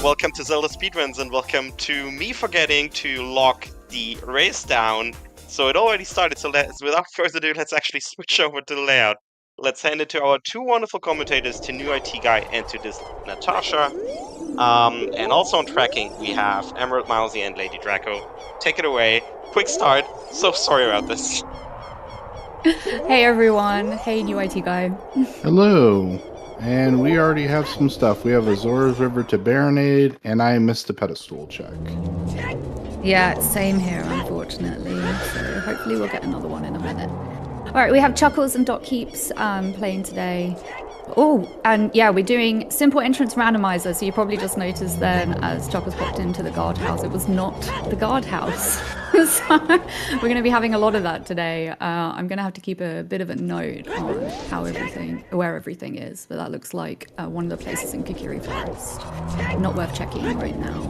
welcome to Zelda Speedruns, and welcome to me forgetting to lock the race down. So it already started, so without further ado, let's actually switch over to the layout. Let's hand it to our two wonderful commentators, to New IT Guy and to this Natasha. And also on tracking, we have Emerald Mousy and Lady Draco. Take it away. Quick start. So sorry about this. Hey everyone. Hey New IT Guy. Hello. And we already have some stuff. We have Azora's River to Baronade, and I missed the pedestal check. Yeah, same here, unfortunately. So hopefully we'll get another one in a minute. All right, we have Chuckles and Doc Keeps playing today. Oh, and yeah, we're doing simple entrance randomizer. So you probably just noticed then as Chuckles popped into the guardhouse, it was not the guardhouse. So we're going to be having a lot of that today. I'm going to have to keep a bit of a note on where everything is. But that looks like one of the places in Kikiri Forest. Not worth checking right now.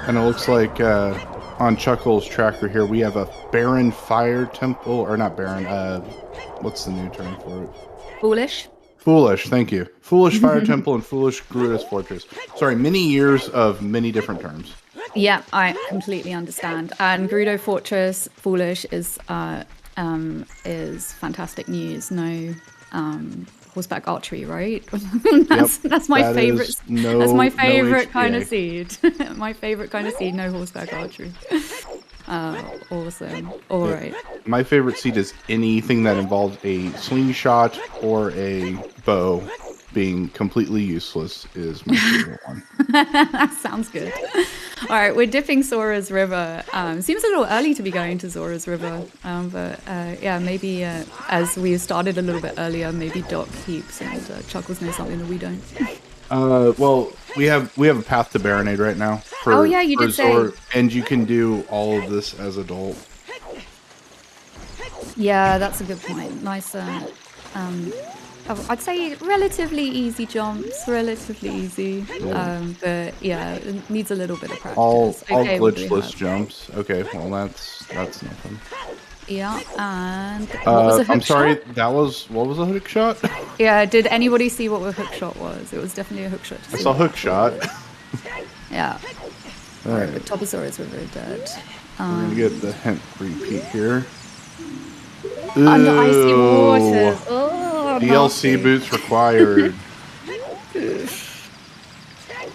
And it looks like on Chuckles' tracker here, we have a Barren Fire Temple, or not Barren, what's the new term for it? Foolish? Foolish, thank you. Foolish Fire Temple and Foolish Gerudo's Fortress. Sorry, many years of many different terms. Yeah, I completely understand. And Gerudo Fortress, Foolish is fantastic news. No horseback archery, right? that's my favorite. That's my favorite kind of seed. My favorite kind of seed. No horseback archery. Awesome. All right. My favorite seed is anything that involves a slingshot or a bow being completely useless is my favorite one. That sounds good. All right, we're dipping Zora's River. Seems a little early to be going to Zora's River, but yeah, maybe as we started a little bit earlier, maybe Doc Keeps and Chuckles know something that we don't. Well, we have a path to Baronade right now. Oh yeah, you did say. And you can do all of this as adult. Yeah, that's a good point. Nice. I'd say relatively easy jumps, relatively easy. But yeah, it needs a little bit of practice. All glitchless jumps. Okay, well that's nothing. Yeah, and what was a hook I'm sorry, shot? what was a hook shot? Yeah, did anybody see what a hook shot was? It was definitely a hook shot. I saw hook shot. Yeah. Alright. The Toposaurus were very dead. We're gonna get the hint repeat here. Under icy waters. Oh, DLC boots required.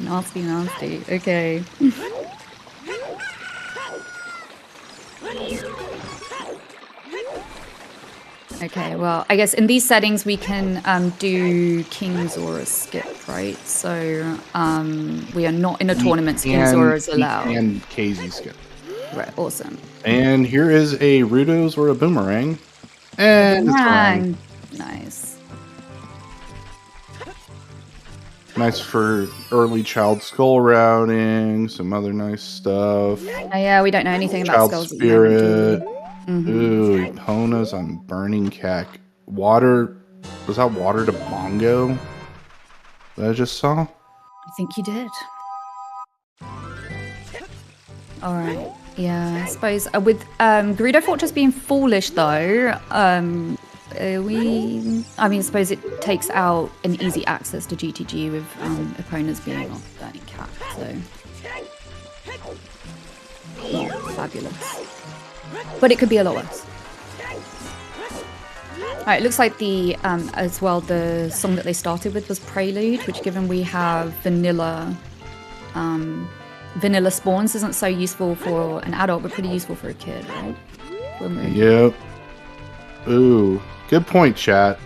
Nasty, nasty. Okay. Okay, well, I guess in these settings we can do King Zora skip, right? So we are not in a tournament, so King Zora is allowed. And KZ skip. Right, awesome. And here is a Rudo's or a Boomerang. And it's fine. Nice. Nice for early child skull routing, some other nice stuff. Yeah, we don't know anything about Child skulls. Spirit. Ooh, Eponas on Burning Cack. Water. Was that water to Bongo that I just saw? I think you did. Alright. Yeah, I suppose with Gerudo Fortress being foolish though, I suppose it takes out an easy access to GTG with opponents being off Burning Cat, so fabulous. But it could be a lot worse. Alright, it looks like the as well the song that they started with was Prelude, which given we have vanilla spawns isn't so useful for an adult, but pretty useful for a kid, right? Yep. Ooh, good point, chat.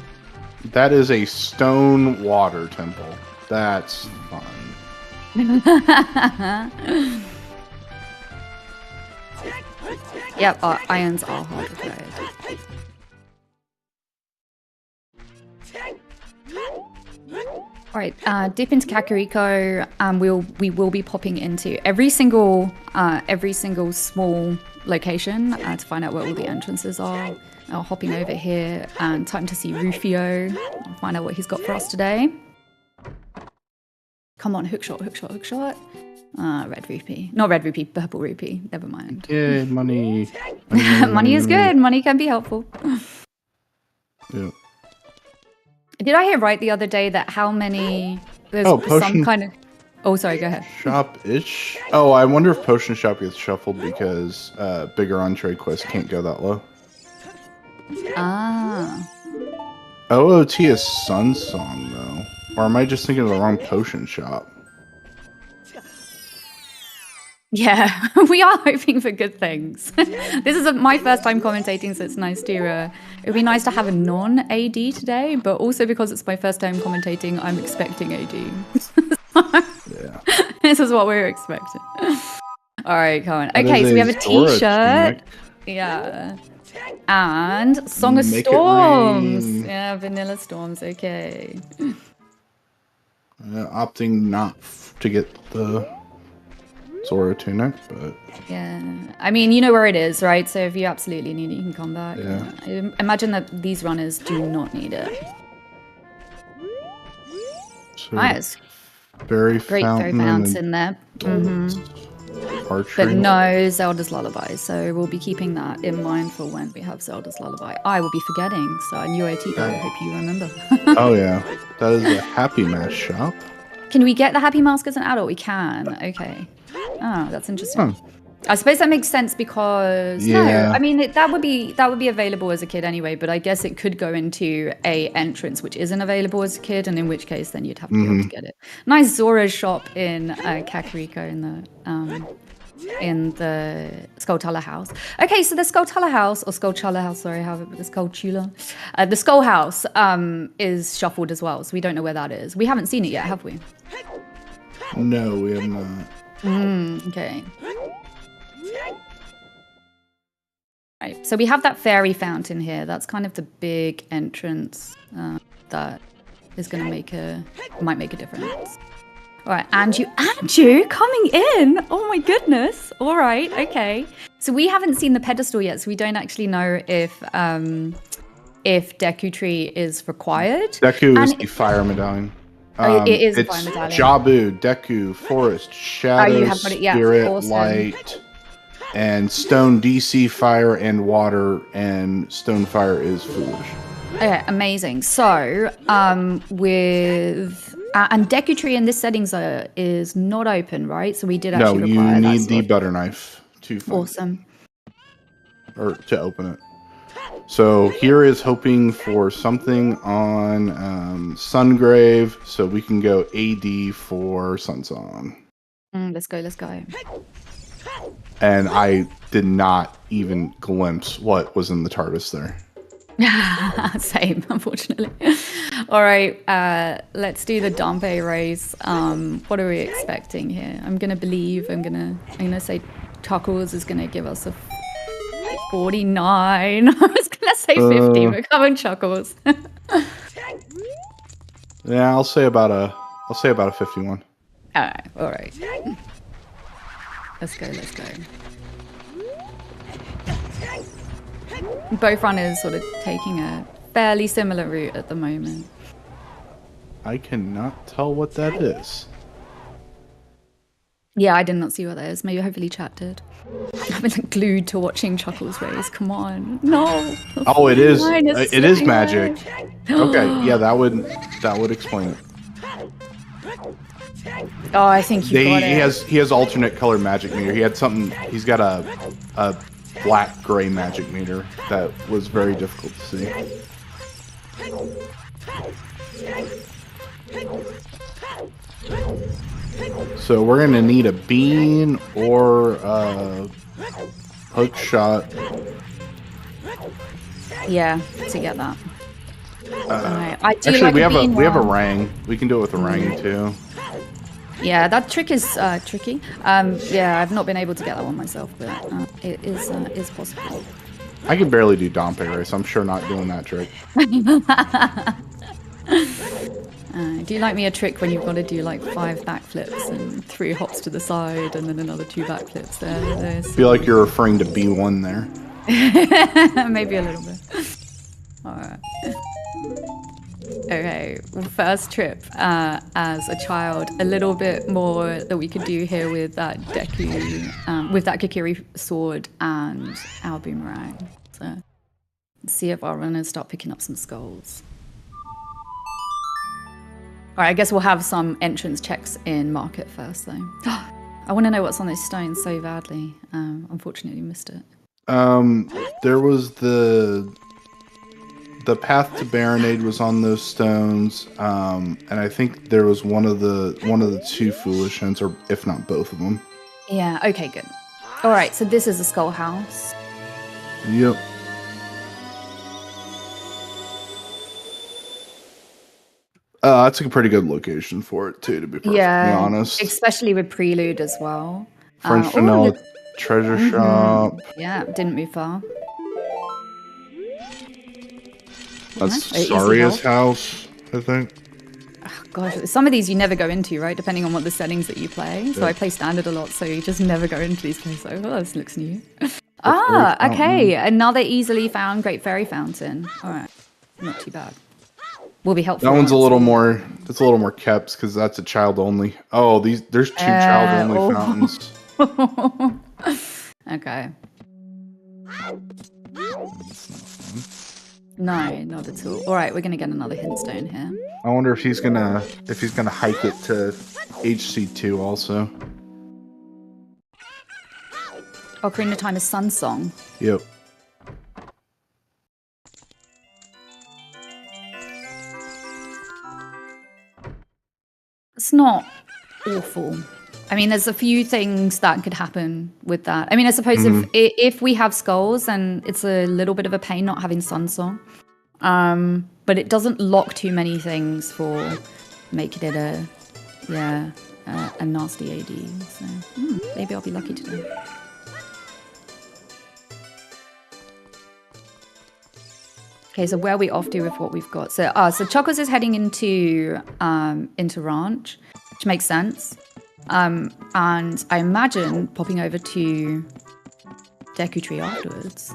That is a stone water temple. That's fun. Yep, irons are hard to play. Alright, dip into Kakariko, and we will be popping into every single small location to find out where all the entrances are. Hopping over here, and time to see Rufio. Find out what he's got for us today. Come on, hookshot, hookshot, hookshot. Red rupee. Not red rupee, purple rupee. Never mind. Yeah, money. Money is good. Money can be helpful. Yeah. Did I hear right the other day that how many... There's potion, some kind of... Oh, sorry, go ahead. Shop-ish. Oh, I wonder if Potion Shop gets shuffled because bigger entree quest can't go that low. Ah. OOT is Sun Song, though. Or am I just thinking of the wrong Potion Shop? Yeah, we are hoping for good things. This is my first time commentating, so it's nice to. It would be nice to have a non-AD today, but also because it's my first time commentating, I'm expecting AD. Yeah. This is what we were expecting. All right, come on. That Okay, is so we have a Zora T-shirt. tunic. Yeah. And Song of Make it Storms. rain. Yeah, Vanilla Storms. Okay. Opting not to get the Zora tunic, but Yeah. I mean, you know where it is, right? So if you absolutely need it, you can come back. Yeah. I imagine that these runners do not need it. so Nice. Berry Great fairy Fountain founts and in there. Archery. But no Zelda's Lullaby, so we'll be keeping that in mind for when we have Zelda's Lullaby. I will be forgetting, so new OT guy, I hope you remember. Oh yeah, that is a Happy Mask shop. Can we get the Happy Mask as an adult? We can. Okay. Oh, that's interesting. Huh. I suppose that makes sense because Yeah. no, I mean that would be available as a kid anyway. But I guess it could go into a entrance which isn't available as a kid, and in which case then you'd have to be able to get it. Nice Zora's shop in Kakariko in the Skulltula house. Okay, so the Skulltula house or Skulltula house, sorry, however, the Skulltula, the Skull house is shuffled as well. So we don't know where that is. We haven't seen it yet, have we? No, we have not. Okay. Right, so we have that fairy fountain here. That's kind of the big entrance that is going to might make a difference. All right, Andrew coming in. Oh my goodness. All right, okay. So we haven't seen the pedestal yet, so we don't actually know if Deku Tree is required. Deku is the fire medallion. It is a it's fire medallion. Jabu, Deku, Forest, Shadow, you have got it, yeah, Spirit, awesome. Light, and Stone DC Fire and Water, and Stone Fire is Foolish. Okay, amazing. So, with and Deku Tree in this settings is not open, right? So we did actually require you that need the sword. butter knife to find Awesome. or to open it. So here is hoping for something on Sungrave, so we can go AD for Sunsong. Let's go. And I did not even glimpse what was in the TARDIS there. Same, unfortunately. All right, let's do the Dampe race. What are we expecting here? I'm gonna say Chuckles is gonna give us a 49. I was gonna say 50, but come on, Chuckles. Yeah, I'll say about a 51. All right. Let's go. Both runners sort of taking a fairly similar route at the moment. I cannot tell what that is. Yeah, I did not see what that is. Maybe hopefully chat did. I've been glued to watching Chuckles race. Come on. No. Oh, it is. Mine It is sitting magic. there. Okay, yeah, that would explain it. Oh, I think you got it. He has alternate color magic meter. He's got a black gray magic meter that was very difficult to see. So we're gonna need a bean or a hook shot. Yeah, to get that. Alright, I do Actually, like we have bean a one. rang. We can do it with a rang too. Yeah, that trick is tricky. Yeah, I've not been able to get that one myself, but it is possible. I can barely do Dompe race. I'm sure not doing that trick. Do you like me a trick when you've got to do like 5 backflips and 3 hops to the side and then another 2 backflips there? I feel like you're referring to B1 there. Maybe a little bit. Alright. Okay, first trip as a child. A little bit more that we could do here with that Deku, with that Kokiri sword and our boomerang. So let's see if our runners start picking up some skulls. right, I guess we'll have some entrance checks in market first, though. I want to know what's on those stones so badly. Unfortunately, missed it. There was the path to Baronade was on those stones, and I think there was one of the two foolish hints, or if not both of them. Yeah. Okay. Good. All right. So this is the skull house. Yep. That's a pretty good location for it too, to be perfectly honest. Especially with Prelude as well. French Vanilla Treasure Shop. Yeah, didn't move far. That's Saria's house, I think. Oh, gosh, some of these you never go into, right? Depending on what the settings that you play. So I play standard a lot, so you just never go into these places. Oh, this looks new. Okay. Another easily found Great Fairy Fountain. All right. Not too bad. Will be helpful. That one's a little more. It's a little more kept because that's a child only. Oh, there's two child only fountains. Okay. No, not at all. All right, we're gonna get another hint stone here. I wonder if he's gonna hike it to HC2 also. Ocarina of Time is Sun Song. Yep. It's not awful. I mean, there's a few things that could happen with that. I mean, I suppose if we have skulls, then it's a little bit of a pain not having Sun Song. But it doesn't lock too many things for making it a nasty AD. So maybe I'll be lucky today. Okay, so where are we off to with what we've got? So Chocos is heading into Ranch, which makes sense. And I imagine popping over to Deku Tree afterwards.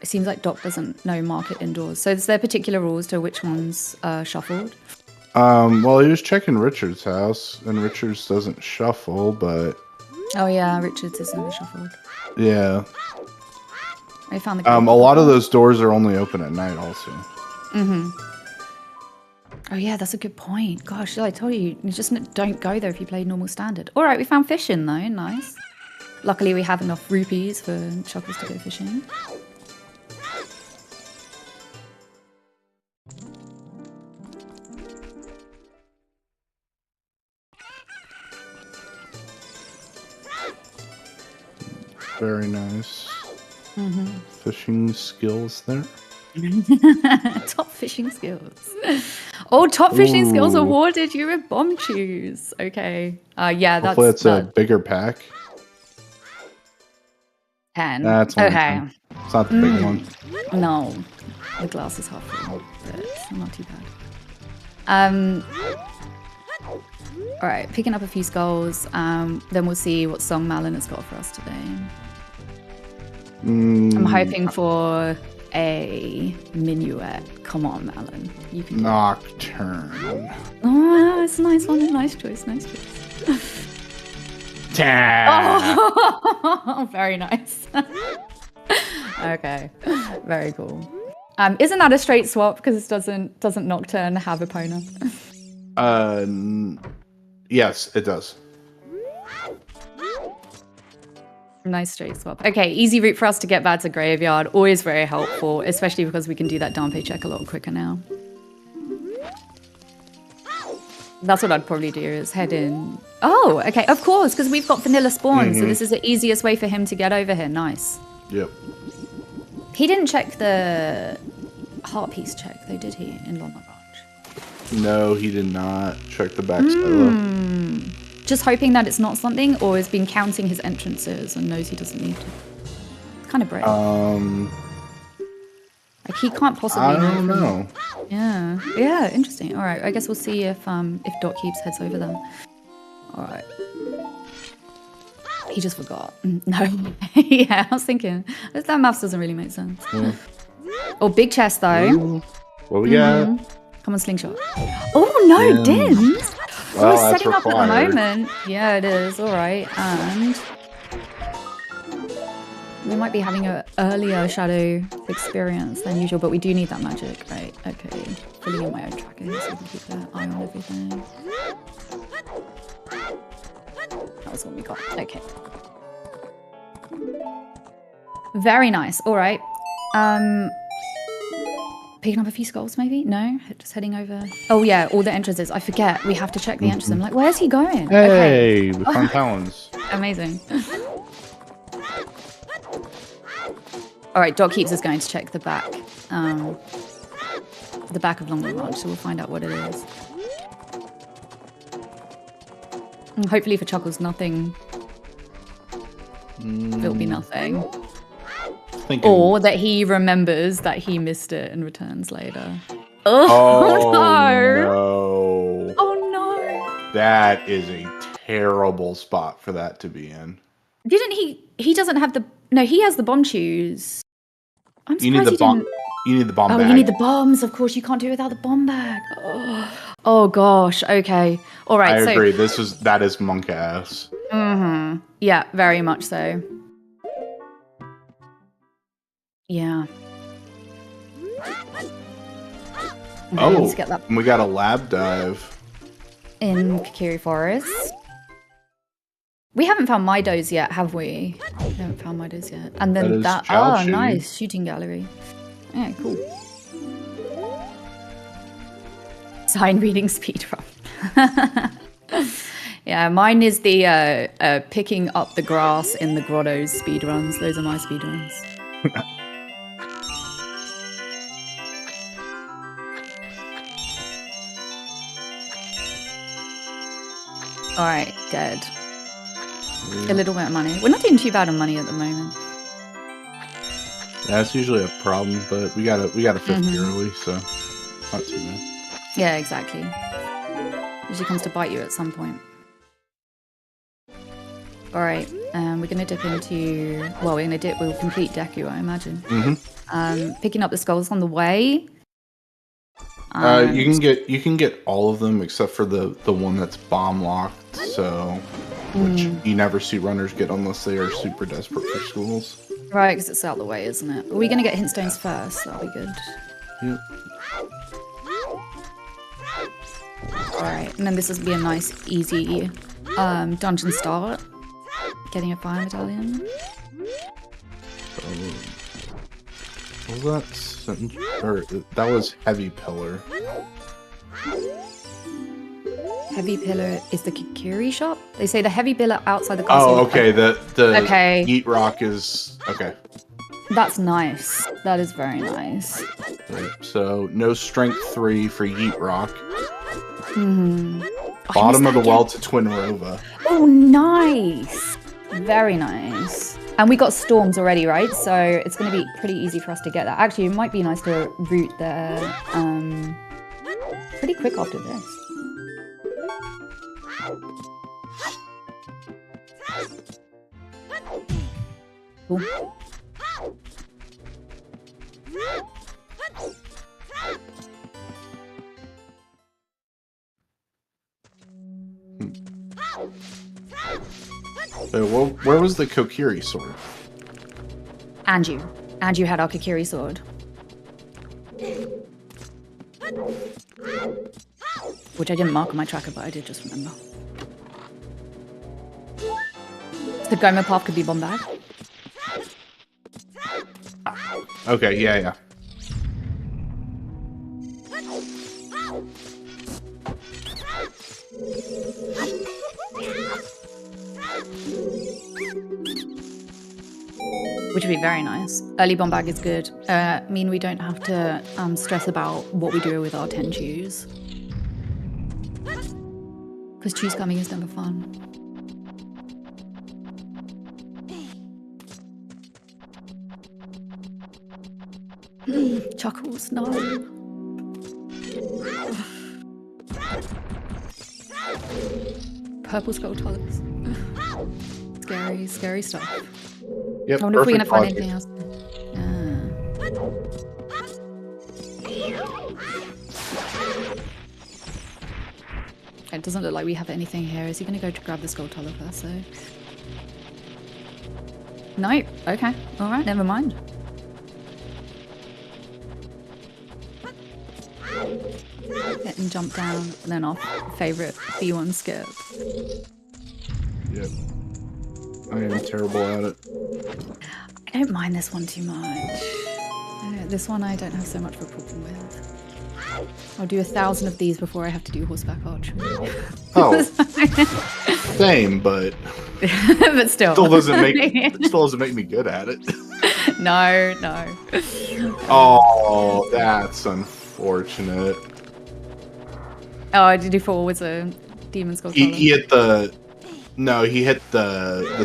It seems like Doc doesn't know market indoors. So is there particular rules to which one's shuffled? Well, he was checking Richard's house, and Richard's doesn't shuffle, but... Oh yeah, Richard's is never shuffled. Yeah. I found the a lot of those doors are only open at night also. Oh yeah, that's a good point. Gosh, I told you, you just don't go there if you play normal standard. All right, we found fishing though, nice. Luckily we have enough rupees for Chocos to go fishing. Very nice. Fishing skills there. Top fishing skills. Oh, top fishing skills awarded you with bomb chews. Okay. Yeah, that's... Hopefully it's a bigger pack. 10. That's okay. 10. It's not the big one. No. The glass is half full, but it's not too bad. Alright, picking up a few skulls. Then we'll see what song Malin has got for us today. I'm hoping for a minuet. Come on, Malin. You can Nocturne. Oh, it's a nice one. Nice choice. Nice choice. Oh, very nice. Okay, very cool. Isn't that a straight swap? Because doesn't Nocturne have Epona? Yes, it does. Nice straight swap. Okay, easy route for us to get back to Graveyard. Always very helpful, especially because we can do that Dampe check a lot quicker now. That's what I'd probably do, is head in. Oh, okay, of course, because we've got vanilla spawn, so this is the easiest way for him to get over here. Nice. Yep. He didn't check the heart piece check, though, did he, in London Ranch? No, he did not check the backside. Just hoping that it's not something, or has been counting his entrances and knows he doesn't need to. It's kind of brave. Like, he can't possibly I don't know. Yeah. Yeah, interesting. All right, I guess we'll see if Doc Keeps heads over there. All right. He just forgot. No. Yeah, I was thinking. That maths doesn't really make sense. Yeah. Oh, big chest, though. Ooh. What we got? Come on, slingshot. Oh, no, it didn't. Well, we're setting required. up at the moment. Yeah, it is. All right. And We might be having an earlier shadow experience than usual, but we do need that magic, right? Okay. Filling in my own trackers so we can keep an eye on everything. That was what we got. Okay. Very nice. All right. Picking up a few skulls, maybe? No? Just heading over. Oh, yeah. All the entrances. I forget. We have to check the entrances. I'm like, where's he going? Hey, okay. we found talons. Amazing. All right. Doc Keeps is going to check the back. The back of Long Ranch, so we'll find out what it is. And hopefully for Chuckles, nothing. There'll be nothing. Or that he remembers that he missed it and returns later. Oh no! Oh no! That is a terrible spot for that to be in. Didn't he? He doesn't have the. No, he has the bomb shoes. I'm surprised You need the bomb. didn't. You need the bomb bag. Oh, you need the bombs. Of course, you can't do it without the bomb bag. Oh gosh. Okay. All right. I agree. That is monk ass. Mm-hmm. Yeah, very much so. Yeah. Okay, let's get that we got a lab dive in Kakiri Forest. We haven't found Mido's yet, have we? We haven't found Mido's yet. And then that oh, nice shooting gallery. Yeah, cool. Sign reading speedrun. Yeah, mine is the picking up the grass in the grottos speedruns. Those are my speedruns. All right, dead. A little bit of money. We're not doing too bad on money at the moment. That's usually a problem, but we got a fifth early, so not too bad. Yeah, exactly. Usually comes to bite you at some point. All right, we're gonna dip into. Well, we'll complete Deku, I imagine. Picking up the skulls on the way. You can get all of them except for the one that's bomb locked, so which you never see runners get unless they are super desperate for schools. Right, because it's out of the way, isn't it? Are we gonna get hint stones first? That'll be good. Yep. All right, and then this will be a nice, easy dungeon start. Getting a fire medallion. Was that that was heavy pillar? Heavy pillar is the Kikiri shop. They say the heavy pillar outside the castle. Oh, okay. The Yeet Rock is okay. That's nice. That is very nice. Yep, so no strength 3 for Yeet Rock. Bottom of the well to Twin Rova. Oh, nice. Very nice. And we got storms already, right? So it's going to be pretty easy for us to get that. Actually, it might be nice to route there pretty quick after this. Cool. So, where was the Kokiri sword? Andrew had our Kokiri sword. Which I didn't mark on my tracker, but I did just remember. The Goma path could be bombard. Okay, yeah. Which would be very nice. Early bomb bag is good. Mean we don't have to stress about what we do with our 10 chews. Because chews coming is never fun. Chuckles, no. Purple skull tugs. Scary, scary stuff. Yep, I wonder if we're gonna find anything else. It doesn't look like we have anything here. Is he gonna go to grab the skull tuller first though? No. Okay. All right. Never mind. Hit and jump down, and then our favorite B1 skip. Yep. I am terrible at it. I don't mind this one too much. This one I don't have so much of a problem with. I'll do 1,000 of these before I have to do horseback archery. Oh, same, but but still doesn't make me good at it. No. Oh, that's unfortunate. Oh, did he fall with a demon skull? He hit the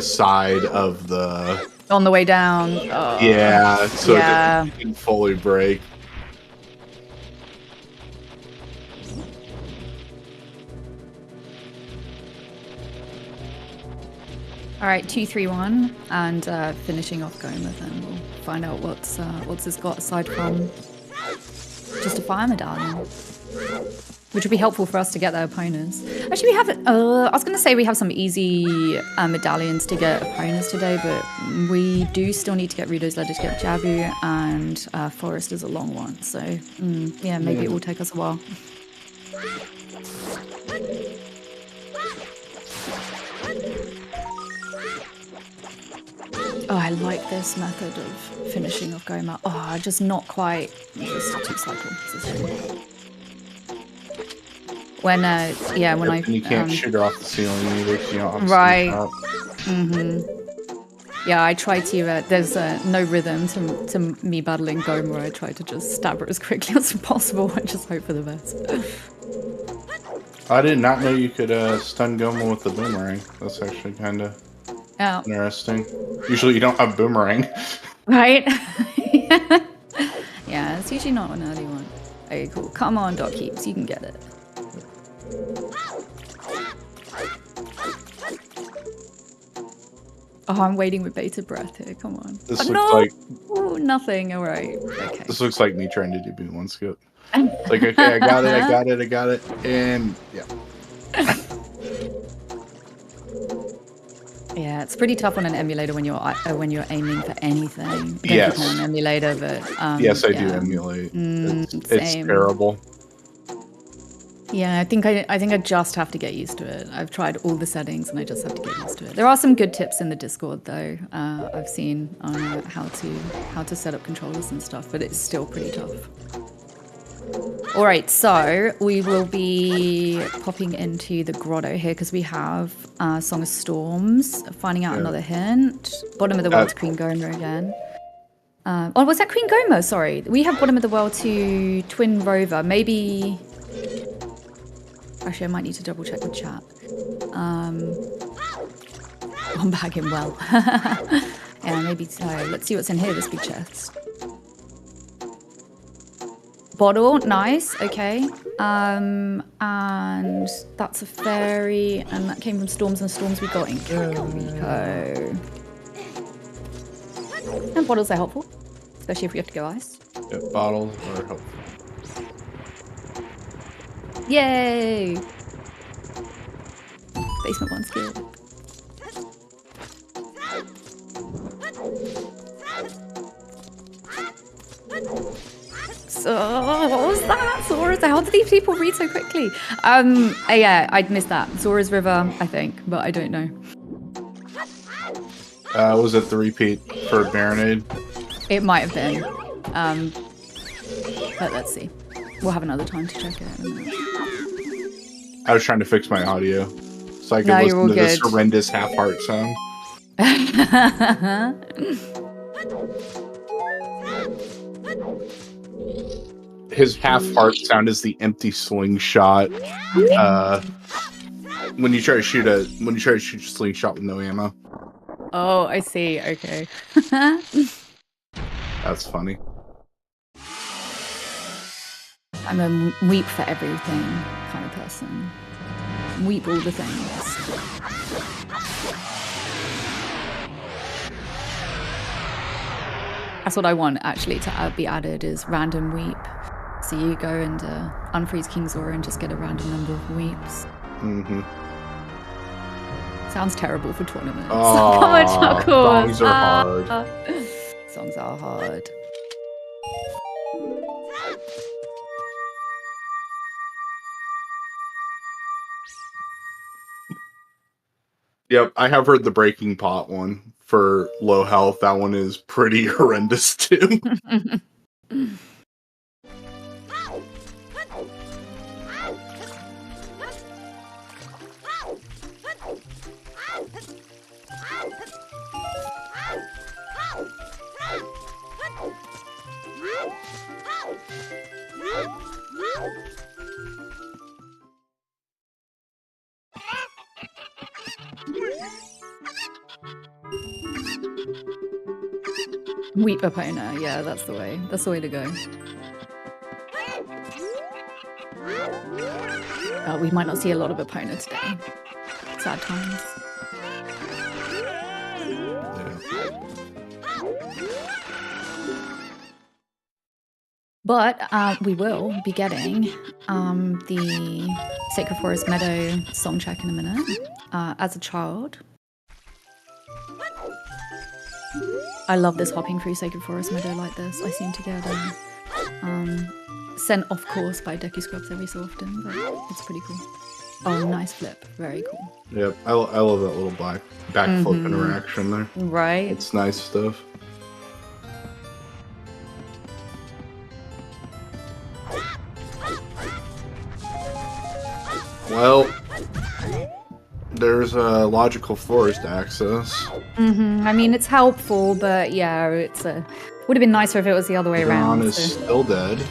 side of the on the way down. Oh. Yeah, so it didn't fully break. All right, 2, 3, 1, and finishing off Goma. Then we'll find out what's this got aside from just a fire medallion, which would be helpful for us to get their opponents. Actually, we have. I was going to say we have some easy medallions to get opponents today, but we do still need to get Rudo's Ledger to get Jabu, and Forest is a long one. So yeah, maybe it will take us a while. Oh, I like this method of finishing off Goma. Oh, just not quite. Just 2 cycles. When you can't shoot her off the ceiling either, so you don't have right. Yeah, I try to. There's no rhythm to me battling Goma. I try to just stab her as quickly as possible and just hope for the best. I did not know you could stun Goma with the boomerang. That's actually kind of interesting. Usually you don't have boomerang. Right? Yeah, it's usually not an early one. Okay, cool. Come on, Dot Keeps, you can get it. Oh, I'm waiting with bated breath here. Come on. This looks like... Ooh, nothing. All right. Okay. This looks like me trying to do B1 skip. It's like, okay, I got it. And, yeah. Yeah, it's pretty tough on an emulator when you're aiming for anything. Yes. On an emulator, but... yes, I do emulate. It's terrible. Yeah, I think I just have to get used to it. I've tried all the settings and I just have to get used to it. There are some good tips in the Discord though. I've seen on how to set up controllers and stuff, but it's still pretty tough. All right, so we will be popping into the grotto here because we have Song of Storms, finding out another hint. Bottom of the world to Queen Goma again. Oh, was that Queen Goma? Sorry. We have bottom of the world to Twin Rover. Maybe... Actually, I might need to double check the chat. I'm bagging well. Yeah, maybe so. Let's see what's in here, this big chest. Bottle, nice, okay. And that's a fairy, and that came from Storms and Storms we got in Rico. And bottles are helpful, especially if we have to go ice. Yeah, bottles are helpful. Yay! Basement one skill. So, what was that? Zora's, how did these people read so quickly? Yeah, I'd missed that. Zora's River, I think, but I don't know. Was it the repeat for Baronade? It might have been. But let's see. We'll have another time to check it. I was trying to fix my audio so I could listen to this horrendous half-heart sound. His half-heart sound is the empty slingshot. When you try to shoot a slingshot with no ammo. Oh, I see. Okay. That's funny. I'm a weep for everything kind of person. Weep all the things. That's what I want actually to be added is random weep. So you go and unfreeze King Zora and just get a random number of weeps. Mm-hmm. Sounds terrible for tournaments. Oh, Come on, Chuckles. songs are hard. Songs are hard. Yep, I have heard the Breaking Pot one for low health. That one is pretty horrendous too. Weep Epona, yeah, that's the way. That's the way to go. We might not see a lot of Epona today. Sad times. But we will be getting the Sacred Forest Meadow song check in a minute. As a child, I love this hopping through Sacred Forest Meadow like this. I seem to get sent off course by Deku Scrubs every so often, but it's pretty cool. Oh, nice flip. Very cool. Yep, I love that little backflip interaction there. Right? It's nice stuff. Well, there's a logical forest access. I mean, it's helpful, but yeah, it's would have been nicer if it was the other way around. Ron is still dead.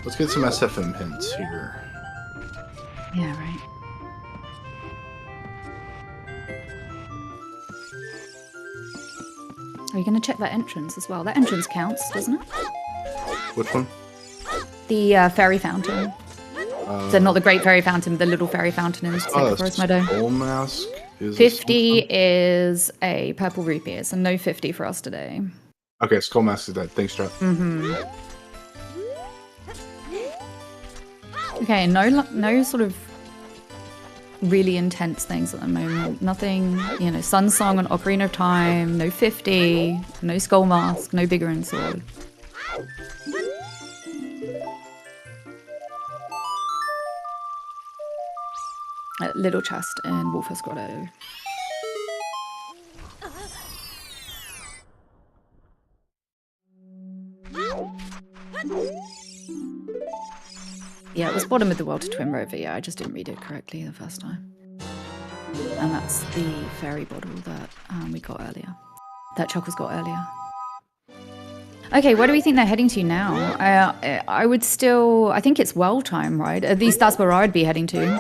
Let's get some SFM hints here. Yeah, right. Are you going to check that entrance as well? That entrance counts, doesn't it? Which one? The fairy fountain. So not the great fairy fountain, the little fairy fountain in Sacred Forest Meadow. Skull mask is 50 is a purple rupee, so no 50 for us today. Okay, Skull mask is dead. Thanks, Trap. Okay, no sort of really intense things at the moment. Nothing, you know, Sun Song and Ocarina of Time, no 50, no Skull Mask, no Bigger and Sword. Little chest in Wolfer's Grotto. Yeah, it was bottom of the world to Twin Rover. Yeah, I just didn't read it correctly the first time. And that's the fairy bottle that we got earlier. That Chuckles got earlier. Okay, where do we think they're heading to now? I would still... I think it's well time, right? At least that's where I'd be heading to.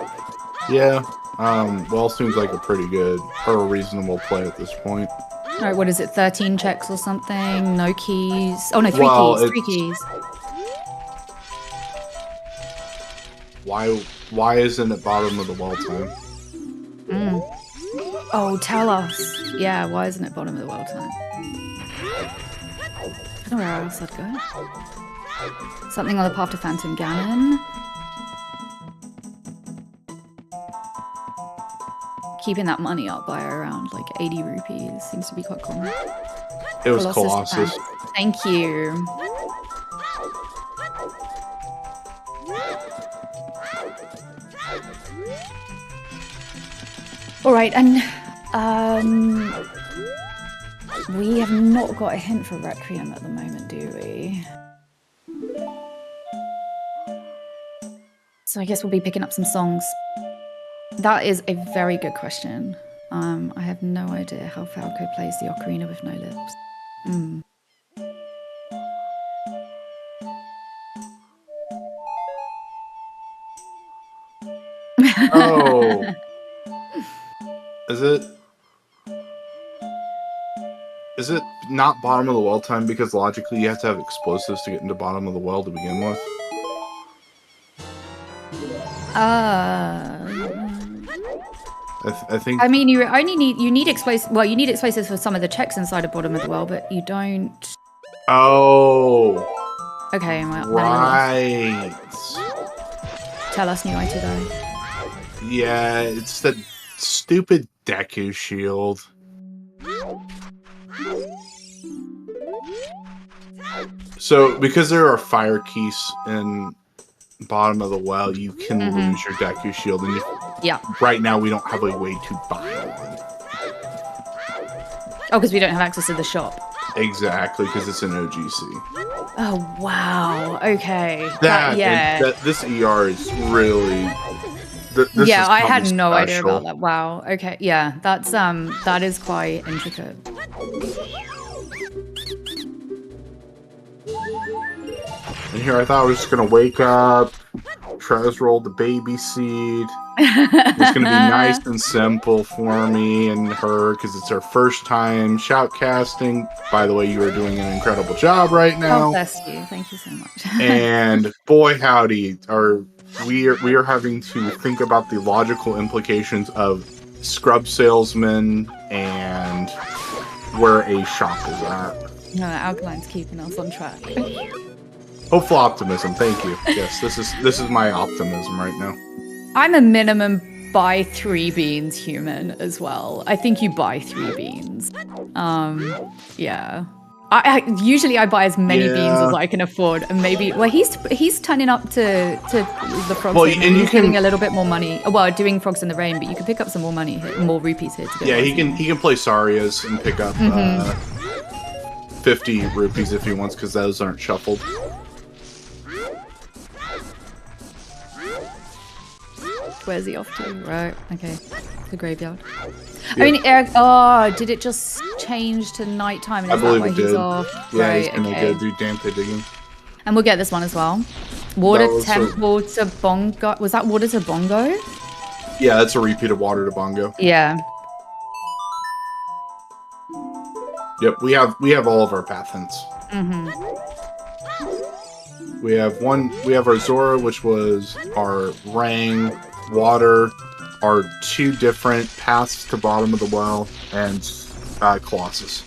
Yeah. Well seems like a pretty good or a reasonable play at this point. Alright, what is it? 13 checks or something? No keys? Oh no, three keys. Why isn't it bottom of the well time? Oh, tell us. Yeah, why isn't it bottom of the world time? I don't know where else I'd go. Something on the path to Phantom Ganon. Keeping that money up by around like 80 rupees seems to be quite common. It was Colossus. Thank you. All right, and we have not got a hint for Requiem at the moment, do we? So I guess we'll be picking up some songs. That is a very good question. I have no idea how Falco plays the ocarina with no lips. Oh. Is it not bottom of the well time because logically you have to have explosives to get into bottom of the well to begin with? I think. I mean, you need explosives. Well, you need explosives for some of the checks inside of bottom of the well, but you don't. Oh. Okay. Well, right. tell us, new Ito? Yeah, it's the stupid Deku shield. So, because there are fire keys in bottom of the well, you can lose your Deku shield, and right now we don't have a way to buy one. Oh, because we don't have access to the shop. Exactly, because it's an OGC. Oh wow. Okay. This ER is really. This yeah, is I had no special. idea about that. Wow. Okay. Yeah, that is quite intricate. And here I thought I was just gonna wake up, Trez roll the baby seed. It's gonna be nice and simple for me and her because it's our first time shoutcasting. By the way, you are doing an incredible job right now. Oh, bless you. Thank you so much. And boy, howdy, we are having to think about the logical implications of scrub salesman and where a shop is at. No, Alkaline's keeping us on track. Hopeful optimism. Thank you. Yes, this is my optimism right now. I'm a minimum buy 3 beans human as well. I think you buy 3 beans. Yeah. I usually I buy as many beans as I can afford, and maybe he's turning up to the frogs. Well, and you can getting a little bit more money. Well, doing frogs in the rain, but you can pick up some more money, more rupees here. To he can play Sarias and pick up 50 rupees if he wants, because those aren't shuffled. Where's he off to? Right, okay. The graveyard. Yep. I mean, Eric, did it just change to nighttime? And I believe it did. He's off? Yeah, right, he's gonna go do damn pit digging. And we'll get this one as well. Water Temple to Bongo. Was that Water to Bongo? Yeah, that's a repeat of Water to Bongo. Yeah. Yep, we have all of our path hints. We have our Zora, which was our Rang, Water, our 2 different paths to bottom of the well, and Colossus.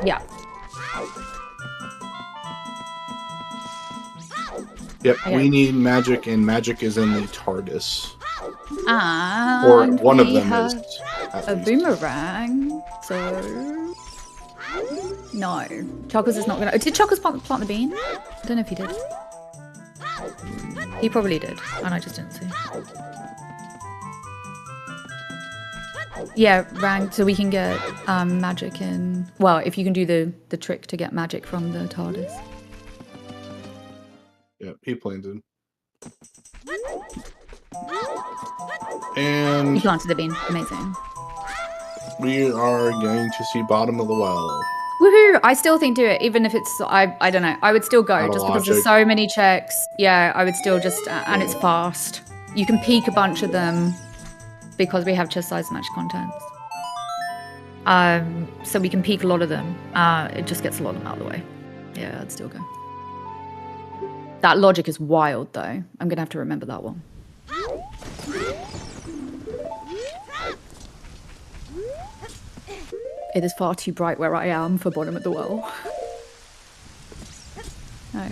Yeah. Yep, we need magic, and magic is in the TARDIS. Or one of them is. A boomerang, so... No. Chocos is not gonna... Did Chocos plant the bean? I don't know if he did. He probably did, and I just didn't see. Yeah, rank, so we can get magic in... Well, if you can do the trick to get magic from the TARDIS. Yeah, he planted. And... He planted the bean. Amazing. We are going to see bottom of the well. Woohoo! I still think do it, even if it's... I don't know. I would still go, just because there's so many checks. Yeah, I would still just... and it's fast. You can peek a bunch of them, because we have chest size match contents. So we can peek a lot of them. It just gets a lot of them out of the way. Yeah, I'd still go. That logic is wild, though. I'm going to have to remember that one. It is far too bright where I am for bottom of the well. No.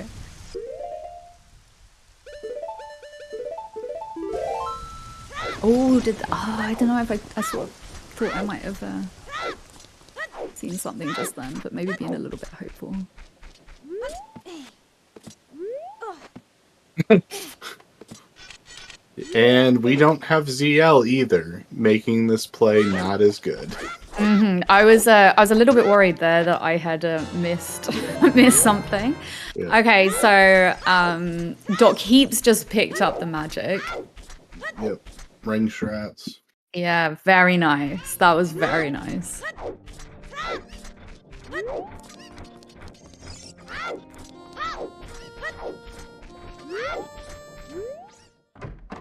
Oh, I don't know if I sort of thought I might have seen something just then, but maybe being a little bit hopeful. And we don't have ZL either, making this play not as good. I was a little bit worried there that I had missed something. Yeah. Okay, so Doc Heaps just picked up the magic. Yep, ring strats. Yeah, very nice. That was very nice.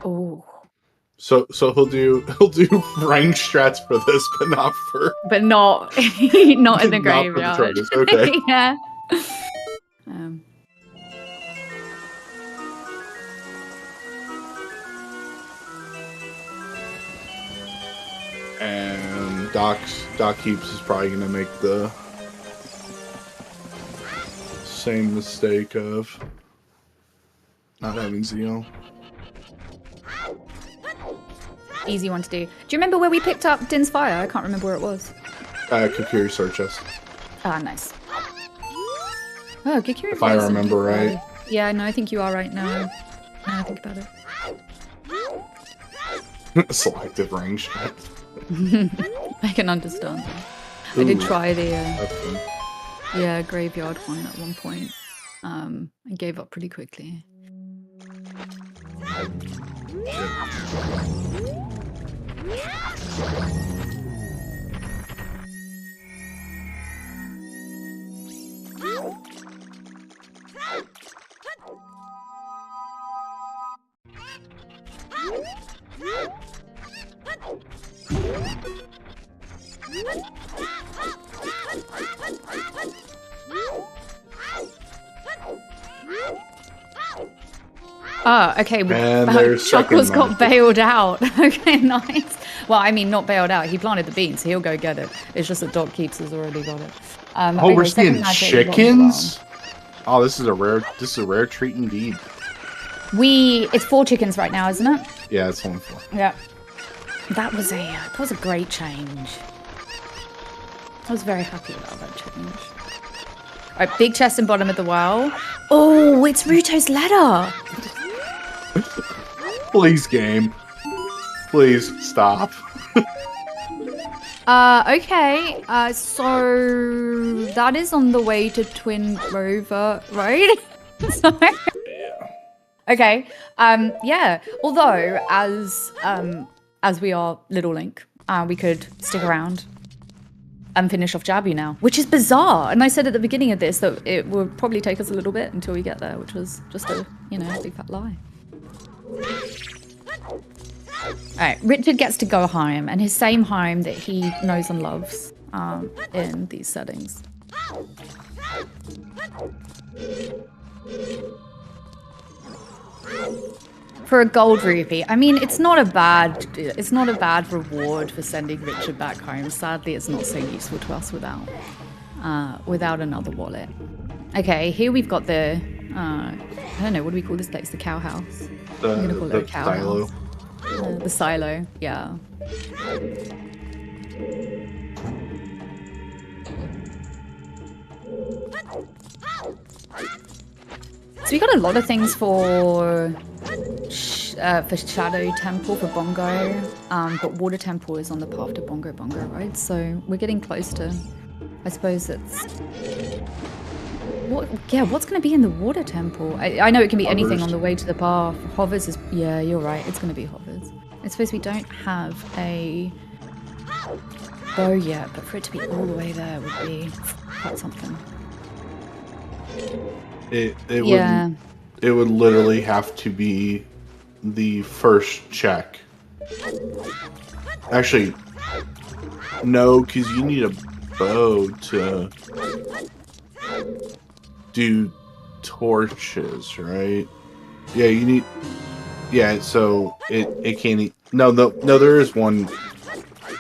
Oh. So he'll do rank strats for this, but not in the graveyard. For the okay. Yeah. And Doc Heaps is probably gonna make the same mistake of not having ZL. Easy one to do. Do you remember where we picked up Din's Fire? I can't remember where it was. Kukuri sword chest. Ah, nice. Oh, Kukuri. If I remember right. Yeah, no, I think you are right now. Now I think about it. Selective range shot. I can understand that. Ooh, I did try the okay. graveyard one at one point. I gave up pretty quickly. Oh, okay. Chuckles got bailed out. Okay, nice. Well, I mean, not bailed out. He planted the bean, so he'll go get it. It's just that Doc Keeps has already got it. Oh, we're seeing chickens? Oh, this is a rare treat indeed. It's 4 chickens right now, isn't it? Yeah, it's only 4. Yeah. That was a great change. I was very happy about that change. Alright, big chest and bottom of the well. Oh, it's Ruto's ladder. Please, game. Please stop. Okay. So that is on the way to Twin Rover, right? So, Yeah. okay. Yeah. Although, as we are Little Link, we could stick around and finish off Jabu now, which is bizarre. And I said at the beginning of this that it would probably take us a little bit until we get there, which was just a, big fat lie. Alright, Richard gets to go home, and his same home that he knows and loves in these settings. For a gold rupee, I mean, it's not a bad reward for sending Richard back home. Sadly, it's not so useful to us without another wallet. Okay, here we've got the I don't know, what do we call this place? The cow house. I'm gonna call it a cow silo. house. The silo, yeah. So we got a lot of things for Shadow Temple, for Bongo, but Water Temple is on the path to Bongo, right? So we're getting close to, I suppose it's... what's going to be in the Water Temple? I know it can be anything on the way to the path. Hovers is... Yeah, you're right, it's going to be Hovers. I suppose we don't have a bow yet, but for it to be all the way there would be quite something. It would literally have to be the first check. Actually, no, because you need a bow to do torches, right? Yeah, you need. Yeah, so it can't. No, there is one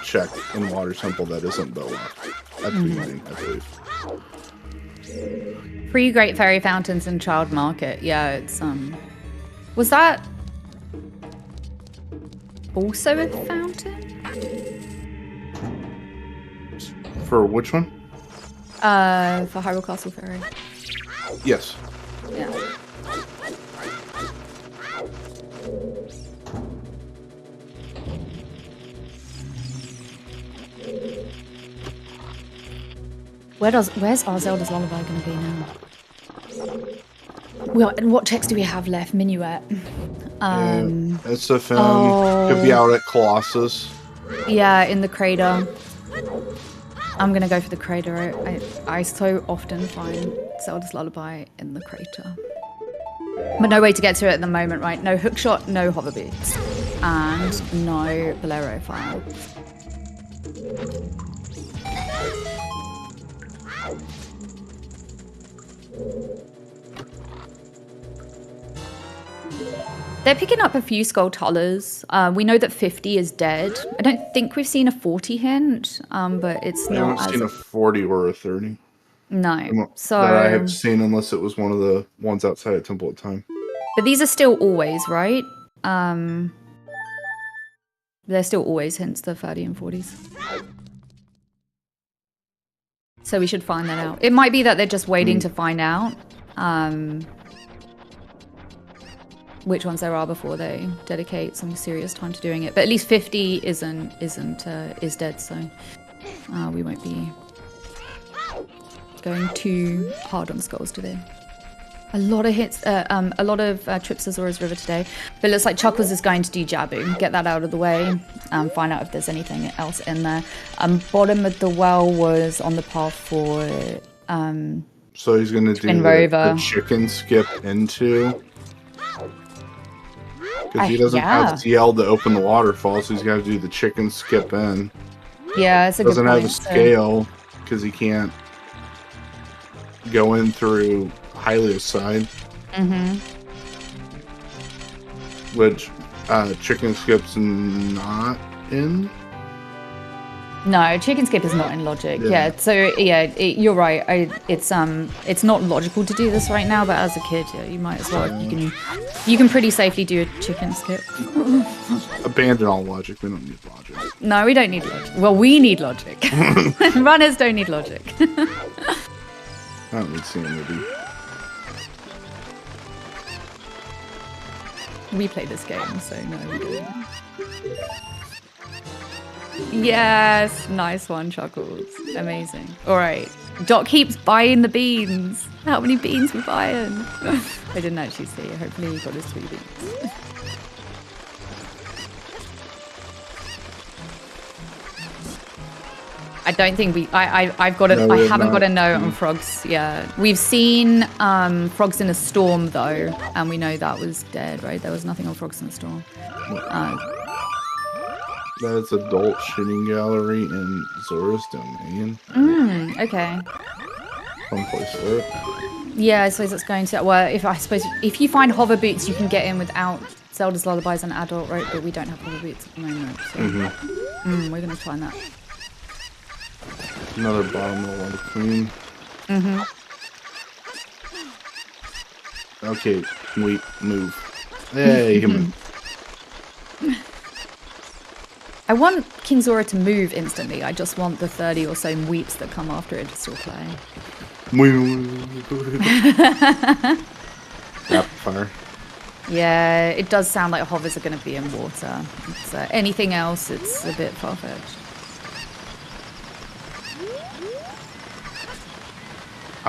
check in Water Temple that isn't bow left at the beginning, I believe. 3 Great Fairy Fountains and Child Market. Yeah, it's was that also a fountain? For which one? For Hyrule Castle Ferry. Yes. Yeah. Where's our Zelda's Lullaby going to be now? Well, and what checks do we have left? Minuet. It's a film. Could be out at Colossus. Yeah, in the crater. I'm going to go for the crater. I so often find Zelda's Lullaby in the crater. But no way to get to it at the moment, right? No hookshot, no hover boots. And no Bolero file. They're picking up a few Skulltulas. We know that 50 is dead. I don't think we've seen a 40 hint, but it's not. I haven't seen a 40 or a 30. No. So that I have seen, unless it was one of the ones outside of Temple at Time. But these are still always, right? There's still always hints to 30 and 40s. So we should find that out. It might be that they're just waiting to find out which ones there are before they dedicate some serious time to doing it. But at least 50 is dead, so we won't be going too hard on skulls today. A lot of hits, a lot of trips to Zora's River today. But it looks like Chuckles is going to do Jabu. Get that out of the way. Find out if there's anything else in there. Bottom of the well was on the path for... so he's going to do the chicken skip into... Because he doesn't have CL to open the waterfall, so he's got to do the chicken skip in. Yeah, it's a good point. Doesn't have a scale, because he can't go in through Hylia's side. Which chicken skip's not in. No, chicken skip is not in logic. Yeah, so yeah, you're right. It's not logical to do this right now, but as a kid, yeah, you might as well. You can pretty safely do a chicken skip. Abandon all logic. We don't need logic. No, we don't need logic. Well, we need logic. Runners don't need logic. I don't need sanity. We play this game, so no, we don't. Yes, nice one, Chuckles. Amazing. All right, Doc keeps buying the beans. How many beans we buying? I didn't actually see. Hopefully he got his 3 beans. I don't think I've got it. I haven't got a note on frogs. Yeah, we've seen frogs in a storm though, and we know that was dead, right? There was nothing on frogs in the storm. That's adult shooting gallery in Zora's domain. Okay. Someplace there. Yeah, I suppose it's going to. Well, if you find hover boots, you can get in without Zelda's Lullaby as an adult, right? But we don't have hover boots at the moment, so we're gonna find that. Another bottom of the water queen. Okay, wait, move. Hey, you can move. I want King Zora to move instantly. I just want the 30 or so mweeps that come after it to still play. Rapid fire. Yeah, it does sound like hovers are going to be in water. So anything else, it's a bit far-fetched.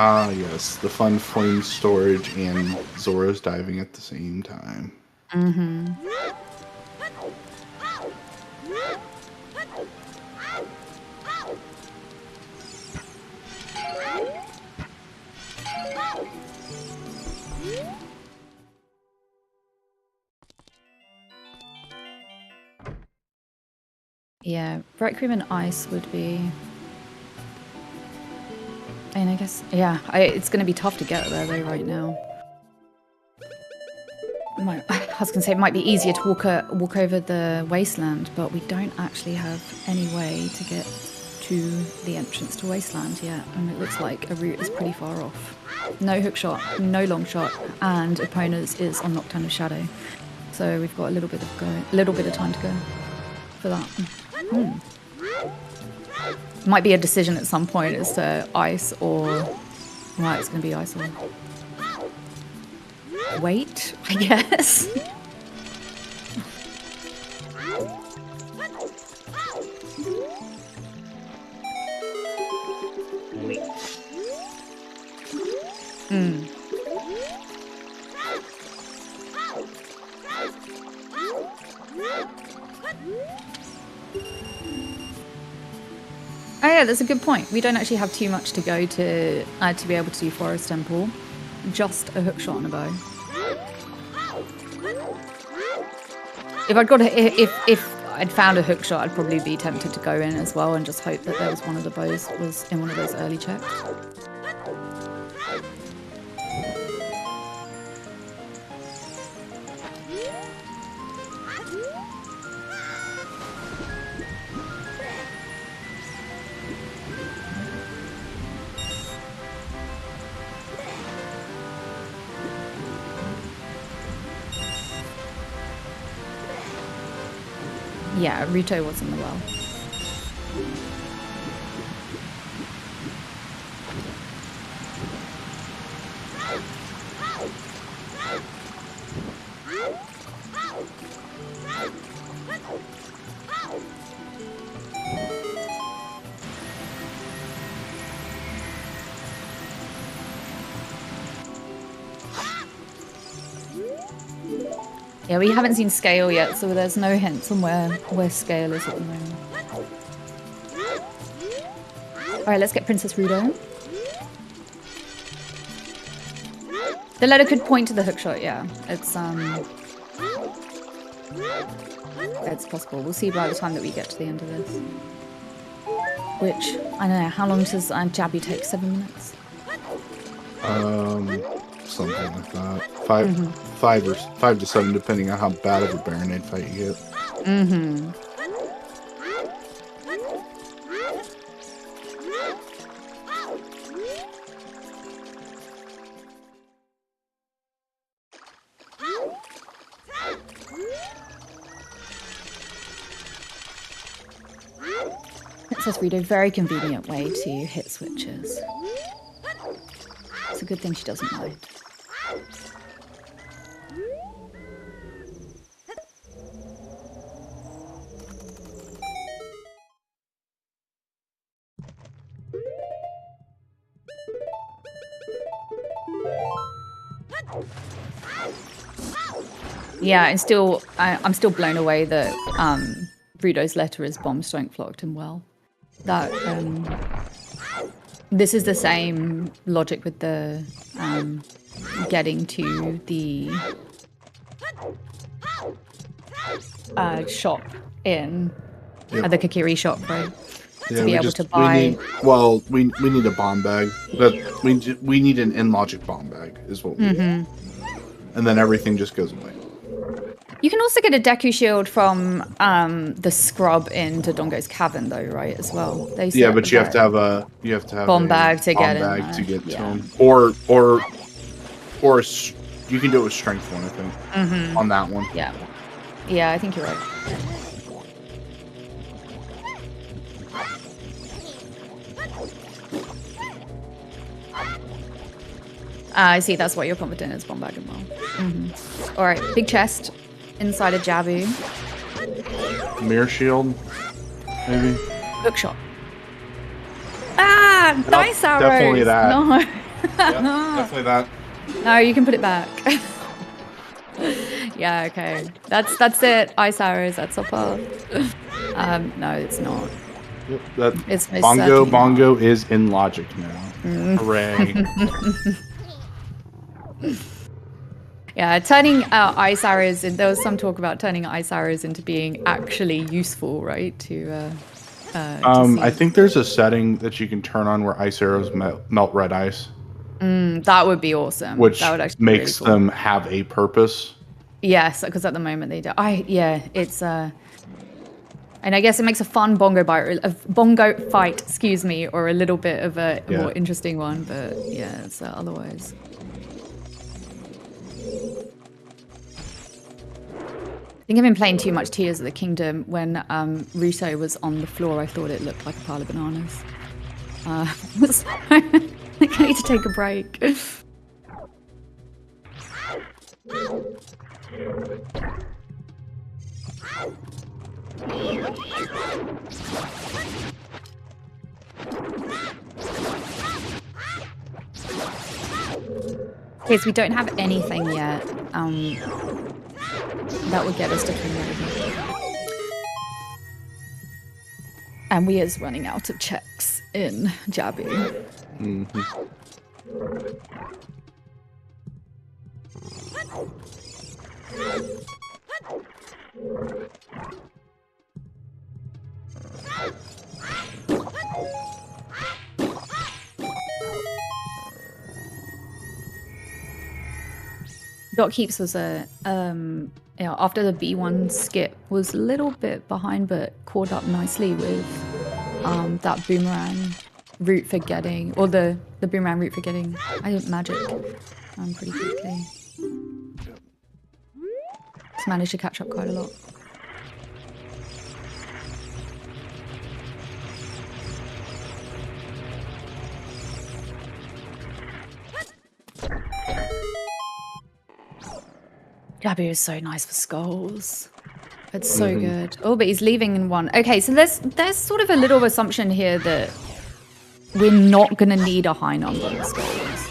Ah, yes, the fun flame storage and Zora's diving at the same time. Yeah, bright cream and ice would be... And I guess, yeah, it's going to be tough to get there though right now. I was going to say it might be easier to walk over the wasteland, but we don't actually have any way to get to the entrance to wasteland yet, and it looks like a route is pretty far off. No hook shot, no long shot, and Epona's is on Nocturne of Shadow, so we've got a little bit of time to go for that. Might be a decision at some point as to ice or... Right, it's going to be ice or... Wait, I guess. Oh yeah, that's a good point. We don't actually have too much to go to be able to do Forest Temple. Just a hook shot and a bow. If I'd found a hook shot, I'd probably be tempted to go in as well and just hope that there was one of the bows was in one of those early checks. Yeah, Ruto was in the well. Yeah, we haven't seen Scale yet, so there's no hints on where Scale is at the moment. Alright, let's get Princess Rudo. The letter could point to the hookshot, yeah. It's possible. We'll see by the time that we get to the end of this. Which, I don't know, how long does Jabby take? 7 minutes? Something like that. Five to 7, depending on how bad of a Baronade fight you get. Mm-hmm. Princess Rudo, very convenient way to hit switches. It's a good thing she doesn't mind. Yeah, and still, I'm still blown away that Rudo's letter is bomb, stonk, flocked, and well. That this is the same logic with the getting to the shop in the Kakiri shop, right? Yeah, to be able to buy. We need a bomb bag. We need an in-logic bomb bag is what we need. And then everything just goes away. You can also get a Deku shield from the scrub in Dodongo's cavern, though, right? As well. Yeah, but you have to have a bomb bag to get in. To him. Or you can do it with strength 1, I think. On that one. Yeah. Yeah, I think you're right. I see, that's what you're confident is bomb bag and well. Alright, big chest inside a Jabu. Mirror shield, maybe? Hookshot. Ah! Dice arrows! Definitely that. No. Definitely that. No, you can put it back. Yeah, okay. That's it. Ice arrows, that's up off. No, it's not. Yep, it's Bongo is in logic now. Hooray. Yeah, turning ice arrows, and there was some talk about turning ice arrows into being actually useful, right? To I think there's a setting that you can turn on where ice arrows melt red ice. That would be awesome. Which that would actually makes be really cool. them have a purpose. Yes, because at the moment they do. It's and I guess it makes a fun bongo fight, excuse me, or a little bit of a more interesting one. But yeah, it's otherwise. I think I've been playing too much Tears of the Kingdom. When Ruto was on the floor, I thought it looked like a pile of bananas. So I need to take a break. Okay, so we don't have anything yet. That would get us to King Road. And we is running out of checks in Jabu. Dot Keeps was after the B1 skip was a little bit behind, but caught up nicely with that boomerang route for getting, or the boomerang route for getting magic pretty quickly. Just managed to catch up quite a lot. Jabu is so nice for skulls. It's so good. Oh, but he's leaving in one. Okay, so there's sort of a little assumption here that we're not going to need a high number of skulls.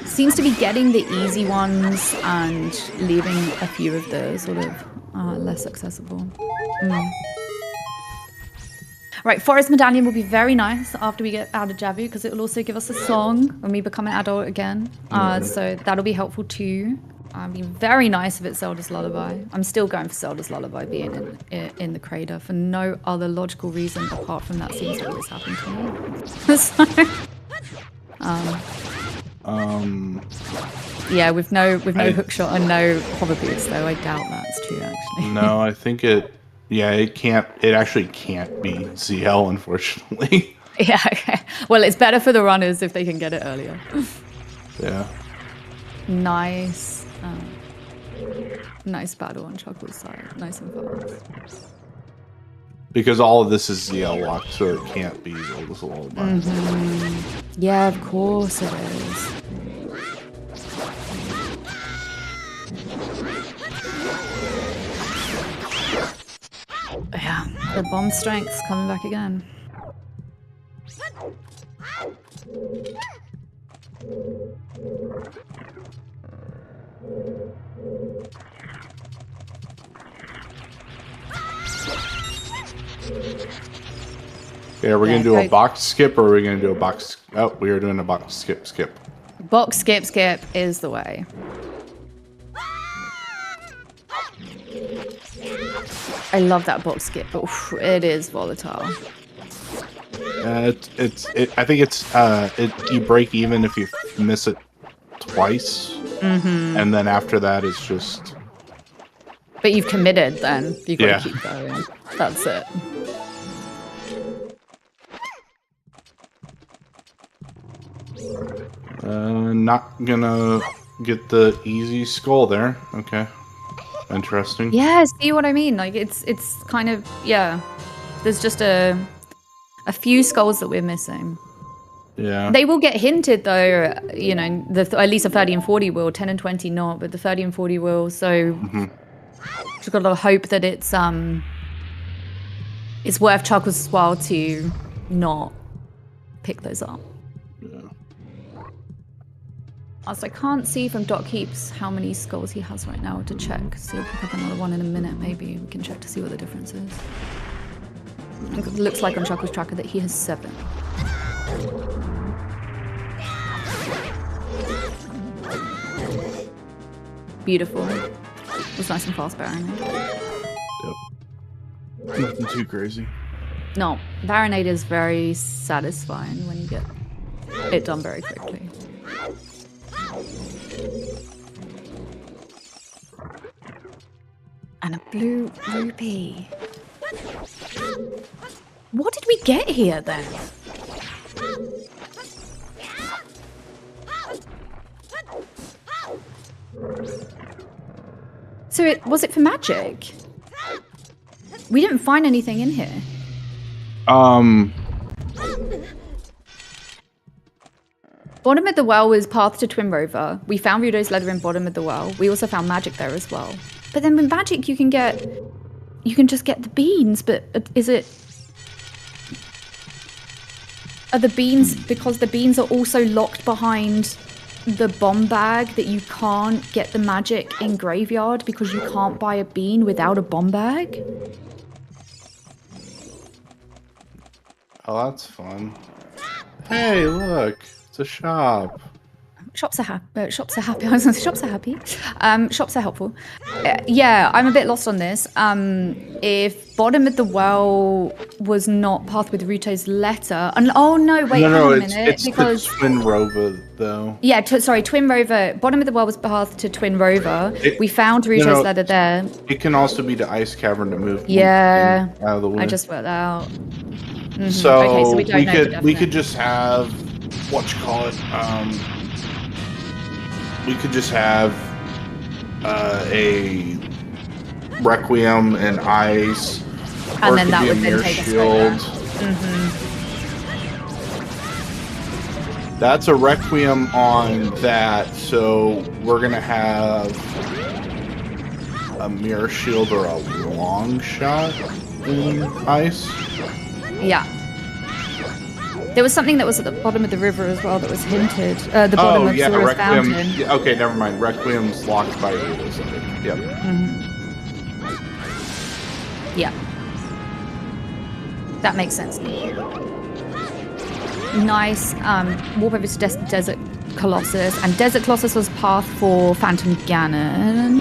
Seems to be getting the easy ones and leaving a few of the sort of less accessible. Right, Forest Medallion will be very nice after we get out of Jabu because it will also give us a song when we become an adult again. So that'll be helpful too. It'd be very if it's Zelda's Lullaby. I'm still going for Zelda's Lullaby being in the crater for no other logical reason apart from that seems to always happen to me. So, yeah, with no hookshot and no hover boots though. I doubt that's true actually. No, I think it. Yeah, it actually can't be ZL, unfortunately. Yeah, okay. Well, it's better for the runners if they can get it earlier. Yeah. Nice. Nice battle on Chuckle's side. Nice and fast. Because all of this is ZL locked, so it can't be Zelda's Lullaby. Yeah, of course it is. Yeah, the bomb strength's coming back again. Yeah, we're gonna do a box skip, or are we gonna do a box? Oh, we are doing a box skip. Box skip is the way. I love that box skip, but it is volatile. I think it's you break even if you miss it twice, and then after that it's just. But you've committed, then you got to keep going. That's it. Not gonna get the easy skull there. Okay. Interesting. Yeah, see what I mean? Like it's kind of there's just a few skulls that we're missing. Yeah. They will get hinted though, you know, at least the 30 and 40 will, 10 and 20 not, but the 30 and 40 will. So just got to hope that it's worth Chuckle's while to not pick those up. Also, I can't see from Doc Keeps how many skulls he has right now to check. So he'll pick up another one in a minute, maybe. We can check to see what the difference is. It looks like on Chuckle's tracker that he has 7. Beautiful. It was nice and fast, Baronade. Yep. Nothing too crazy. No, Baronade is very satisfying when you get it done very quickly. And a blue rupee. What did we get here then? So was it for magic? We didn't find anything in here. Bottom of the well was path to Twin Rover. We found Rudo's letter in bottom of the well. We also found magic there as well. But then with magic you can just get the beans, but are the beans, because the beans are also locked behind the bomb bag, that you can't get the magic in graveyard because you can't buy a bean without a bomb bag? Oh, that's fun. Hey, look. It's a shop. Shops are happy. Shops are happy. I was going to say shops are happy. Shops are helpful. Yeah, I'm a bit lost on this. If bottom of the well was not path with Ruto's letter, oh no, wait, hang on a minute, it's because the Twin Rover though. Yeah, sorry, Twin Rover. Bottom of the well was path to Twin Rover. We found Ruto's letter there. It can also be the ice cavern to move. Yeah, out of the way. I just worked that out. So, okay, so we don't know we could just have we could just have a Requiem and ice, and then that would then take us shield. That's a Requiem on that, so we're gonna have a mirror shield or a long shot in ice. Yeah. There was something that was at the bottom of the river as well that was hinted. The bottom of Sora's Requiem. Fountain. Yeah, okay, never mind. Requiem's locked by Ada's. Yep. Yeah. That makes sense. Nice. Warp over to Desert Colossus. And Desert Colossus was path for Phantom Ganon.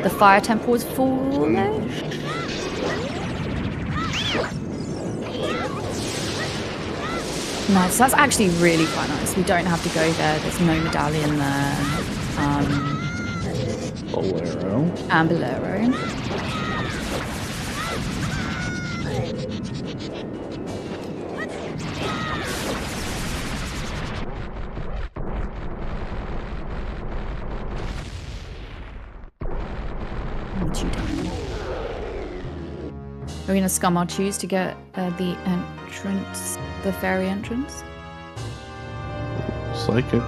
The Fire Temple was foolish. Nice. That's actually really quite nice. We don't have to go there. There's no medallion there. Bolero. And Bolero. Are we going to scum our choose to get the entrance, the fairy entrance? Looks like it.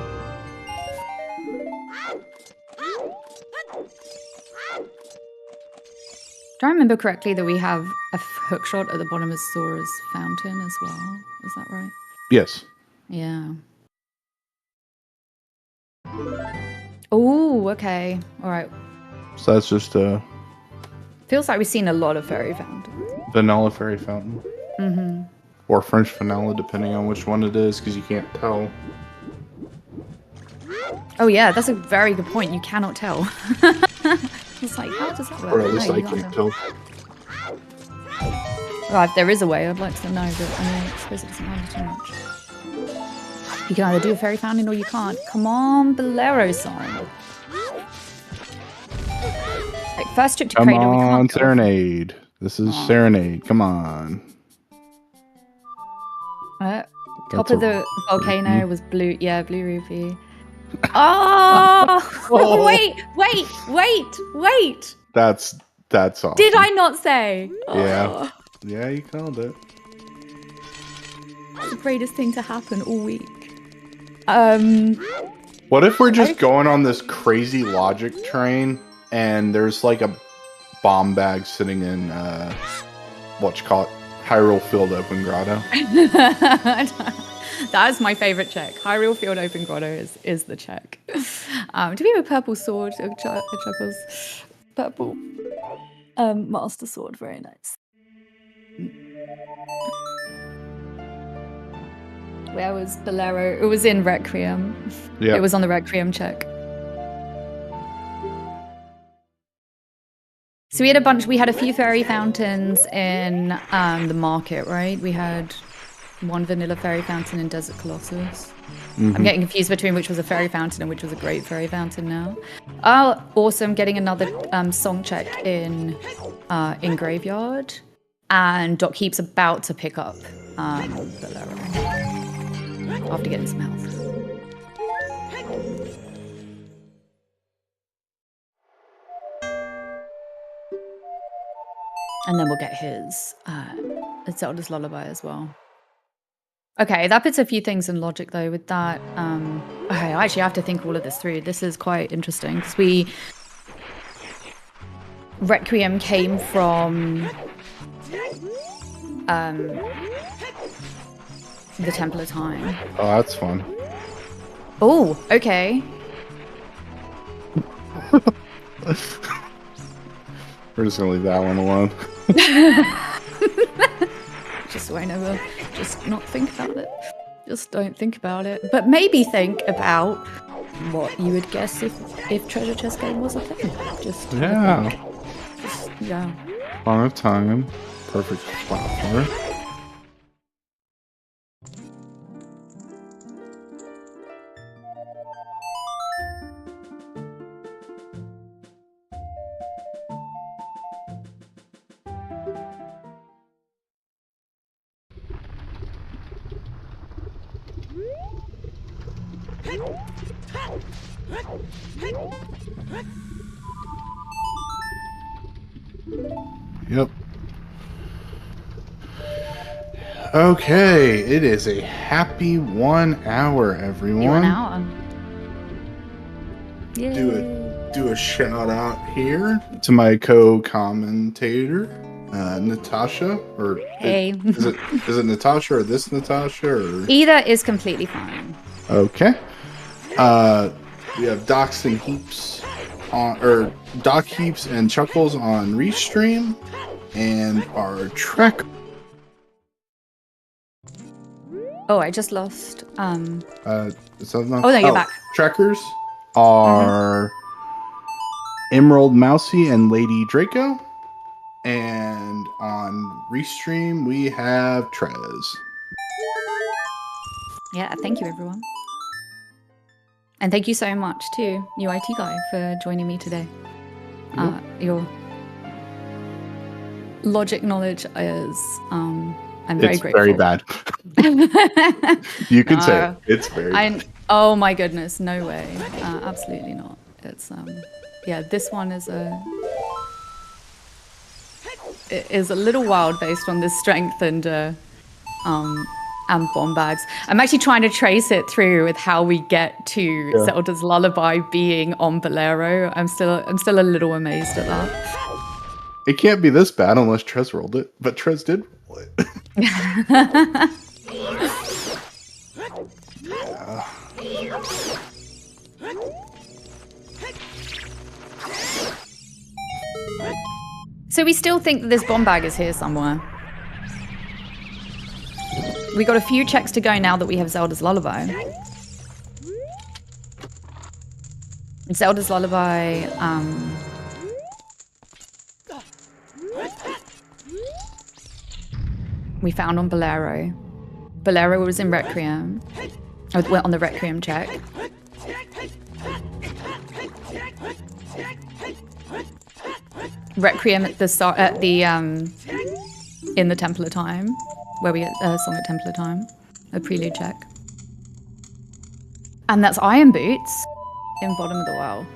Do I remember correctly that we have a hook shot at the bottom of Sora's Fountain as well? Is that right? Yes. Yeah. Oh, okay. All right. So that's just a Feels like we've seen a lot of fairy fountains. vanilla fairy fountain. Mm-hmm. Or French vanilla, depending on which one it is, because you can't tell. Oh yeah, that's a very good point. You cannot tell. It's like, how does that work? Or at least No, I you can't can't tell. Well, if there is a way, I'd like to know, but I mean, I suppose it doesn't matter too much. You can either do a fairy fountain or you can't. Come on, Bolero sign. Like, first trip to Come Crater, we on, can't go. Serenade. This is Serenade. Come on. Top That's of a the volcano rupee. was blue. Yeah, blue rupee. Oh! Wait! That's awesome. Did I not say? Yeah. Oh, Yeah, you called it. it's the greatest thing to happen all week. What if we're just going on this crazy logic train and there's like a bomb bag sitting in what you call it? Hyrule Field Open Grotto. That's my favorite check. Hyrule Field Open Grotto is the check. Do we have a purple sword? Chuckles. Purple. Master sword. Very nice. Where was Bolero? It was in Requiem. Yeah. It was on the Requiem check. So we had a few fairy fountains in the market, right? We had one vanilla fairy fountain in Desert Colossus. Mm-hmm. I'm getting confused between which was a fairy fountain and which was a great fairy fountain now. Oh, awesome. Getting another song check in Graveyard. And Doc Heap's about to pick up Bolero after getting some health. And then we'll get his Zelda's Lullaby as well. Okay, that puts a few things in logic though with that. Okay, I actually have to think all of this through. This is quite interesting because Requiem came from the Temple of Time. Oh, that's fun. Oh, okay. We're just gonna leave that one alone. Just won't ever just not think about it. Just don't think about it. But maybe think about what you would guess if Treasure Chest Game was a thing. Just Yeah. yeah. Fun of time. Perfect platform. Yep. Okay, it is a happy 1 hour, everyone. 1 hour. Yay. Do it. do a shout out here to my co-commentator, Natasha. Or Hey. is it Natasha or this Natasha? Or Either is completely fine. okay. We have Docs and Heaps or Doc Heaps and Chuckles on Restream, and our Trek. Oh, I just lost. Is that not? Oh, no, you're back. Trekkers are Emerald Mousy and Lady Draco, and on Restream we have Trez. Yeah, thank you, everyone. And thank you so much to New IT Guy for joining me today. Your logic knowledge is, I'm very grateful. Very bad. You could say it's very bad. Oh my goodness, no way. Absolutely not. It's, yeah, this one is a little wild based on the strength and bomb bags. I'm actually trying to trace it through with how we get to Zelda's Lullaby being on Bolero. I'm still a little amazed at that. It can't be this bad unless Trez rolled it, but Trez did roll it. So we still think that this bomb bag is here somewhere. We got a few checks to go now that we have Zelda's Lullaby. Zelda's Lullaby, we found on Bolero. Bolero was in Requiem. Went on the Requiem check. Requiem at the start, in the Temple of Time, where we get a song at Temple of Time, a prelude check. And that's Iron Boots in Bottom of the Well.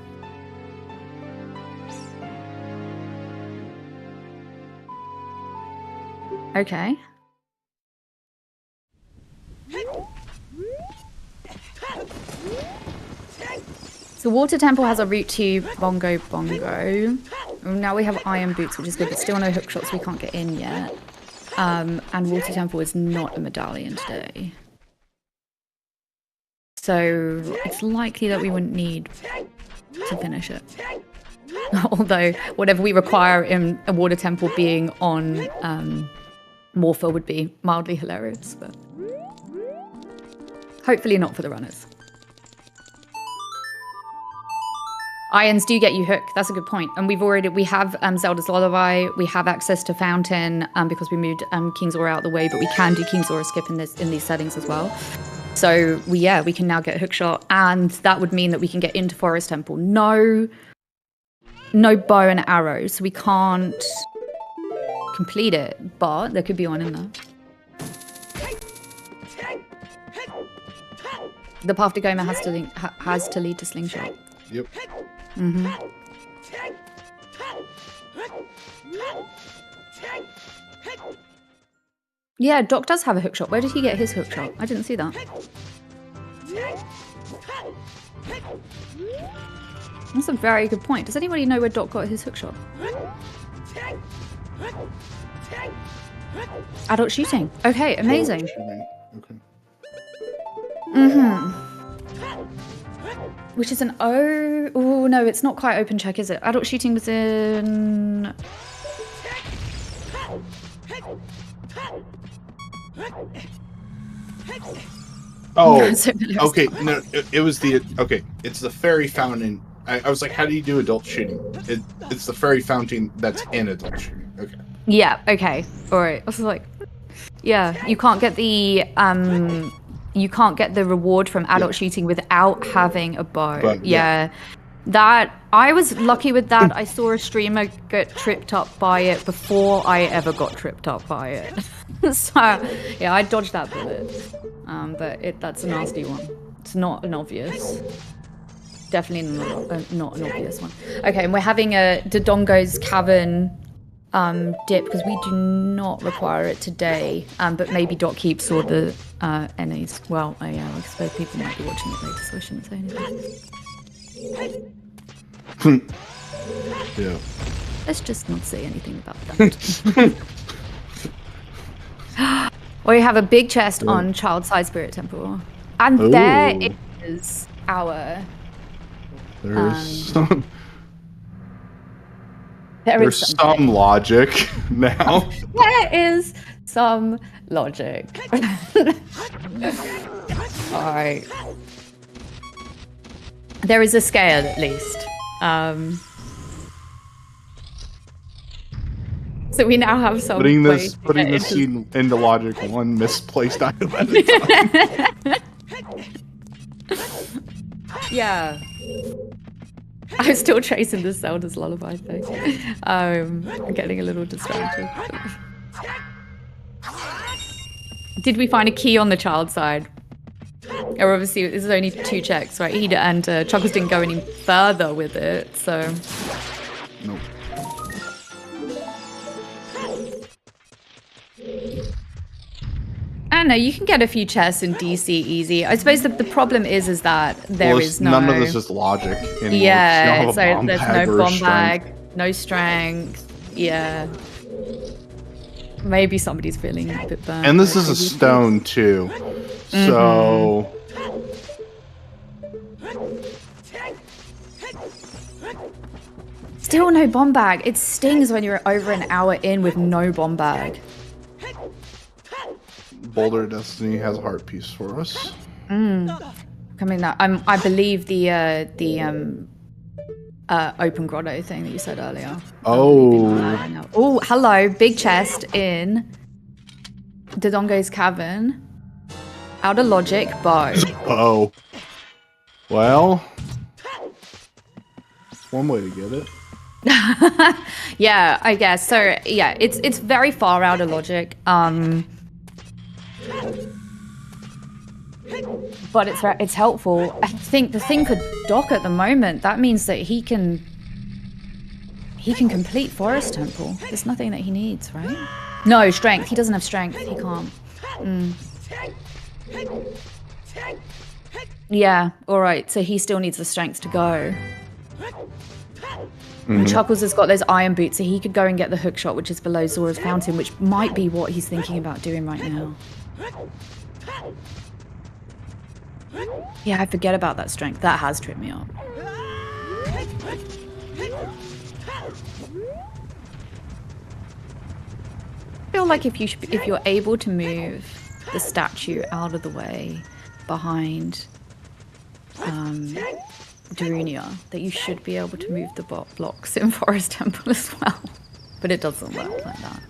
Okay. So Water Temple has a route to Bongo Bongo. Now we have Iron Boots, which is good, but still no hook shots, we can't get in yet. And Water Temple is not a medallion today. So it's likely that we wouldn't need to finish it. Although whatever we require in a Water Temple being on Morpher would be mildly hilarious, but hopefully not for the runners. Irons do get you hook. That's a good point. And we have Zelda's Lullaby. We have access to Fountain because we moved King's Aura out of the way, but we can do King's Aura skip in these settings as well. So we can now get hook shot, and that would mean that we can get into Forest Temple. No bow and arrow, so we can't complete it, but there could be one in there. The path to Goma has to lead to Slingshot. Yep. Mm-hmm. Yeah, Doc does have a hook shot. Where did he get his hook shot? I didn't see that. That's a very good point. Does anybody know where Doc got his hook shot? Adult shooting. Okay, amazing. Okay. Mm-hmm. Which is an oh no, it's not quite open check, is it? Adult shooting was in. Oh, okay. No, it was it's the fairy fountain. I was like, how do you do adult shooting? It's the fairy fountain that's in adult shooting. Okay. Yeah. Okay. All right. I was like, yeah, you can't get the reward from adult shooting without having a bow. But, yeah. That I was lucky with that. I saw a streamer get tripped up by it before I ever got tripped up by it. So yeah, I dodged that bullet. But that's a nasty one. It's not an obvious. Definitely not an obvious one. Okay, and we're having a Dodongo's Cavern dip because we do not require it today. But maybe Doc Keeps or the NAs. Well, yeah, I suppose people might be watching it later, so I shouldn't say anything. Yeah. Let's just not say anything about that. We have a big chest on Child-Sized Spirit Temple. And there Ooh. is our... There's There's some logic now. There is some logic. Alright. There is a scale, at least. So we now have some putting way this to get into- scene into logic, one misplaced item at a time. Yeah. I'm still chasing the Zelda's lullaby thing. I'm getting a little distracted. Did we find a key on the child side? Or obviously, this is only 2 checks, right? He and Chuckles didn't go any further with it, so... Nope. I don't know, you can get a few chests in DC easy. I suppose the problem is that there is no... None of this is logic anymore. Yeah, You so don't have a bomb there's bag no or a bomb strength. bag, no strength. Yeah. Maybe somebody's feeling a bit burnt. And this is a stone too. So Still no bomb bag. It stings when you're over an hour in with no bomb bag. Boulder Destiny has a heart piece for us. Coming that I believe the open grotto thing that you said earlier. Oh, hello, big chest in Dodongo's cavern. Out of logic, bow. Oh. Well, one way to get it. Yeah, I guess. So yeah, it's very far out of logic. But it's helpful. I think the thing could dock at the moment. That means that he can complete Forest Temple. There's nothing that he needs, right? No, strength. He doesn't have strength. He can't. Yeah, alright. So he still needs the strength to go. And Chuckles has got those iron boots, so he could go and get the hook shot, which is below Zora's Fountain, which might be what he's thinking about doing right now. Yeah, I forget about that strength. That has tripped me up. I feel like if you're able to move the statue out of the way behind Darunia, that you should be able to move the blocks in Forest Temple as well. But it doesn't work like that.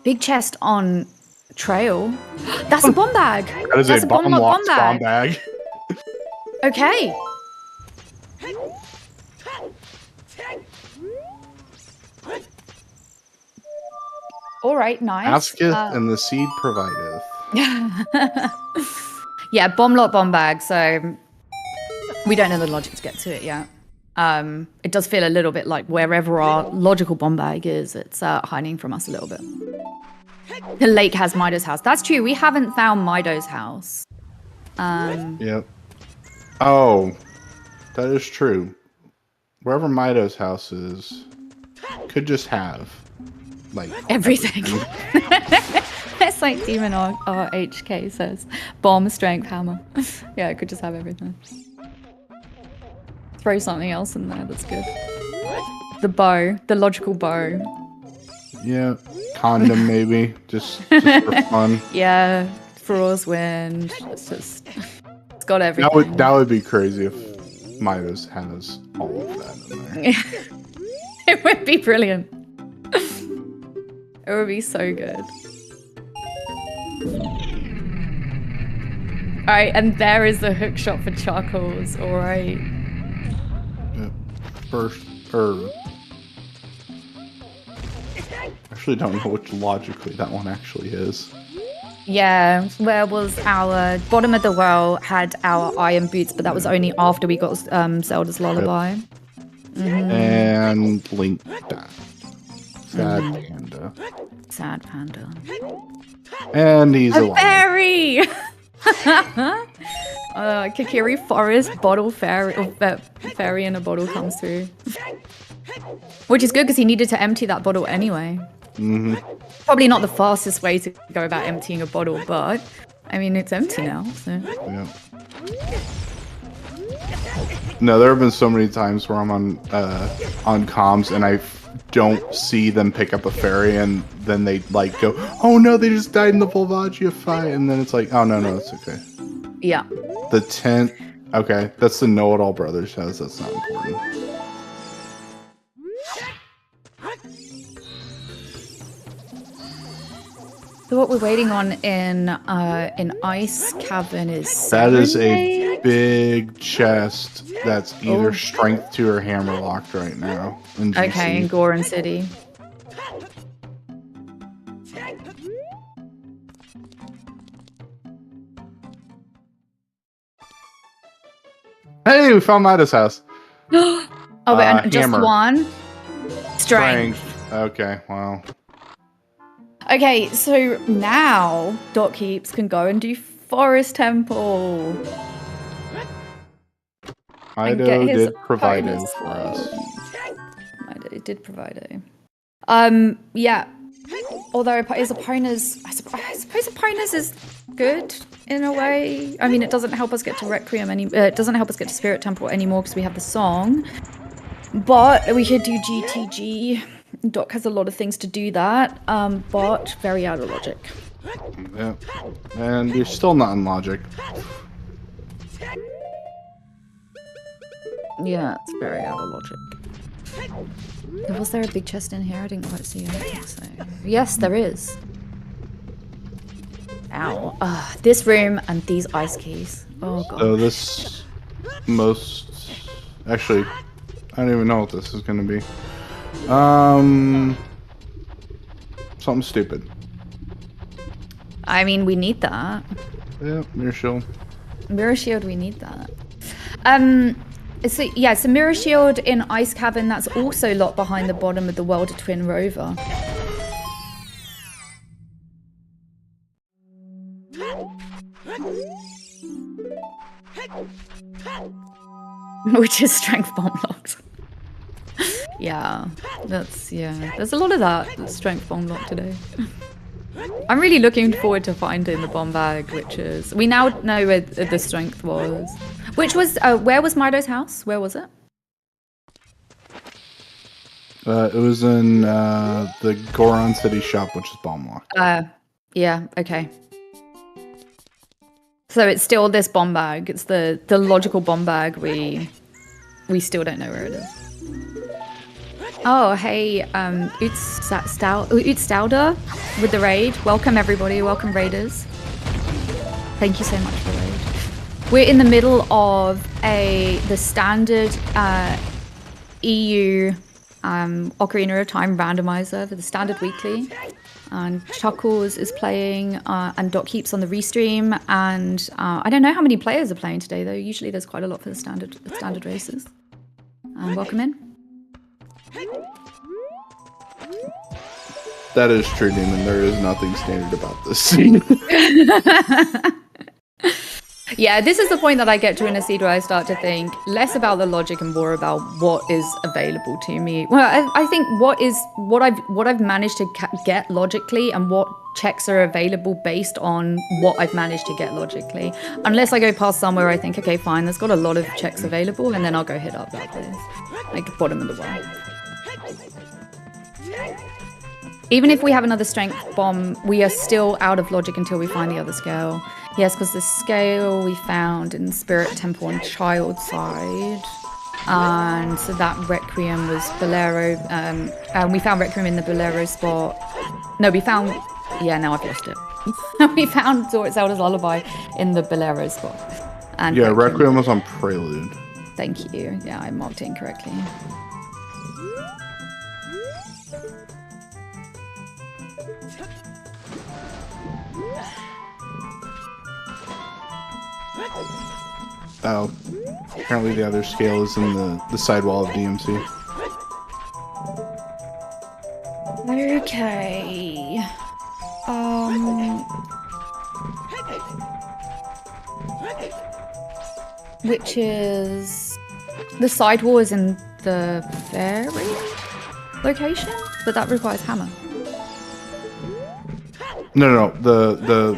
Big chest on trail. That's a bomb bag. That is That's a bomb bag. Okay. All right, nice. Asketh and the seed provideth. Yeah, bomb lot, bomb bag. So we don't know the logic to get to it yet. It does feel a little bit like wherever our logical bomb bag is, it's hiding from us a little bit. The lake has Mido's house. That's true. We haven't found Mido's house. Yep. Oh, that is true. Wherever Mido's house is, could just have like everything. It's like Demon RHK says, bomb, strength, hammer. Yeah, it could just have everything. Throw something else in there. That's good. The bow, the logical bow. Yeah, condom maybe, just for fun. Yeah, Fro's wind. It's got everything. That would be crazy if Midas has all of that in there. It would be brilliant. It would be so good. Alright, and there is the hook shot for Chuckles. Alright. Yeah. First, actually don't know which logically that one actually is. Yeah, where was our bottom of the well had our iron boots, but that was only after we got Zelda's lullaby. And Link that. Sad panda. Sad panda. And he's A alive. fairy! Kikiri Forest bottle fairy, fairy in a bottle comes through. Which is good because he needed to empty that bottle anyway. Mm-hmm. Probably not the fastest way to go about emptying a bottle, but I mean, it's empty now, so. Yeah. No, there have been so many times where I'm on comms and I don't see them pick up a fairy, and then they like go, "Oh no, they just died in the Volvagia fight," and then it's like, "Oh no, it's okay." Yeah. The tent. Okay, that's the Know-It-All Brothers house. That's not important. So what we're waiting on in Ice Cavern is That is a Serenade? big chest that's either strength 2 or hammer locked right now. In GC. Okay, in Goron City. Hey, we found Midas' house. Oh, wait, and just hammer. one? Strength. Okay, wow. Okay, so now Dot Keeps can go and do Forest Temple. Mido get his did provide it bonus for us. Mido did provide it. Yeah. Although his opponents, I suppose opponents is good in a way. I mean, it doesn't help us get to Requiem it doesn't help us get to Spirit Temple anymore because we have the song. But we could do GTG. Doc has a lot of things to do that, but very out of logic. Yeah, and you're still not in logic. Yeah, it's very out of logic. Was there a big chest in here? I didn't quite see it. I think so. Yes, there is. Ow. This room and these ice keys. Oh god. So this actually, I don't even know what this is gonna be. Something stupid. I mean, we need that. Yeah, Mirror Shield. Mirror Shield, we need that. So yeah, so Mirror Shield in Ice Cavern, that's also locked behind the bottom of the Welder Twin Rover. Which is Strength Bomb locked. Yeah, there's a lot of that Strength Bomb locked today. I'm really looking forward to finding the bomb bag, which is... We now know where the strength was. Which was... where was Mido's house? Where was it? It was in the Goron City shop, which is bomb locked. Yeah, okay. So it's still this bomb bag. It's the logical bomb bag. We still don't know where it is. Oh, hey, Oots Stauder with the raid. Welcome, everybody. Welcome, raiders. Thank you so much for the raid. We're in the middle of the standard EU Ocarina of Time randomizer for the standard weekly. And Chuckles is playing, and Dot Keeps on the restream. And I don't know how many players are playing today, though. Usually there's quite a lot for the standard races. Welcome in. That is true, Demon. There is nothing standard about this scene. Yeah, this is the point that I get to in a seed where I start to think less about the logic and more about what is available to me. Well, I think what I've managed to get logically and what checks are available based on what I've managed to get logically. Unless I go past somewhere I think, okay, fine, there's got a lot of checks available, and then I'll go hit up that place. Like the bottom of the well. Even if we have another strength bomb, we are still out of logic until we find the other scale. Yes, because the scale we found in Spirit Temple on Child side. And so that Requiem was Bolero. We found Requiem in the Bolero spot. No, we found... Yeah, now I've lost it. We found Zelda's Lullaby in the Bolero spot. And yeah, Requiem was on Prelude. Thank you. Yeah, I marked it incorrectly. Oh, apparently the other scale is in the sidewall of DMC. Okay. which is the sidewall is in the ferry location, but that requires hammer. No, the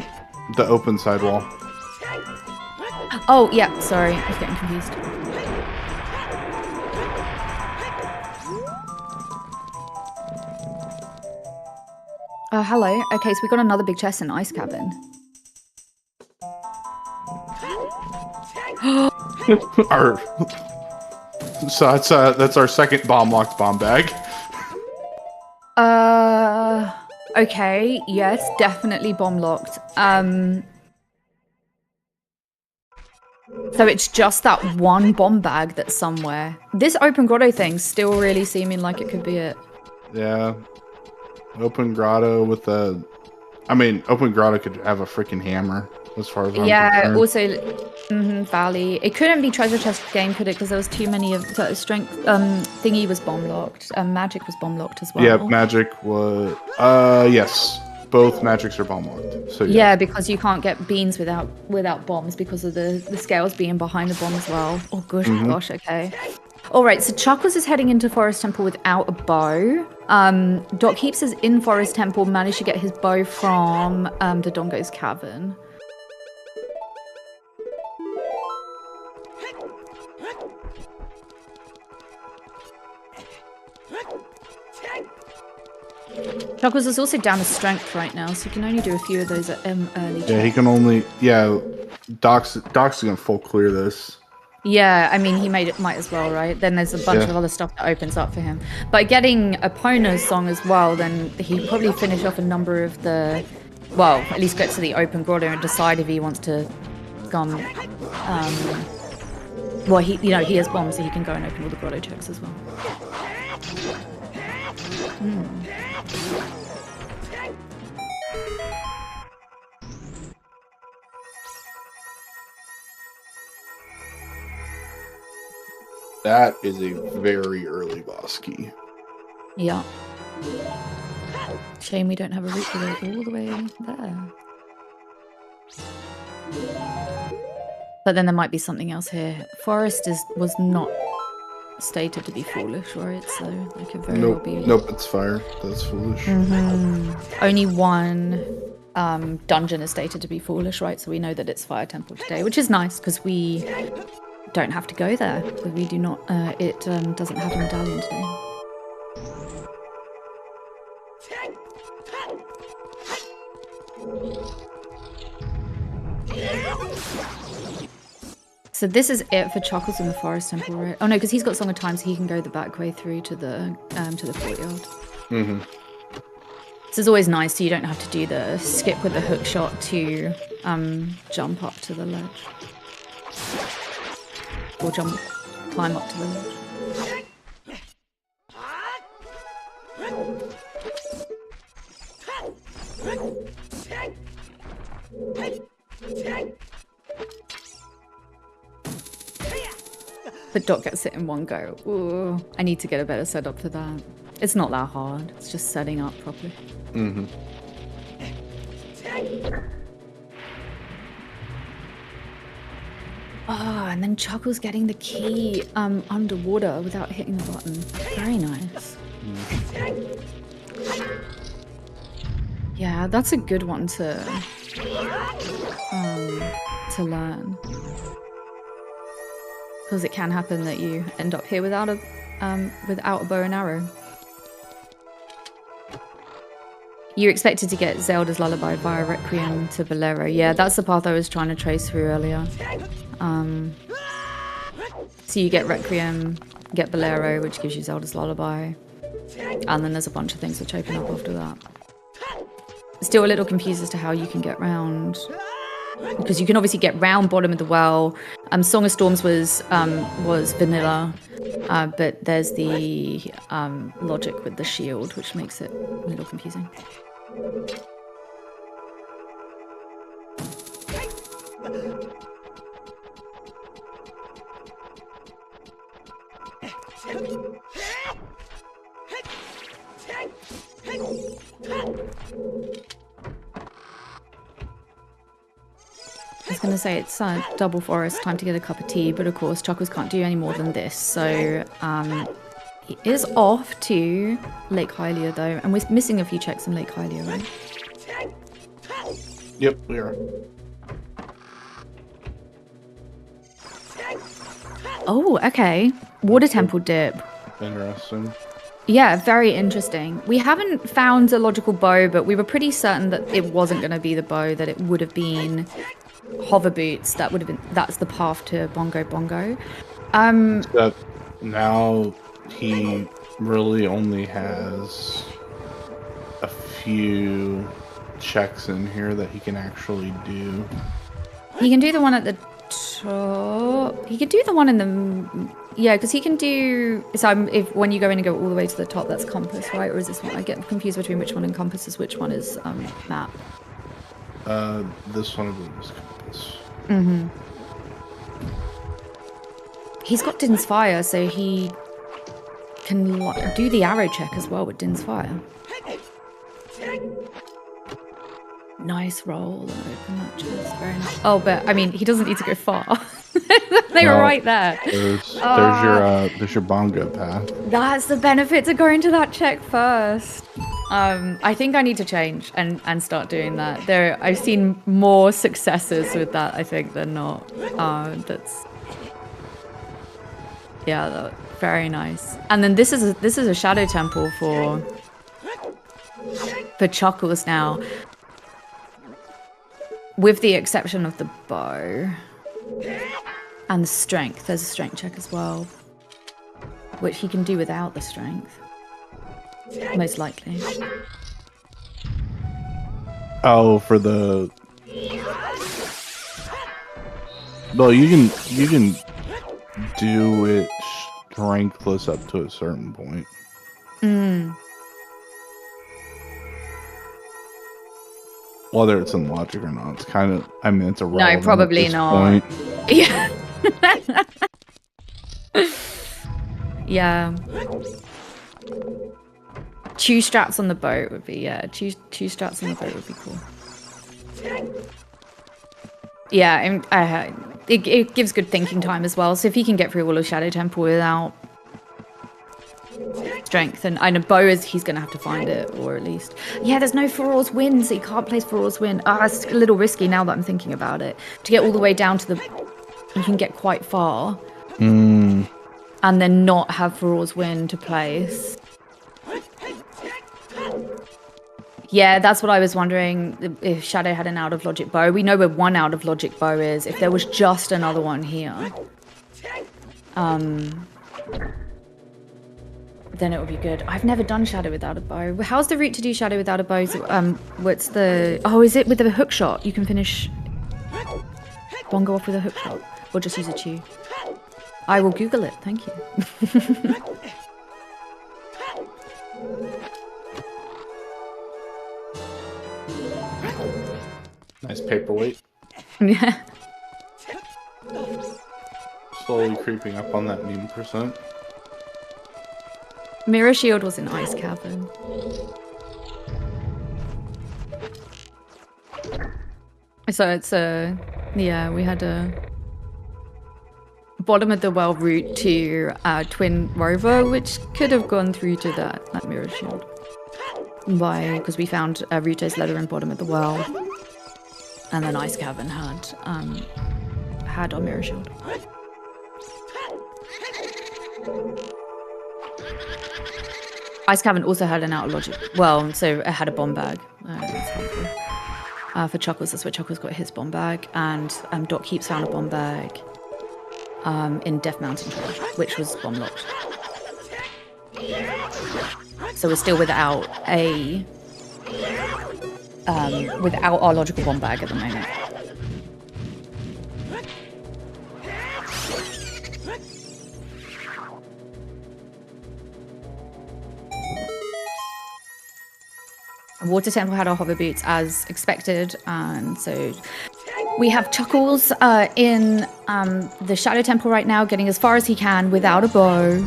open sidewall. Oh yeah, sorry, I was getting confused. Oh, hello. Okay, so we got another big chest in the ice cabin. So that's our second bomb-locked bomb bag. Okay, yes, definitely bomb locked. So it's just that one bomb bag that's somewhere. This open grotto thing's still really seeming like it could be it. Yeah. Open grotto with a... I mean, open grotto could have a freaking hammer, as far as I'm concerned. Also, Valley. It couldn't be treasure chest game, could it? Because there was too many of... So strength... thingy was bomb locked. Magic was bomb locked as well. Yeah, magic was... yes. Both magics are bomb locked. So yes. Yeah, because you can't get beans without bombs because of the scales being behind the bomb as well. Oh, gosh, okay. All right, so Chuckles is heading into Forest Temple without a bow. Doc Heaps is in Forest Temple, managed to get his bow from the Dongo's Cavern. Chuckles is also down to strength right now, so he can only do a few of those at early. Yeah, he can only... Yeah, Doc's gonna full clear this. Yeah, I mean, he might as well, right? Then there's a bunch of other stuff that opens up for him. By getting Epona's song as well, then he'd probably finish off a number of the... Well, at least get to the open grotto and decide if he wants to come... well, he has bombs, so he can go and open all the grotto checks as well. That is a very early boss key. Yeah. Shame we don't have a route to go all the way there. But then there might be something else here. Forest was not stated to be foolish, right? So they could very well be... Nope, it's fire. That's foolish. Only one dungeon is stated to be foolish, right? So we know that it's Fire Temple today, which is nice because we don't have to go there. We do not... it doesn't have a medallion today. So this is it for Chuckles in the Forest Temple, right? Oh no, because he's got Song of Time, so he can go the back way through to the courtyard. This is always nice, so you don't have to do the skip with the hook shot to jump up to the ledge. Or climb up to the ledge. But Doc gets it in one go. Ooh, I need to get a better setup for that. It's not that hard. It's just setting up properly. Oh, and then Chuckles getting the key underwater without hitting the button. Very nice. Yeah, that's a good one to learn. Because it can happen that you end up here without a bow and arrow. You expected to get Zelda's Lullaby via Requiem to Bolero. Yeah, that's the path I was trying to trace through earlier. So you get Requiem, get Bolero, which gives you Zelda's Lullaby. And then there's a bunch of things which open up after that. Still a little confused as to how you can get round... Because you can obviously get round bottom of the well. Song of Storms was vanilla, but there's the logic with the shield, which makes it a little confusing. There's going to say it's double forest, time to get a cup of tea, but of course Chuckles can't do any more than this, so he is off to Lake Hylia though, and we're missing a few checks in Lake Hylia, right? Yep, we are. Oh, okay. Water temple dip. Interesting. Yeah, very interesting. We haven't found a logical bow, but we were pretty certain that it wasn't going to be the bow, that it would have been hover boots. That's the path to Bongo Bongo. Except now he really only has a few checks in here that he can actually do. He can do the one at the top. He can do the one in the... Yeah, because he can do... So when you go in and go all the way to the top, that's compass, right? Or is this one? I get confused between which one encompasses which one is map. This one I believe is compass. Mm-hmm. He's got Din's Fire, so he can do the arrow check as well with Din's Fire. Nice roll and open that chest. Very nice. Oh, but I mean, he doesn't need to go far. They were right there. There's your bongo path. That's the benefit to going to that check first. I think I need to change and start doing that. I've seen more successes with that, I think, than not. Very nice. And then this is a shadow temple for Chuckles now. With the exception of the bow and the strength. There's a strength check as well, which he can do without the strength, most likely. Oh, for the... Well, you can do it strengthless up to a certain point. Whether it's in logic or not, it's kind of... I mean, it's irrelevant. No, probably not. Point. Yeah. Yeah. Two straps on the boat would be, two straps on the boat would be cool. Yeah, it gives good thinking time as well. So if he can get through all of Shadow Temple without strength, and a bow he's going to have to find it, or at least... Yeah, there's no Farore's Wind, so he can't place Farore's Wind. It's a little risky now that I'm thinking about it. To get all the way down to the... You can get quite far. And then not have Farore's Wind to place. Yeah, that's what I was wondering, if Shadow had an out of logic bow. We know where one out of logic bow is. If there was just another one here, then it would be good. I've never done Shadow without a bow. How's the route to do Shadow without a bow? What's the... Oh, is it with a hook shot? You can finish Bongo off with a hook shot. Or just use a chew. I will Google it, thank you. Nice paperweight. Yeah. Slowly creeping up on that meme percent. Mirror Shield was in Ice Cavern. So it's yeah, we had a bottom of the well route to Twin Rover, which could have gone through to that Mirror Shield. Because we found Rito's letter in bottom of the well, and then Ice Cavern had our Mirror Shield. Ice Cavern also had an out of logic. Well, so it had a bomb bag. That's helpful. For Chuckles, that's where Chuckles got his bomb bag, and Doc Keeps found a bomb bag in Death Mountain Trash, which was bomb locked. So we're still without our logical bomb bag at the moment. Water Temple had our hover boots as expected, and so we have Chuckles in the Shadow Temple right now, getting as far as he can without a bow,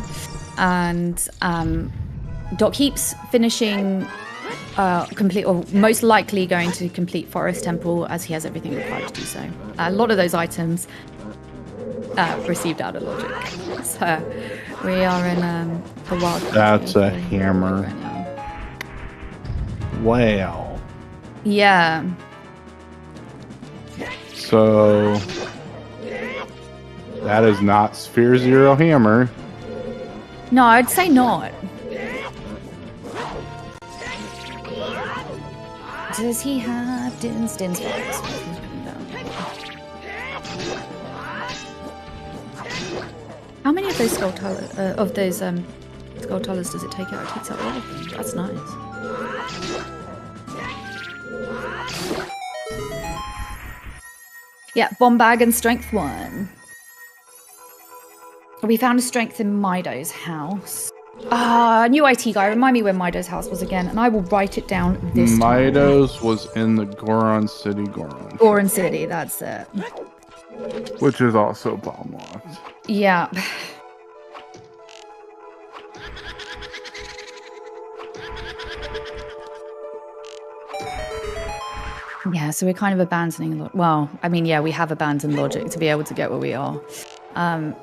and Doc Keeps finishing complete, or most likely going to complete Forest Temple, as he has everything required to do so. A lot of those items received out of logic. So we are in the wild. That's a hammer. Right now. Wow. Yeah. So that is not Sphere Zero hammer. No, I'd say not. Does he have Din's Fox? How many of those skull does it take out? It takes out all of them. That's nice. Yeah, bomb bag and strength 1. We found a strength in Mido's house. New IT guy, remind me where Mido's house was again, and I will write it down this time. Mido's was in the Goron City, Goron City, that's it. Which is also bomb locked. Yeah. Yeah, so we're kind of abandoning... Well, I mean, yeah, we have abandoned logic to be able to get where we are.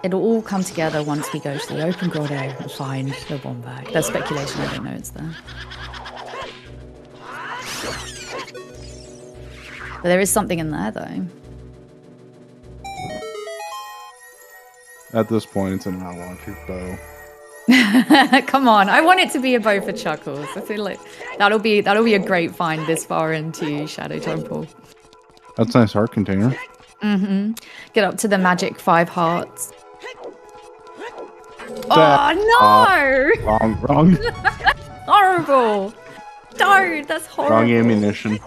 It'll all come together once we go to the open grotto and find the bomb bag. There's speculation, I don't know it's there. But there is something in there, though. At this point, it's an electric bow. Come on, I want it to be a bow for Chuckles. I feel like that'll be a great find this far into Shadow Temple. That's a nice heart container. Mm-hmm. Get up to the magic 5 hearts. That, oh no! Wrong. Horrible. Dude, that's horrible. Wrong ammunition.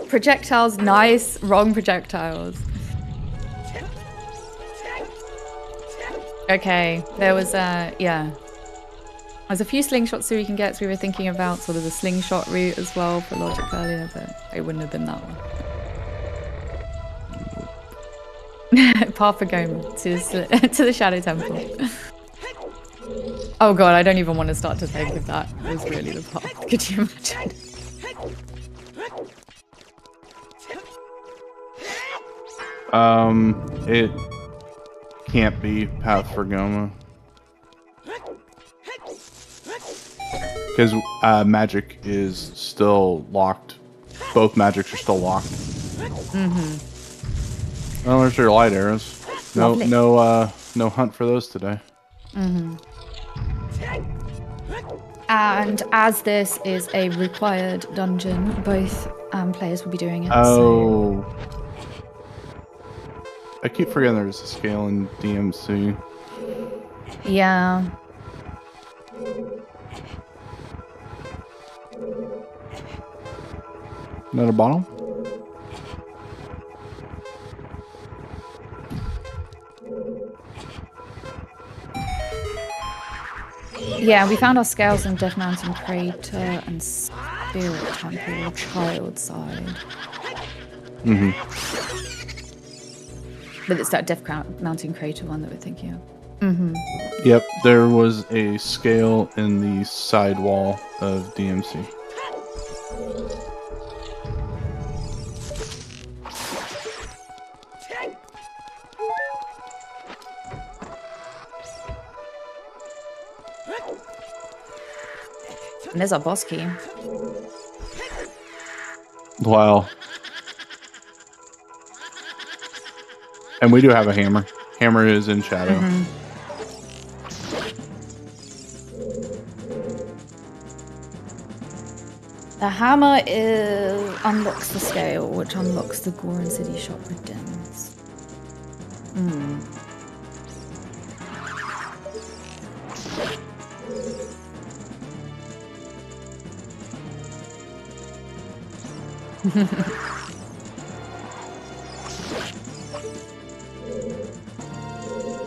Projectiles, nice. Wrong projectiles. Okay, there was there's a few slingshots so we can get. So we were thinking about sort of the slingshot route as well for logic earlier, but it wouldn't have been that one. Path for Goma to the Shadow Temple. Oh god, I don't even want to start to think if that was really the path. Could you imagine? It can't be Path for Goma. Because magic is still locked. Both magics are still locked. Mm-hmm. Oh, there's your light arrows. No hunt for those today. Mm-hmm. And as this is a required dungeon, both players will be doing it. Oh. So... I keep forgetting there's a scale in DMC. Yeah. Not a bottle? Yeah, we found our scales in Death Mountain Crater and Spirit Temple, Child Side. Mm-hmm. But it's that Death Mountain Crater one that we're thinking of. Mm-hmm. Yep, there was a scale in the side wall of DMC. And there's our boss key. Wow. And we do have a hammer. Hammer is in shadow. Mm-hmm. The hammer unlocks the scale, which unlocks the Goron City shop with dens.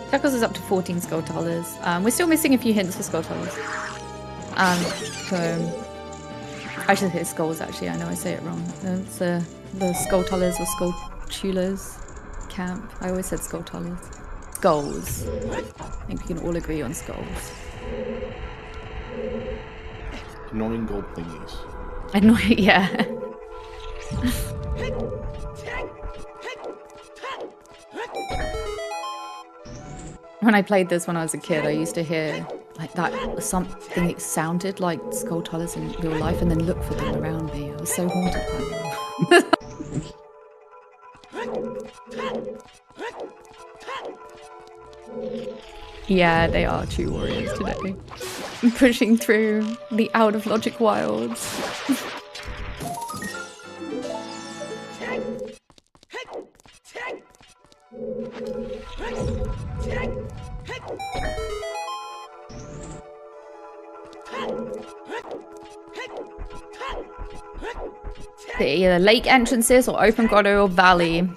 Chuckles is up to 14 skull dollars. We're still missing a few hints for skull dollars. I should say skulls, actually. I know I say it wrong. It's the skull dollars or skull chulas camp. I always said skull dollars. Skulls. I think we can all agree on skulls. Annoying gold thingies. Annoying, yeah. When I played this when I was a kid, I used to hear like that something that sounded like skull tullers in real life, and then look for them around me. I was so haunted by them. Yeah, they are true warriors today. Pushing through the out of logic wilds. The lake entrances or open grotto or valley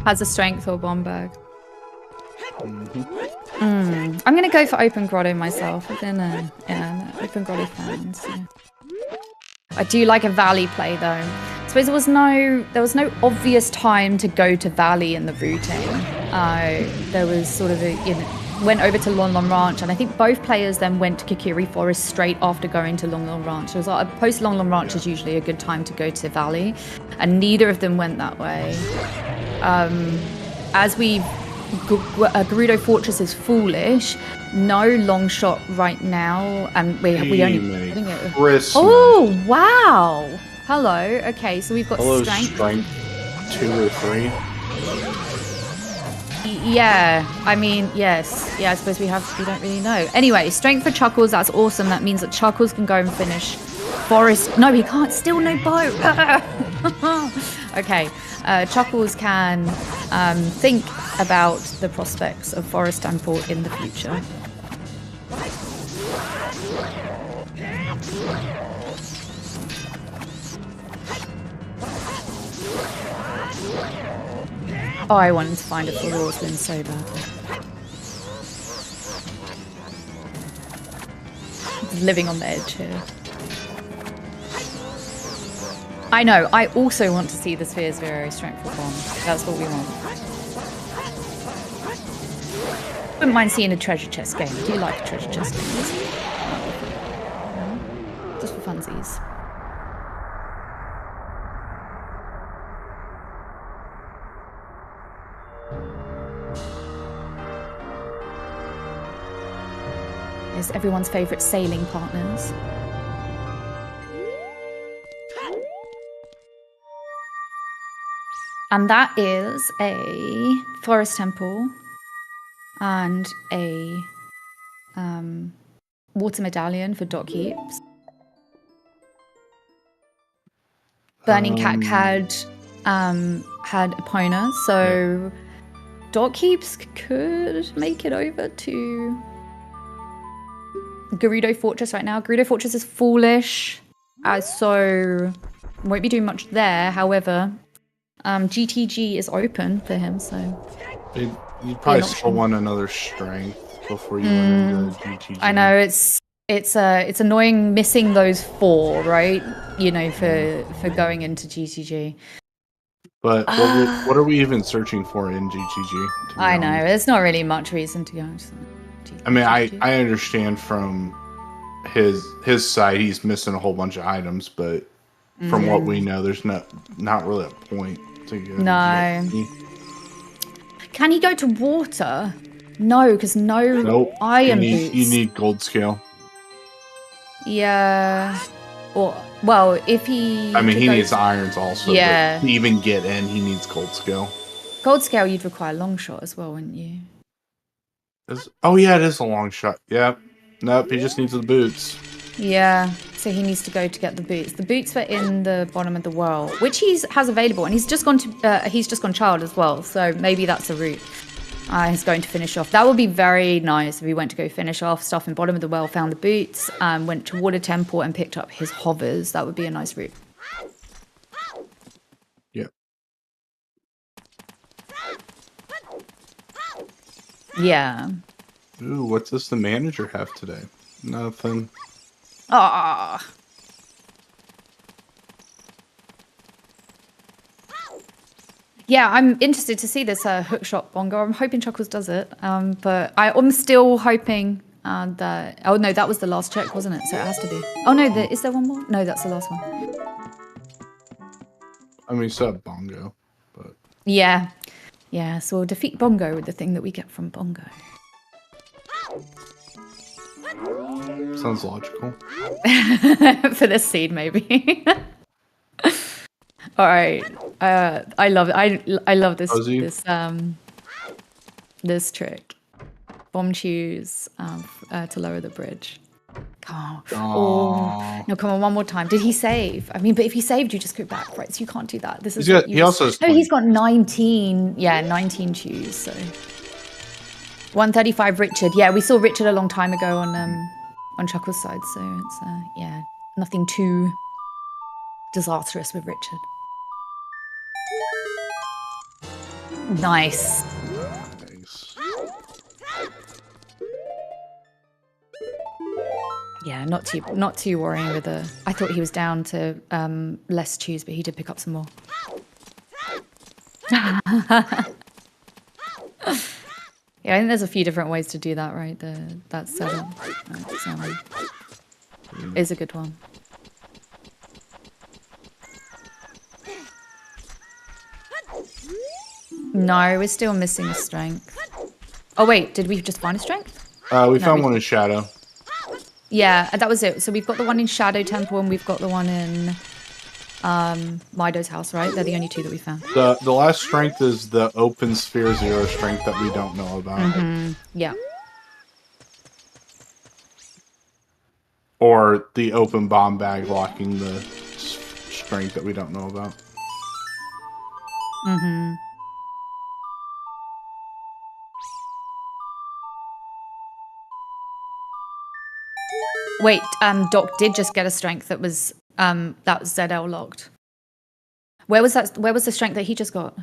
has a strength or bomb bag. I'm gonna go for open grotto myself. I've been an open grotto fan. So. I do like a valley play though. I suppose there was no obvious time to go to valley in the routing. There was sort of went over to Lon Lon Ranch, and I think both players then went to Kikiri Forest straight after going to Lon Lon Ranch. So it was like post Lon Lon Ranch is usually a good time to go to valley, and neither of them went that way. As Gerudo Fortress is foolish. No long shot right now, and we only. Oh wow! Hello. Okay, so we've got strength 2 or 3. Yeah, I mean, yes. Yeah, I suppose we don't really know. Anyway, strength for Chuckles, that's awesome. That means that Chuckles can go and finish Forest. No, he can't. Still no boat. Okay, Chuckles can think about the prospects of Forest and Port in the future. Oh, I wanted to find a Flora's Wind so badly. Living on the edge here. I know, I also want to see the Sphere's Vero strength for bomb. That's what we want. Wouldn't mind seeing a treasure chest game. I do like treasure chest games. Just for funsies. Is everyone's favourite sailing partners. And that is a forest temple and a water medallion for Doc Heaps. Burning Cat had Epona, so Doc Heaps could make it over to Gerudo Fortress right now. Gerudo Fortress is foolish, so won't be doing much there. However, GTG is open for him, so you'd probably still want another strength before you went into GTG. I know it's annoying missing those 4, right? You know, for going into GTG. But what are we even searching for in GTG? I know there's not really much reason to go. I mean, I understand from his side he's missing a whole bunch of items, but from what we know, there's not really a point to go. No. Can he go to water? No, because nope. iron boots. You need gold scale. Yeah. Or well, if he. I mean, he needs irons also. Yeah. But to even get in, he needs gold scale. Gold scale, you'd require long shot as well, wouldn't you? Oh yeah, it is a long shot. Yep. Nope, he just needs the boots. Yeah, so he needs to go to get the boots. The boots were in the bottom of the well, which he has available, and he's just gone child as well. So maybe that's a route. He's going to finish off. That would be very nice if he went to go finish off stuff in bottom of the well, found the boots, went to Water Temple and picked up his hovers. That would be a nice route. Yep. Yeah. Ooh, what does the manager have today? Nothing. Ah. Yeah, I'm interested to see this hookshot bongo. I'm hoping Chuckles does it, but I'm still hoping Oh no, that was the last check, wasn't it? So it has to be. Oh no, is there one more? No, that's the last one. I mean, so Bongo, but Yeah. Yeah, so we'll defeat Bongo with the thing that we get from Bongo. sounds logical. For this seed, maybe. All right. I love it. I love this Cozy? this trick. Bomb choose to lower the bridge. Come on. Oh no! Come on, one more time. Did he save? I mean, but if he saved, you just go back, right? So you can't do that. This is. He also has no. He's got 19. Yeah, 19 choose. So 135. Richard. Yeah, we saw Richard a long time ago on Chuckle's side. So it's yeah, nothing too disastrous with Richard. Nice. Nice. Yeah, not too worrying with the. I thought he was down to less choose, but he did pick up some more. Yeah, I think there's a few different ways to do that, right? That 7 is a good one. No, we're still missing a strength. Oh wait, did we just find a strength? We found one in Shadow. Yeah, that was it. So we've got the one in Shadow Temple and we've got the one in Mido's house, right? They're the only two that we found. The last strength is the open sphere 0 strength that we don't know about. Mm-hmm. Yeah. Or the open bomb bag blocking the strength that we don't know about. Mm-hmm. Wait, Doc did just get a strength that was ZL locked. Where was that? Where was the strength that he just got?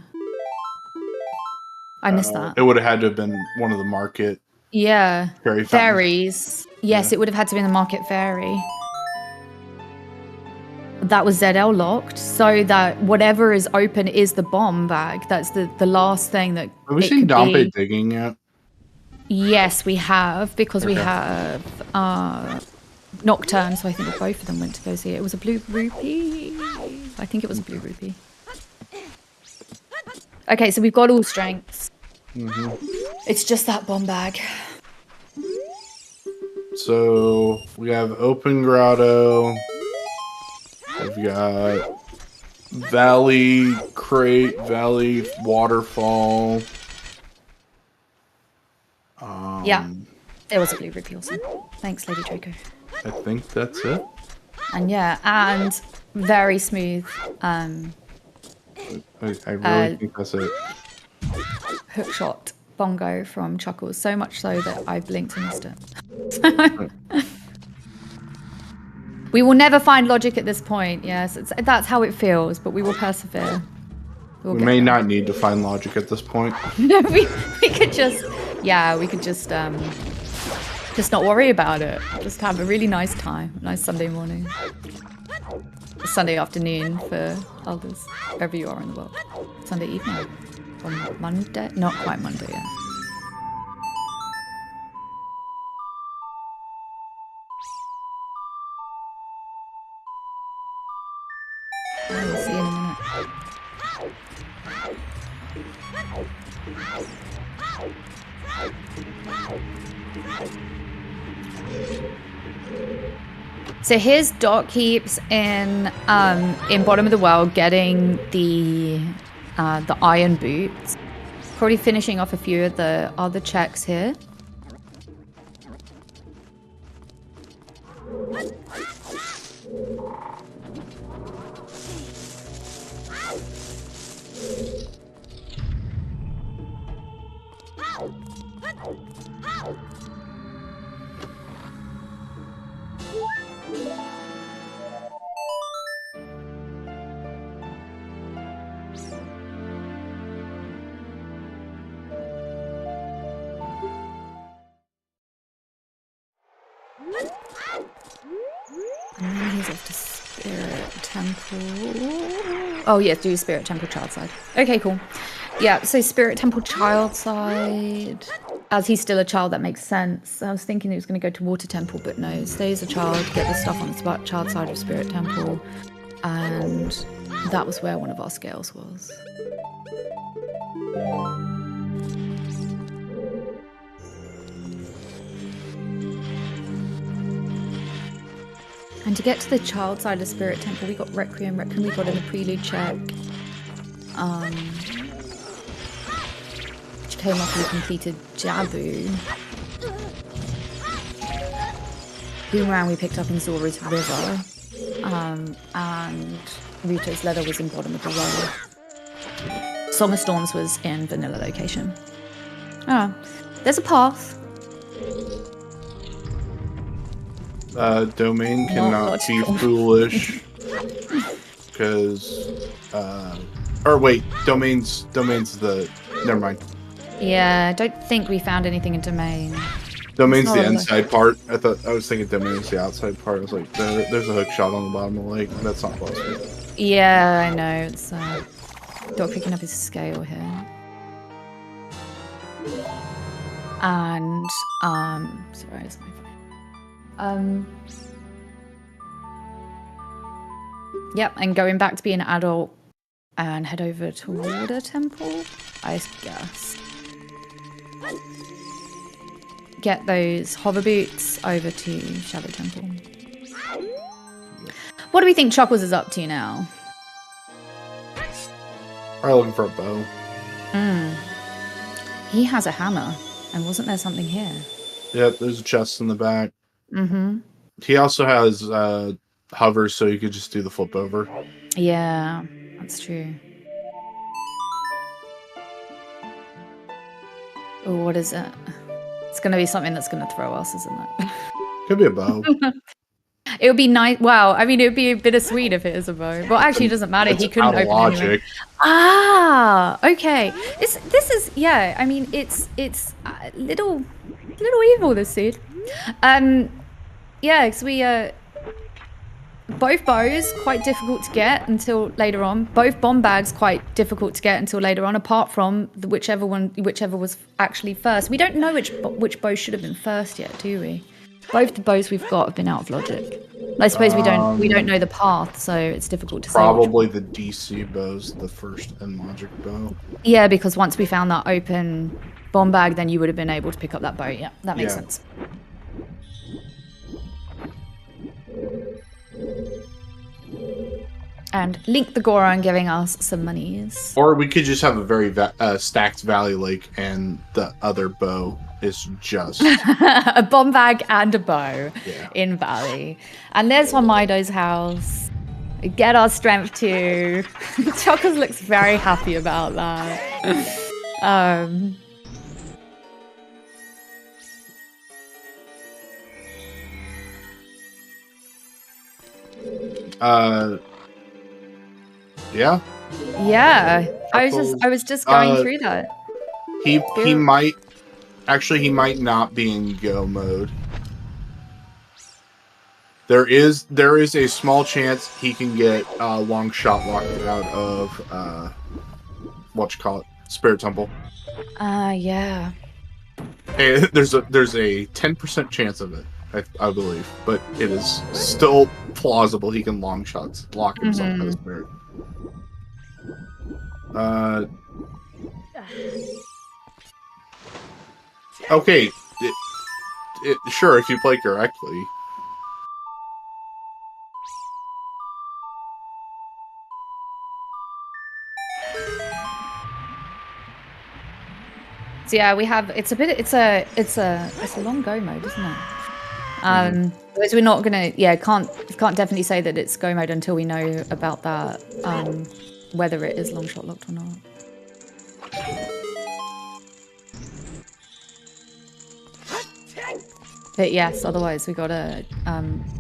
I missed that. It would have had to have been one of the market. Yeah. Fairies. Yes, yeah. It would have had to be in the market fairy. That was ZL locked, so that whatever is open is the bomb bag. That's the last thing that. Have we seen Dompe digging yet? Yes, we have, because we have Nocturne, so I think that both of them went to go see it. It was a blue rupee. I think it was a blue rupee. Okay, so we've got all strengths. Mm-hmm. It's just that bomb bag. So we have open grotto. We've got valley crate, valley waterfall. Yeah, there was a blue rupee also. Thanks, Lady Draco. I think that's it. And yeah, and very smooth. I really think that's it. Hook shot bongo from Chuckles, so much so that I blinked and missed it. We will never find logic at this point. Yes, that's how it feels, but we will persevere. We may not need to find logic at this point. No, we could just, yeah, we could just not worry about it. Just have a really nice time, nice Sunday morning, Sunday afternoon for others, wherever you are in the world. Sunday evening, on Monday, not quite Monday yet. I'll see you in a minute. So here's Doc Heaps in bottom of the world getting the iron boots. Probably finishing off a few of the other checks here. He's off to Spirit Temple. Oh yeah, do Spirit Temple Child side. Okay, cool. Yeah, so Spirit Temple Child side. as he's still a child, that makes sense. I was thinking he was going to go to Water Temple, but no, stay as a child, get the stuff on the child side of Spirit Temple, and that was where one of our scales was. And to get to the child side of Spirit Temple, we got Requiem we got in the prelude check. Which came after we completed Jabu. Boomerang we picked up in Zora's River. And Ruto's Leather was in bottom of the road. Song of Storms was in vanilla location. Oh, there's a path. Domain cannot be foolish because or wait, domain's the never mind. Yeah, I don't think we found anything in Domain. Domain's the inside part. I was thinking domain's the outside part. I was like, there's a hook shot on the bottom of the lake. That's not possible. Yeah, I know. It's Doc picking up his scale here. And sorry, it's my phone. Yep, and going back to be an adult and head over to Water Temple, I guess. Get those hover boots over to Shadow Temple. What do we think Chuckles is up to now? Probably looking for a bow. He has a hammer, and wasn't there something here? Yep, there's a chest in the back. Mm-hmm. He also has hover, so you could just do the flip over. Yeah, that's true. Oh, what is it? It's going to be something that's going to throw us, isn't it? Could be a bow. It would be nice. Wow, I mean, it would be bittersweet if it is a bow. Well, actually, it doesn't matter. He couldn't open logic. Anyway. Ah, okay. This is yeah. I mean, it's little evil, this seed. Yeah, because we both bows quite difficult to get until later on. Both bomb bags quite difficult to get until later on. Apart from whichever was actually first. We don't know which bow should have been first yet, do we? Both the bows we've got have been out of logic. I suppose we don't know the path, so it's difficult to say. Probably the DC bow's the first in logic bow. Yeah, because once we found that open bomb bag, then you would have been able to pick up that bow. Yeah, that makes sense. And Link the Goron giving us some monies. Or we could just have a very stacked Valley Lake, and the other bow is just a bomb bag and a bow in Valley. And there's Mido's house. Get our strength too. Chuckles looks very happy about that. Yeah. Yeah. I was just going through that. He might not be in go mode. There is a small chance he can get long shot locked out of Spirit Temple. Yeah. Hey, there's a 10% chance of it, I believe, but it is still plausible he can long shots lock himself out of Spirit. Okay, sure, if you play correctly. So yeah, we have. It's a long go mode, isn't it? Because we're not gonna. Yeah, can't definitely say that it's go mode until we know about that. Whether it is long shot locked or not. But yes, otherwise we got a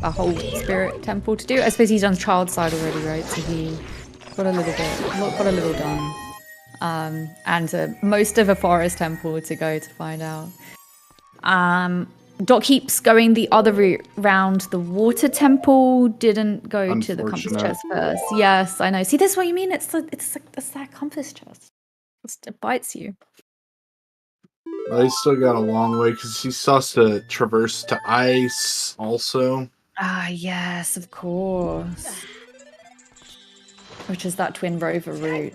whole Spirit Temple to do. I suppose he's done child side already, right? So he got a little done. And most of a forest temple to go to find out. Doc keeps going the other route round the water temple. Didn't go to the compass chest first. Yes, I know. See, this is what you mean. It's that compass chest. It bites you. But he's still got a long way because he still has to traverse to ice also. Ah, yes, of course. Which is that Twin Rover route.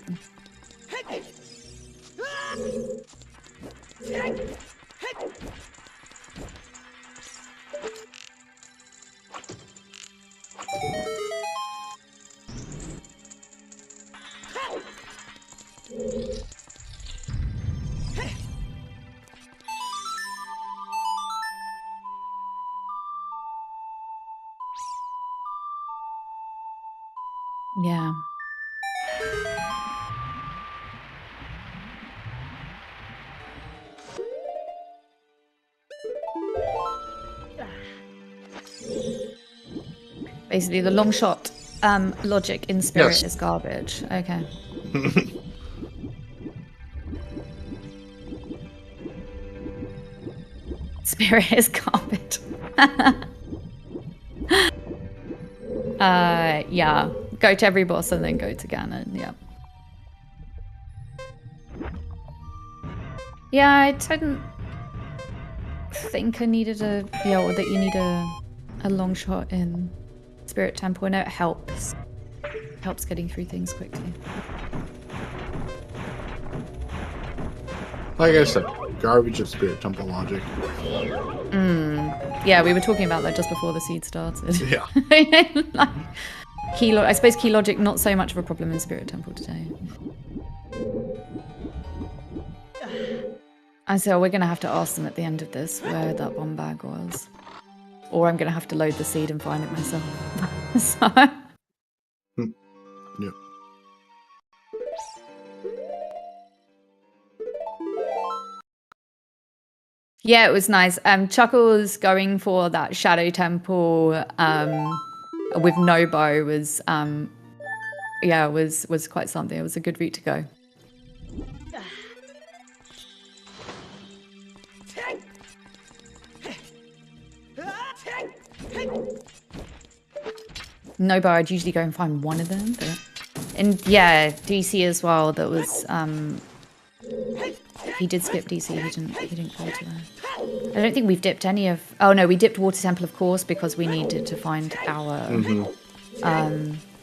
Yeah. Basically, the long shot logic in Spirit is garbage. Okay. Spirit is garbage. Yeah. Go to every boss and then go to Ganon. Yeah. Yeah, I didn't think I needed or that you need a long shot in Spirit Temple. I know it helps. Helps getting through things quickly. Like I said, garbage of Spirit Temple logic. Yeah, we were talking about that just before the seed started. Yeah. Like, I suppose key logic not so much of a problem in Spirit Temple today. And so we're going to have to ask them at the end of this where that bomb bag was. Or I'm going to have to load the seed and find it myself. So... Yep. Yeah, it was nice. Chuckles going for that Shadow Temple with no bow was was quite something. It was a good route to go. No bow, I'd usually go and find one of them. But... And yeah, DC as well. That was he did skip DC. He didn't go to that. I don't think we've dipped any of. Oh no, we dipped Water Temple, of course, because we needed to find our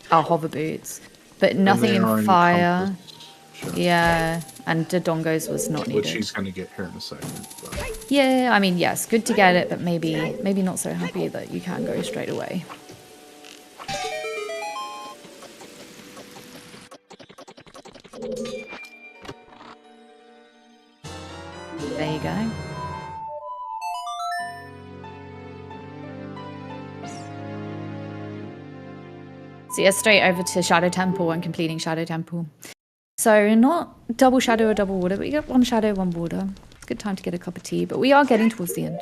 hover boots. But nothing in fire. Sure. Yeah, and Dodongo's was not needed. Which he's going to get here in a second. But... Yeah, I mean, yes, good to get it, but maybe not so happy that you can't go straight away. There you go. So yeah, straight over to Shadow Temple and completing Shadow Temple. So not double shadow or double water, but you get one shadow, one water. It's a good time to get a cup of tea, but we are getting towards the end.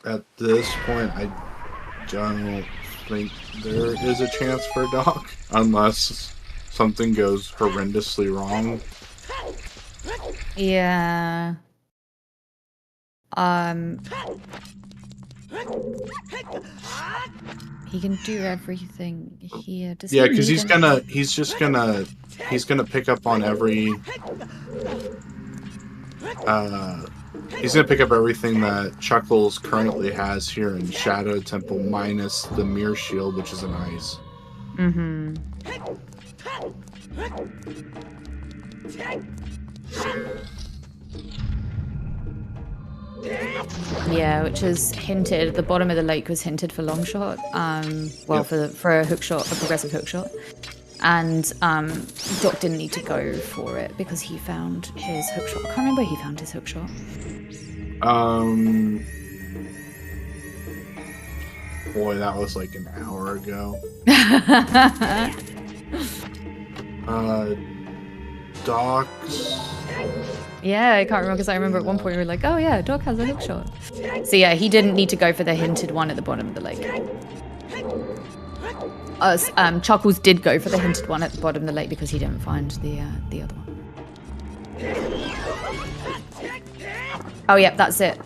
At this point, I don't think there is a chance for Doc, unless something goes horrendously wrong. Yeah. He can do everything here. Yeah, because he's gonna pick up on every he's gonna pick up everything that Chuckles currently has here in Shadow Temple, minus the Mirror Shield, which is an ice. Mm-hmm. Yeah, which is hinted. The bottom of the lake was hinted for long shot. Well, yep. for a hook shot, a progressive hook shot. And Doc didn't need to go for it because he found his hook shot. I can't remember where he found his hook shot. Boy, that was like an hour ago. Doc's. Yeah, I can't remember because I remember at one point we were like, oh yeah, Doc has a hook shot. So yeah, he didn't need to go for the hinted one at the bottom of the lake. Chuckles did go for the hinted one at the bottom of the lake because he didn't find the other one. Oh yeah, that's it.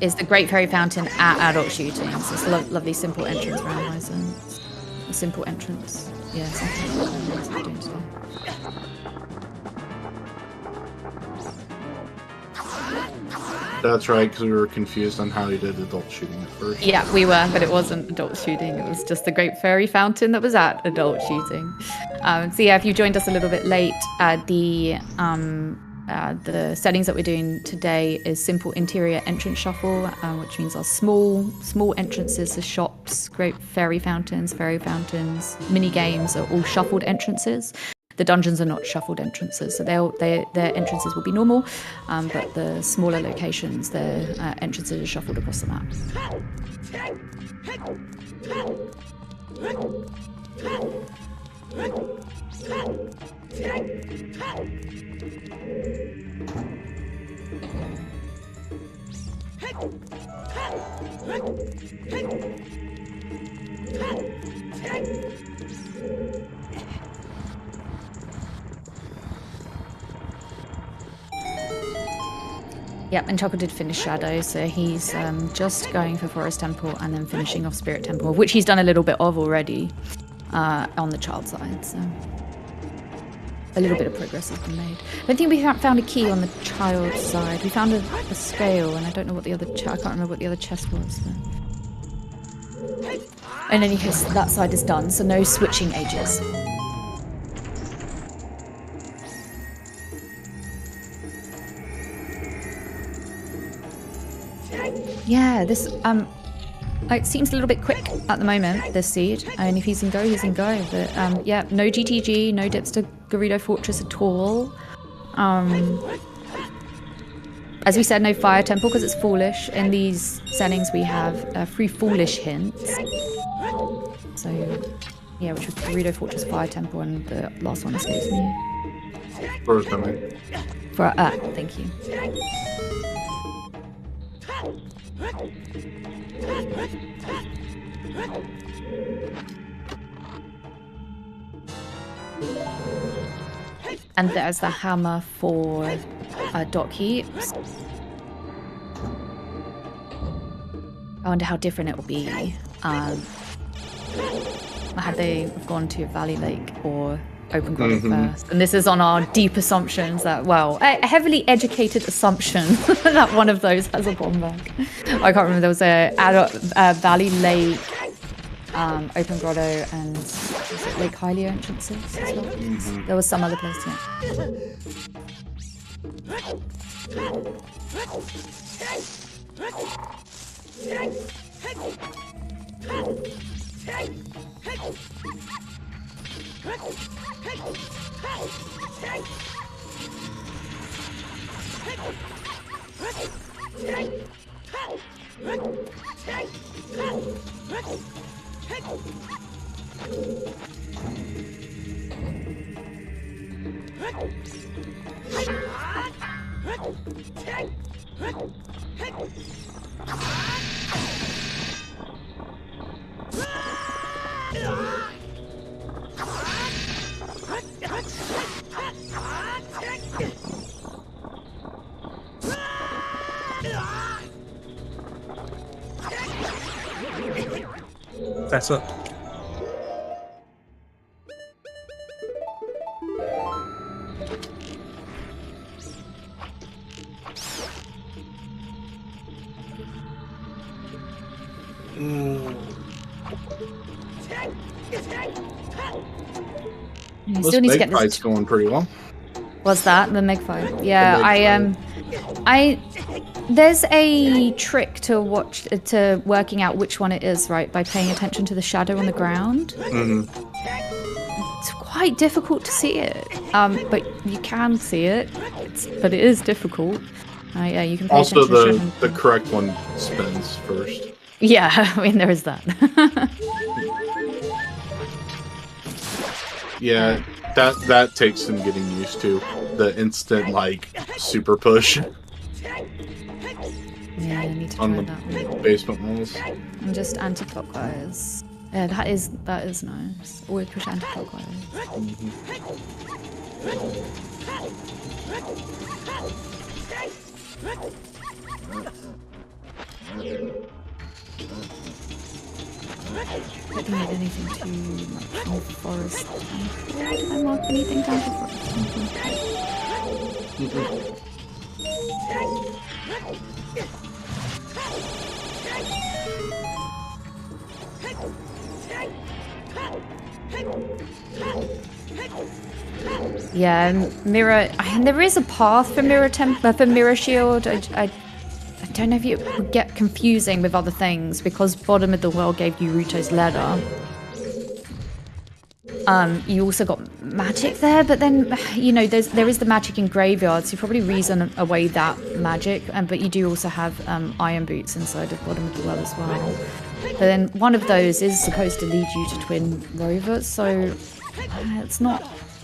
Is the Great Fairy Fountain at adult shootings. It's a lovely simple entrance randomizer. A simple entrance. Yeah, something like that we're doing today. That's right, because we were confused on how he did adult shooting at first. Yeah, we were, but it wasn't adult shooting. It was just the Great Fairy Fountain that was at adult shooting. So yeah, if you joined us a little bit late, the settings that we're doing today is simple interior entrance shuffle, which means our small entrances to shops, great fairy fountains, mini games are all shuffled entrances. The dungeons are not shuffled entrances, so their entrances will be normal, but the smaller locations, their entrances are shuffled across the map. Yep, and Choco did finish Shadow, so he's just going for Forest Temple and then finishing off Spirit Temple, which he's done a little bit of already on the child side, so a little bit of progress has been made. I don't think we found a key on the child side. We found a scale, and I don't know what the other I can't remember what the other chest was. So. In any case, that side is done, so no switching ages. Yeah, this it seems a little bit quick at the moment, this seed. And if he's in go, he's in go. But yeah, no GTG, no dips to Gerudo Fortress at all. As we said, no Fire Temple because it's foolish. In these settings, we have 3 foolish hints. So yeah, which was Gerudo Fortress, Fire Temple, and the last one escapes me. First coming. Thank you. And there's the hammer for dot keeps. I wonder how different it will be had they gone to Valley Lake or Open Grotto first. And this is on our deep assumptions that, well, a heavily educated assumption that one of those has a bomb bag. I can't remember, there was a Valley Lake, Open Grotto, and was it Lake Hylia entrances as well? There was some other place, That's it. You still need to get this. Fight's going pretty well. What's that? The Meg fight. Yeah, there's a trick to working out which one it is, right? By paying attention to the shadow on the ground. It's quite difficult to see it, but you can see it. But it is difficult. Yeah, you can pay also attention to the correct one spins first. Yeah, I mean there is that. Yeah, that takes some getting used to. The instant super push. Yeah, I need to on try the that one. basement walls. I'm just anti-clockwise. Yeah, that is nice. Always push anti-clockwise. don't think we need anything too much in the forest. Did I mark anything down for forest? Yeah, mirror. There is a path for mirror shield. I don't know if it would get confusing with other things because bottom of the well gave you Ruto's letter. You also got magic there, but then there is the magic in graveyards. You probably reason away that magic, but you do also have iron boots inside of bottom of the well as well. But then one of those is supposed to lead you to Twin Rover, so it's not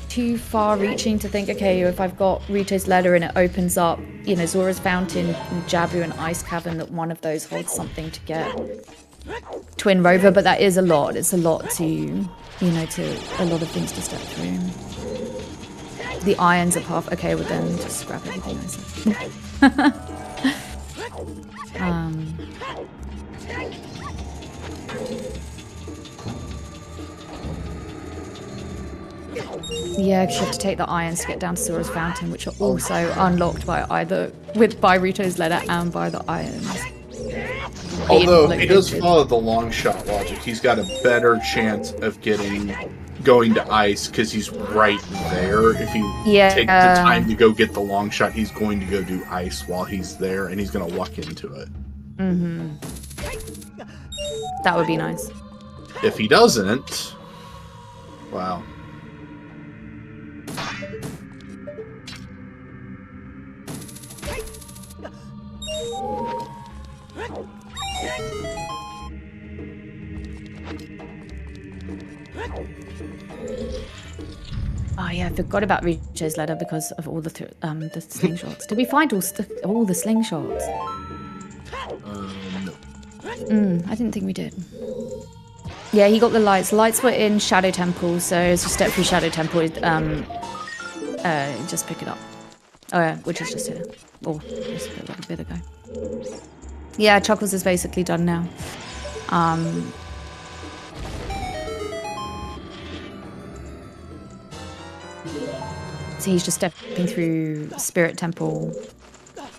too far-reaching to think, okay, if I've got Rito's letter and it opens up, Zora's Fountain, Jabu, and Ice Cavern, that one of those holds something to get Twin Rover, but that is a lot. It's a lot to, to a lot of things to step through. The irons are path. Okay, well then just scrap everything I said. Yeah, because you have to take the irons to get down to Zora's Fountain, which are also unlocked by by Rito's letter and by the irons. Although he does follow the long shot logic, he's got a better chance of going to ice because he's right there. If you take the time to go get the long shot, he's going to go do ice while he's there, and he's going to luck into it. Mm-hmm. That would be nice. If he doesn't, wow. Oh yeah, I forgot about Rito's letter because of all the slingshots. Did we find all the slingshots? No. I didn't think we did. Yeah, he got the lights. Lights were in Shadow Temple, so as you step through Shadow Temple, just pick it up. Oh yeah, which is just here. Oh, just a bit ago. Yeah, Chuckles is basically done now. So he's just stepping through Spirit Temple,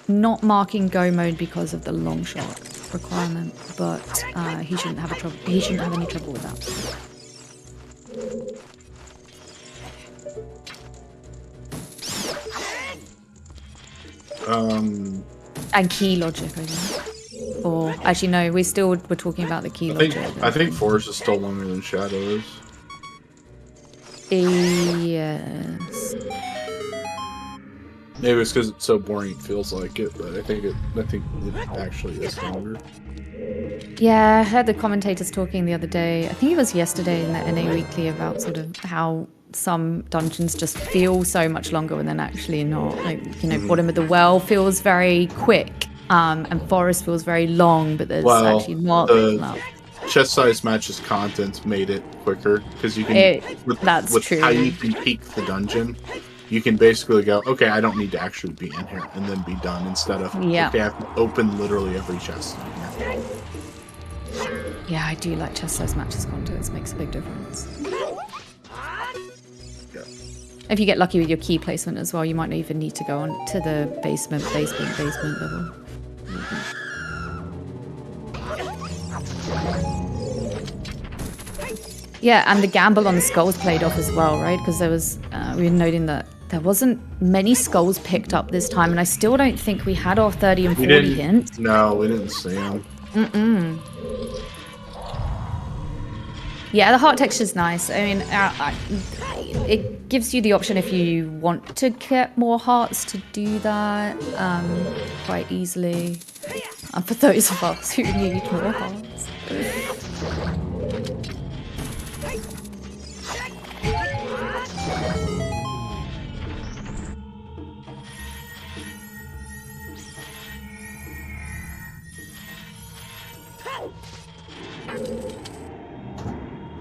not marking go mode because of the long shot requirement, but he shouldn't have any trouble with that. And key logic, I think. Or actually, no, we're talking about the key logic. I think Forest is still longer than Shadow is. Yes. Maybe it's because it's so boring it feels like it, but I think it actually is longer. Yeah, I heard the commentators talking the other day, I think it was yesterday in the NA Weekly, about sort of how some dungeons just feel so much longer when they're actually not. Like, Bottom of the Well feels very quick, and Forest feels very long, but there's actually not enough. Chest size matches content made it quicker because you can with true. How you can peek the dungeon, you can basically go, okay, I don't need to actually be in here and then be done instead of okay, I have to open literally every chest. Yeah, I do like chest size matches content. It makes a big difference. Yeah. If you get lucky with your key placement as well, you might not even need to go on to the basement level. Yeah, and the gamble on the skulls played off as well, right? Because there was, we were noting that there wasn't many skulls picked up this time, and I still don't think we had our 30 and 40 hints. No, we didn't see them. Yeah, the heart texture's nice. I mean, it gives you the option if you want to get more hearts to do that quite easily. For those of us who need more hearts.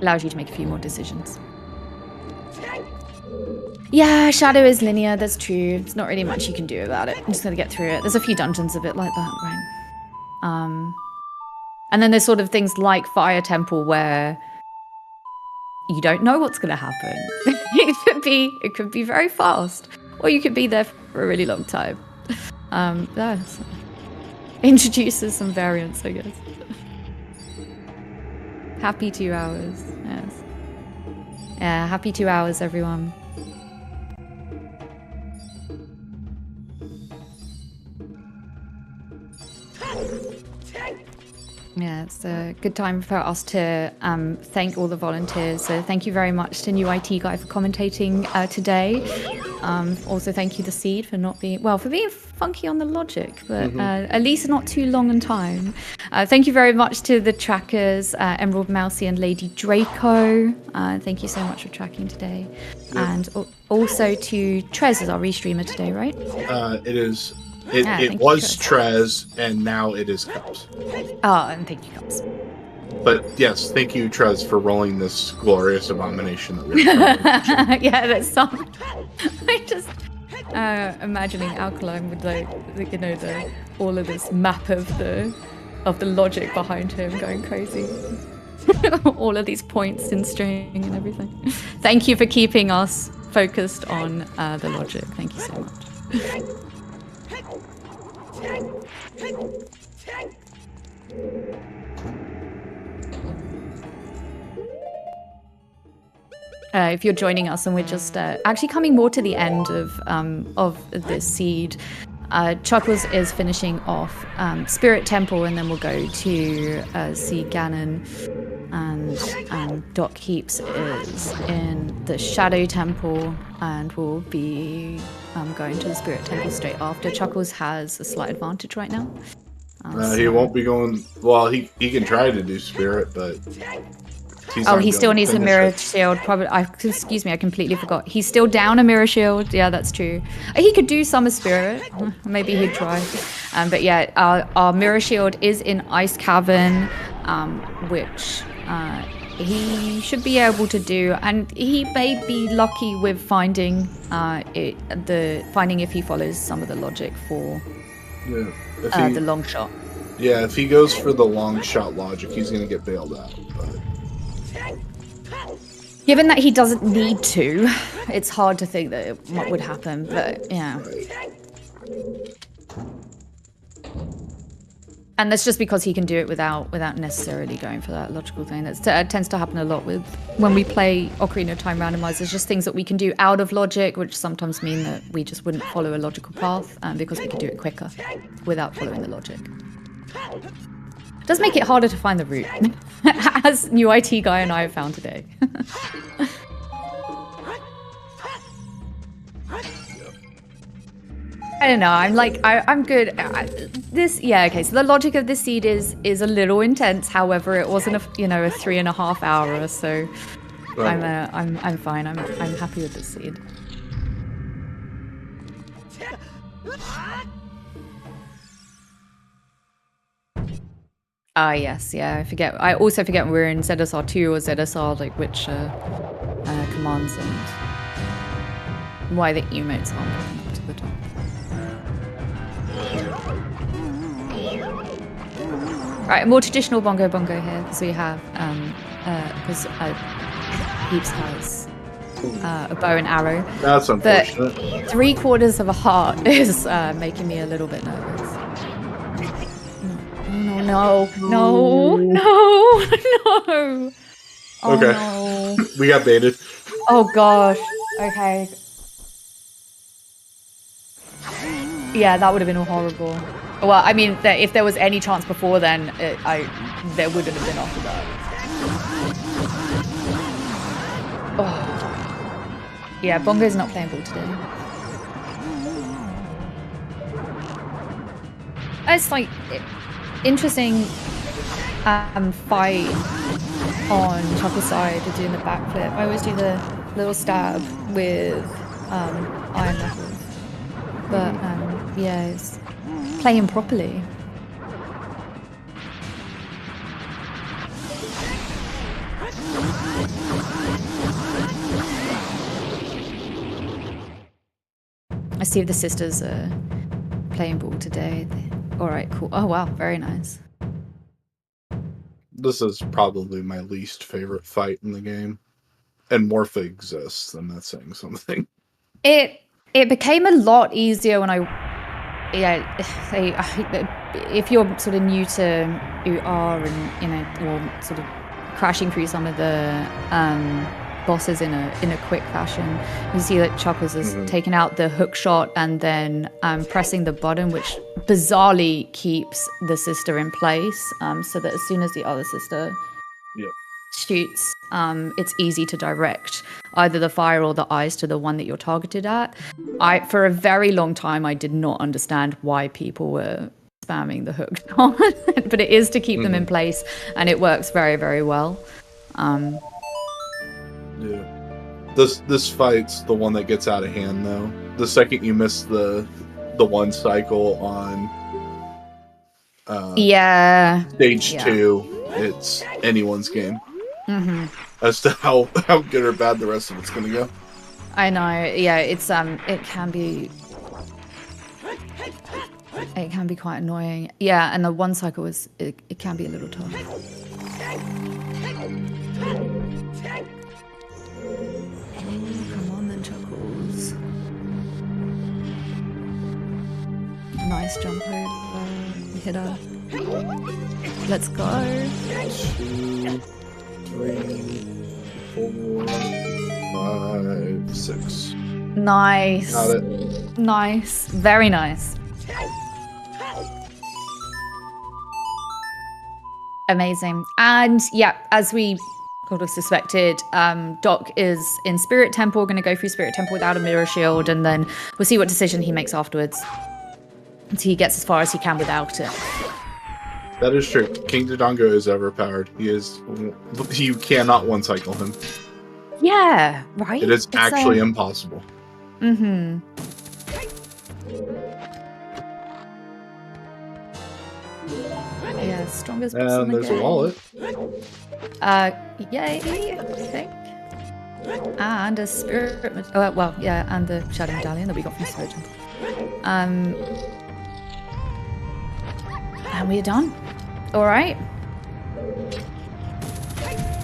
Allows you to make a few more decisions. Yeah, Shadow is linear, that's true. There's not really much you can do about it. I'm just gonna get through it. There's a few dungeons a bit like that, right? And then there's sort of things like Fire Temple where you don't know what's going to happen. It could be very fast, or you could be there for a really long time. That introduces some variance, I guess. Happy 2 hours, yes. Yeah, happy 2 hours, everyone. Yeah, it's a good time for us to thank all the volunteers. So thank you very much to New IT Guy for commentating today. Also thank you, The Seed, for not being, well, for being funky on the logic, but at least not too long in time. Thank you very much to the trackers, Emerald Mousy and Lady Draco. Thank you so much for tracking today. Yep. And also to Trez as our restreamer today, right? It is. It was Trez, and now it is Cups. Oh, and thank you, Cups. But yes, thank you, Trez, for rolling this glorious abomination that we are yeah, that's some. I just imagining Alkaline with all of this map of the logic behind him going crazy. All of these points in string and everything. Thank you for keeping us focused on the logic. Thank you so much. If you're joining us and we're just actually coming more to the end of this seed, Chuckles is finishing off Spirit Temple, and then we'll go to see Ganon, and Doc Keeps is in the Shadow Temple, and we'll be going to the Spirit Temple straight after. Chuckles has a slight advantage right now. He won't be going. Well, he can try to do Spirit, but he still needs a mirror shield. Probably. Excuse me, I completely forgot. He's still down a mirror shield. Yeah, that's true. He could do Summer Spirit. Maybe he'd try. But yeah, our mirror shield is in Ice Cavern, which he should be able to do, and he may be lucky with finding if he follows some of the logic for the long shot. Yeah, if he goes for the long shot logic, he's going to get bailed out. But given that he doesn't need to, it's hard to think that what would happen. But yeah. Right. And that's just because he can do it without necessarily going for that logical thing. That tends to happen a lot with when we play Ocarina of Time Randomizer. Just things that we can do out of logic, which sometimes mean that we just wouldn't follow a logical path, because we can do it quicker without following the logic. It does make it harder to find the route, as New IT Guy and I have found today. I don't know. I'm good. Okay. So the logic of this seed is a little intense. However, it wasn't a 3.5 hour. So right. I'm fine. I'm happy with this seed. Yes. Yeah. I forget. I also forget when we're in ZSR 2 or ZSR, like which commands and why the emotes aren't popping up to the top. Right, a more traditional bongo here, because we have, because Heaps has a bow and arrow. That's unfortunate. But 3/4 of a heart is making me a little bit nervous. No. Oh, okay. No. We got baited. Oh gosh. Okay. Yeah, that would have been horrible. Well, I mean, if there was any chance before then, there wouldn't have been after that. Oh. Yeah, Bongo's not playing ball today. It's like interesting fight on Chuckle's side to doing the backflip. I always do the little stab with iron knuckles, but yeah, it's playing properly. I see if the sisters are playing ball today. All right, cool. Oh wow, very nice. This is probably my least favorite fight in the game. And more if it exists, then that's saying something. It became a lot easier when if you're sort of new to OoR and or sort of crashing through some of the bosses in a quick fashion, you see that Chuckles has taken out the hook shot and then pressing the button, which bizarrely keeps the sister in place, so that as soon as the other sister shoots, it's easy to direct either the fire or the eyes to the one that you're targeted at. For a very long time, I did not understand why people were spamming the hook shot, but it is to keep them in place, and it works very, very well. Yeah. This fight's the one that gets out of hand, though. The second you miss the one cycle on stage 2, it's anyone's game. As to how good or bad the rest of it's gonna go. I know, yeah, it's it can be quite annoying. Yeah, and the one cycle it can be a little tough. Come on then, Chuckles. Nice jump over, hit her. Let's go. 2, 3, 4, 5, 6. Nice. Got it. Nice. Very nice. Amazing. And yeah, as we sort of suspected, Doc is in Spirit Temple, going to go through Spirit Temple without a mirror shield, and then we'll see what decision he makes afterwards. Until he gets as far as he can without it. That is true. King Dodongo is overpowered. You cannot one cycle him. Yeah, right? It is actually impossible. Mm-hmm. Yeah, strongest boss in the And there's game. a wallet. Yay, I think. And a spirit... well, yeah, and the Shadow Medallion that we got from Spirit Temple. And we're done. Alright.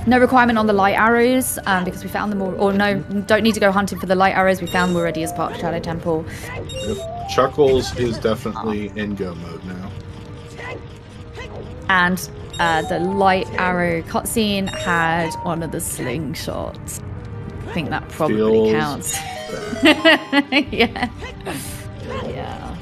No requirement on the light arrows, because we found them all... Or no, don't need to go hunting for the light arrows. We found them already as part of Shadow Temple. Yep. Chuckles is definitely in go mode now. And the light arrow cutscene had one of the slingshots. I think that probably counts. Yeah. Yeah.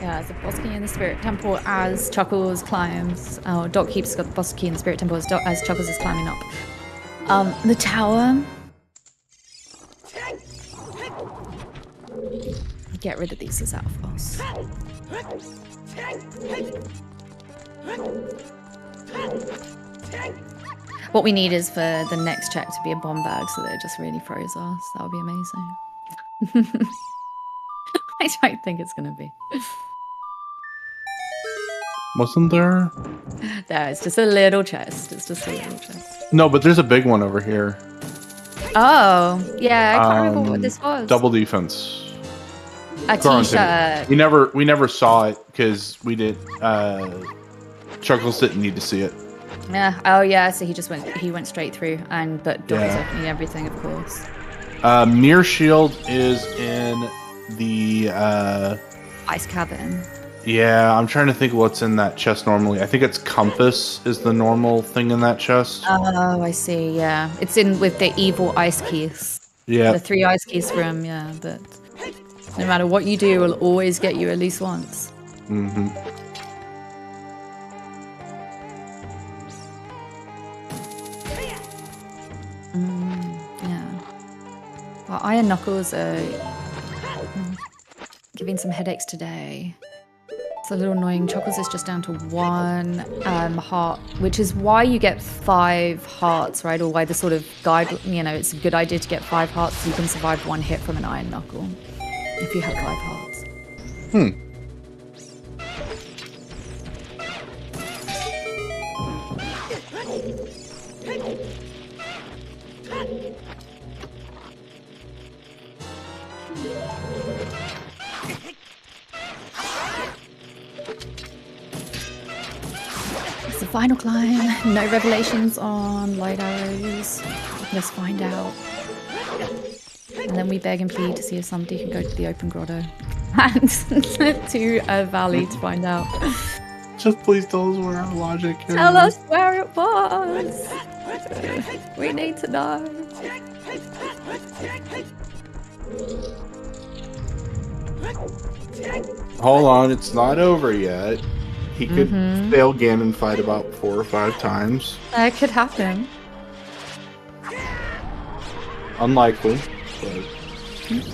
Yeah, it's a boss key in the Spirit Temple as Chuckles climbs. Oh, Doc keeps got the boss key in the Spirit Temple as Chuckles is climbing up. The tower. Get rid of these as out of boss. What we need is for the next check to be a bomb bag so that it just really throws us. That would be amazing. I don't think it's going to be. Wasn't there? There, it's just a little chest. It's just a little chest. No, but there's a big one over here. Oh, yeah, I can't remember what this was. Double defense. A t-shirt. We never saw it because we did. Chuckles didn't need to see it. Yeah. Oh, yeah. So he went straight through, but Doc is opening everything, of course. Mirror shield is in the Ice cabin. Yeah, I'm trying to think what's in that chest normally. I think it's compass is the normal thing in that chest. Oh, I see. Yeah, it's in with the evil ice keys. Yeah, the 3 ice keys from but no matter what you do, will always get you at least once. Mm-hmm. Yeah. Well, Iron Knuckles are giving some headaches today. It's a little annoying. Chuckles is just down to 1 heart, which is why you get 5 hearts, right? Or why the sort of guide, it's a good idea to get 5 hearts so you can survive 1 hit from an Iron Knuckle if you have 5 hearts. It's the final climb. No revelations on light arrows. Let's find out. And then we beg and plead to see if somebody can go to the open grotto and to a valley to find out. Just please tell us where our logic is. Tell us where it was. We need to know. Hold on, it's not over yet. He could fail Ganon fight about 4 or 5 times. That could happen. Unlikely, but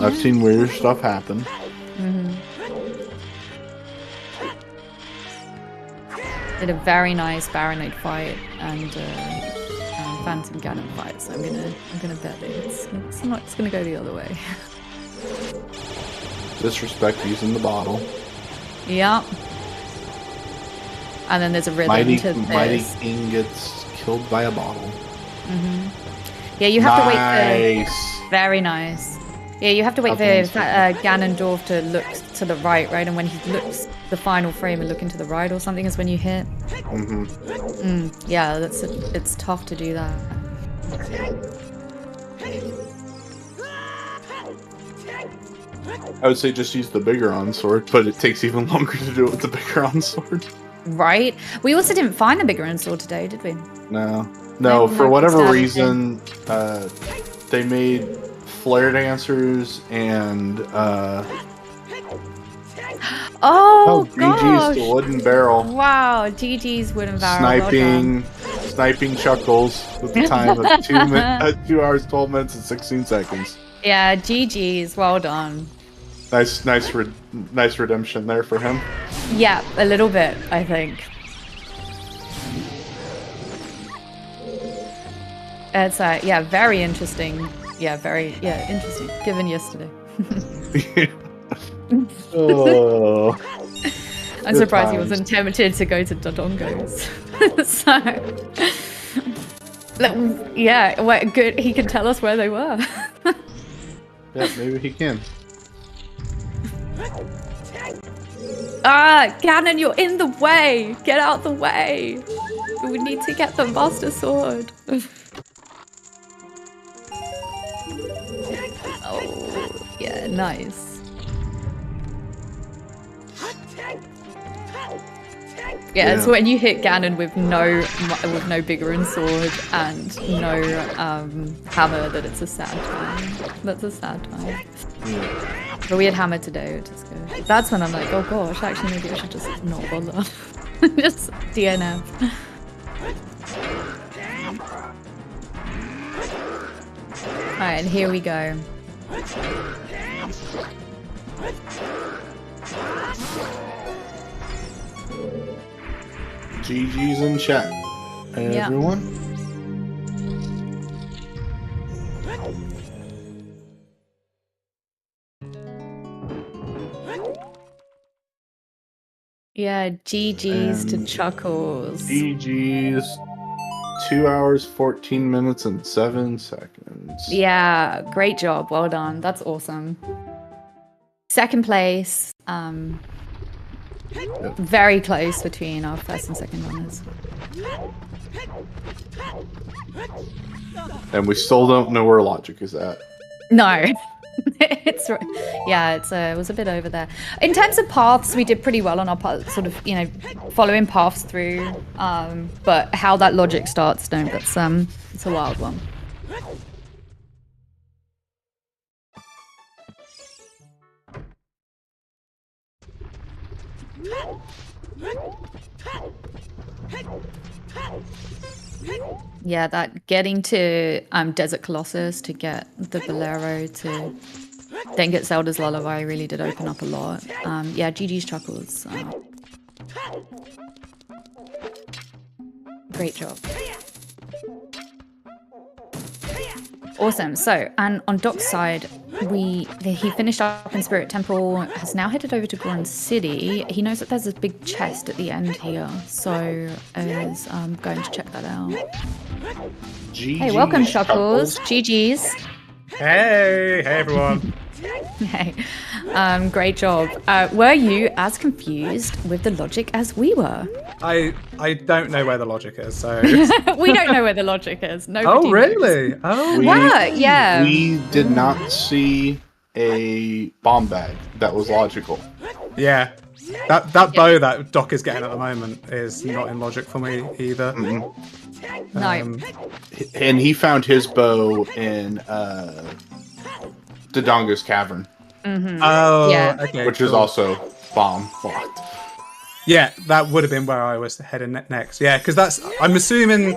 I've seen weirder stuff happen. Did a very nice Baronade fight and Phantom Ganon fight, so I'm gonna bet that it's gonna go the other way. Disrespect using the bottle. Yep. And then there's a rhythm to this. Mighty King gets killed by a bottle. Yeah, you have to wait Nice. for... Very nice. Yeah, you have to wait for Ganondorf to look to the right, and when he looks the final frame and looking to the right or something is when you hit. Yeah, it's tough to do that. I would say just use the Bigoron sword, but it takes even longer to do it with the Bigoron sword. Right? We also didn't find the Bigoron sword today, did we? No, for whatever reason, they made flare dancers and GG's to wooden barrel. Wow, GG's wooden barrel. Sniping Chuckles with the time of 2 hours, 12 minutes, and 16 seconds. Yeah, GG's, well done. Nice redemption there for him. Yeah, a little bit, I think. It's very interesting. Interesting. Given yesterday. I'm surprised he wasn't tempted to go to Dodongos. Good. He can tell us where they were. Yeah, maybe he can. Ganon, you're in the way. Get out the way. We need to get the Master Sword. Oh, yeah, nice. Yeah, it's when you hit Ganon with no Bigoron sword and no hammer that it's a sad time. That's a sad time. But we had hammer today, which is good. That's when I'm like, oh gosh, actually maybe I should just not bother. Just DNF. Alright, and here we go. GG's in chat, everyone. Yeah, GG's to Chuckles. GG's. 2 hours, 14 minutes, and 7 seconds. Yeah, great job. Well done. That's awesome. Second place. Very close between our first and second runners. And we still don't know where logic is at. No. It was a bit over there. In terms of paths, we did pretty well on our sort of, following paths through. But how that logic starts, it's a wild one. Yeah, that getting to Desert Colossus to get the Bolero to then get Zelda's Lullaby really did open up a lot. Yeah, GG's Chuckles. Great job. Awesome. So, and on Doc's side, he finished up in Spirit Temple, has now headed over to Goron City. He knows that there's a big chest at the end here, so is going to check that out. Hey, welcome, Chuckles. GG's. Hey everyone. Hey, great job. Were you as confused with the logic as we were? I don't know where the logic is, so We don't know where the logic is. Nobody Oh really? knows. Oh Yeah. We did not see a bomb bag that was logical. yeah. That bow that Doc is getting at the moment is not in logic for me either. No. And he found his bow in Dodonga's Cavern, Oh, Yeah. okay. which is cool. also bomb blocked. Yeah, that would have been where I was heading next. Yeah, because I'm assuming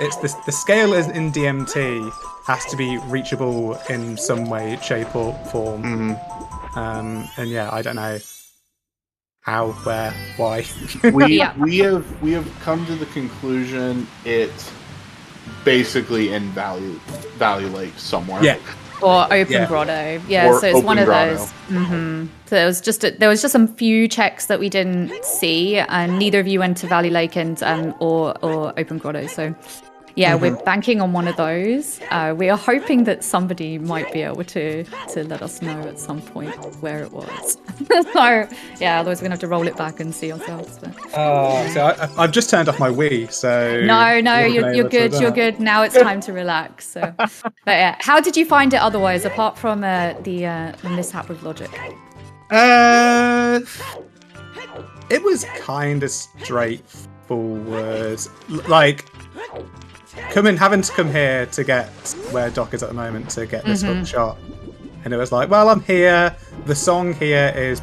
it's the scale is in DMT has to be reachable in some way, shape, or form. And yeah, I don't know how, where, why. We Yeah. we have come to the conclusion it's basically in Valley Lake somewhere. Yeah. Or Open Yeah. Grotto. Yeah, Or so it's one of Open those. So there was just a few checks that we didn't see, and neither of you went to Valley Lake and or Open Grotto. So yeah, we're banking on one of those. We are hoping that somebody might be able to let us know at some point where it was. So yeah, otherwise we're gonna have to roll it back and see ourselves. But... So I've just turned off my Wii, so... No, wasn't you're able to good. do You're that. good. Now it's time to relax. So, but yeah, how did you find it otherwise, apart from the mishap with logic? It was kind of straightforward. Like, having to come here to get where Doc is at the moment to get this hook shot. And it was like, well, I'm here. The song here is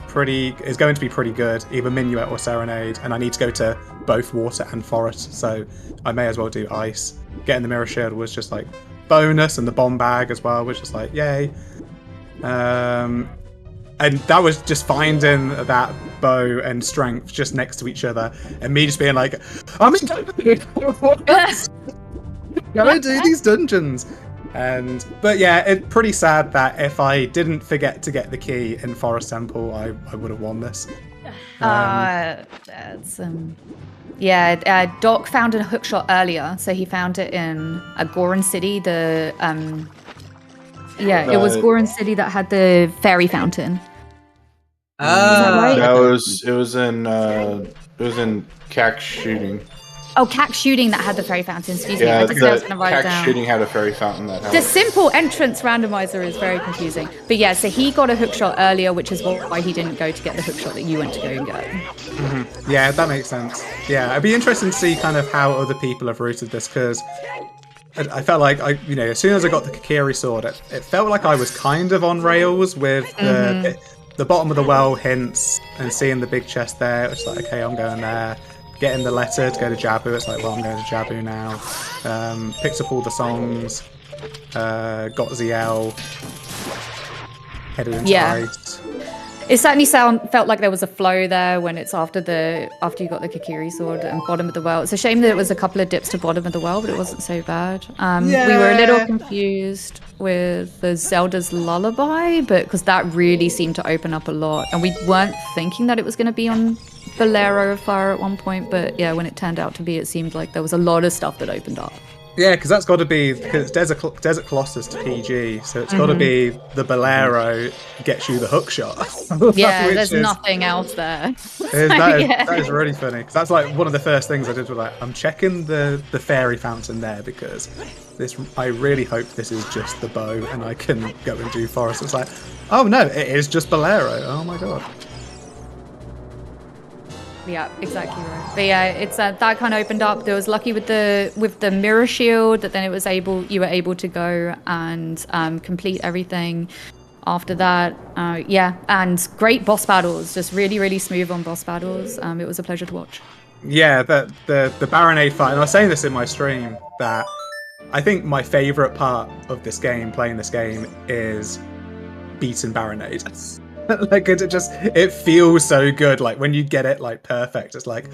going to be pretty good, either Minuet or Serenade, and I need to go to both water and forest, so I may as well do ice. Getting the mirror shield was just like bonus, and the bomb bag as well was just like yay. And that was just finding that bow and strength just next to each other, and me just being like, I'm in go do these dungeons. But yeah, it's pretty sad that if I didn't forget to get the key in Forest Temple, I would have won this. Doc found a hookshot earlier, so he found it in Goron City. It was Goron City that had the fairy fountain. Right? It was in Cax shooting. Oh, Cax shooting that had the fairy fountain. Excuse me. Yeah, I just said I was the going to write it Cax down. shooting had a fairy fountain that had The simple entrance randomizer is very confusing. But yeah, so he got a hookshot earlier, which is why he didn't go to get the hookshot that you went to go and get. Yeah, that makes sense. Yeah, it'd be interesting to see kind of how other people have routed this, because I felt like as soon as I got the Kakiri sword, it felt like I was kind of on rails with the bottom of the well hints and seeing the big chest there. It's like, okay, I'm going there. Getting the letter to go to Jabu, it's like, well, I'm going to Jabu now. Picked up all the songs, got ZL, headed into ice. It certainly felt like there was a flow there when it's after you got the Kakiri sword and bottom of the well. It's a shame that it was a couple of dips to bottom of the well, but it wasn't so bad. We were a little confused with the Zelda's Lullaby, but because that really seemed to open up a lot, and we weren't thinking that it was going to be on Bolero of Fire at one point, but yeah, when it turned out to be, it seemed like there was a lot of stuff that opened up. Yeah, because that's got to be, because it's Desert Colossus to PG, so it's got to be the Bolero gets you the hook shot. Yeah, there's nothing else there. That is really funny, because that's like one of the first things I did was like, I'm checking the fairy fountain there, because I really hope this is just the bow and I can go and do forest. It's like, oh no, it is just Bolero. Oh my god. Yeah, exactly right. But yeah, it's that kind of opened up. There was lucky with the mirror shield that then you were able to go and complete everything after that. And great boss battles, just really, really smooth on boss battles. It was a pleasure to watch. Yeah, the Baronade fight, and I was saying this in my stream, that I think my favourite part of this game, playing this game, is beating Baronade. Like it feels so good. Like when you get it like perfect, it's like,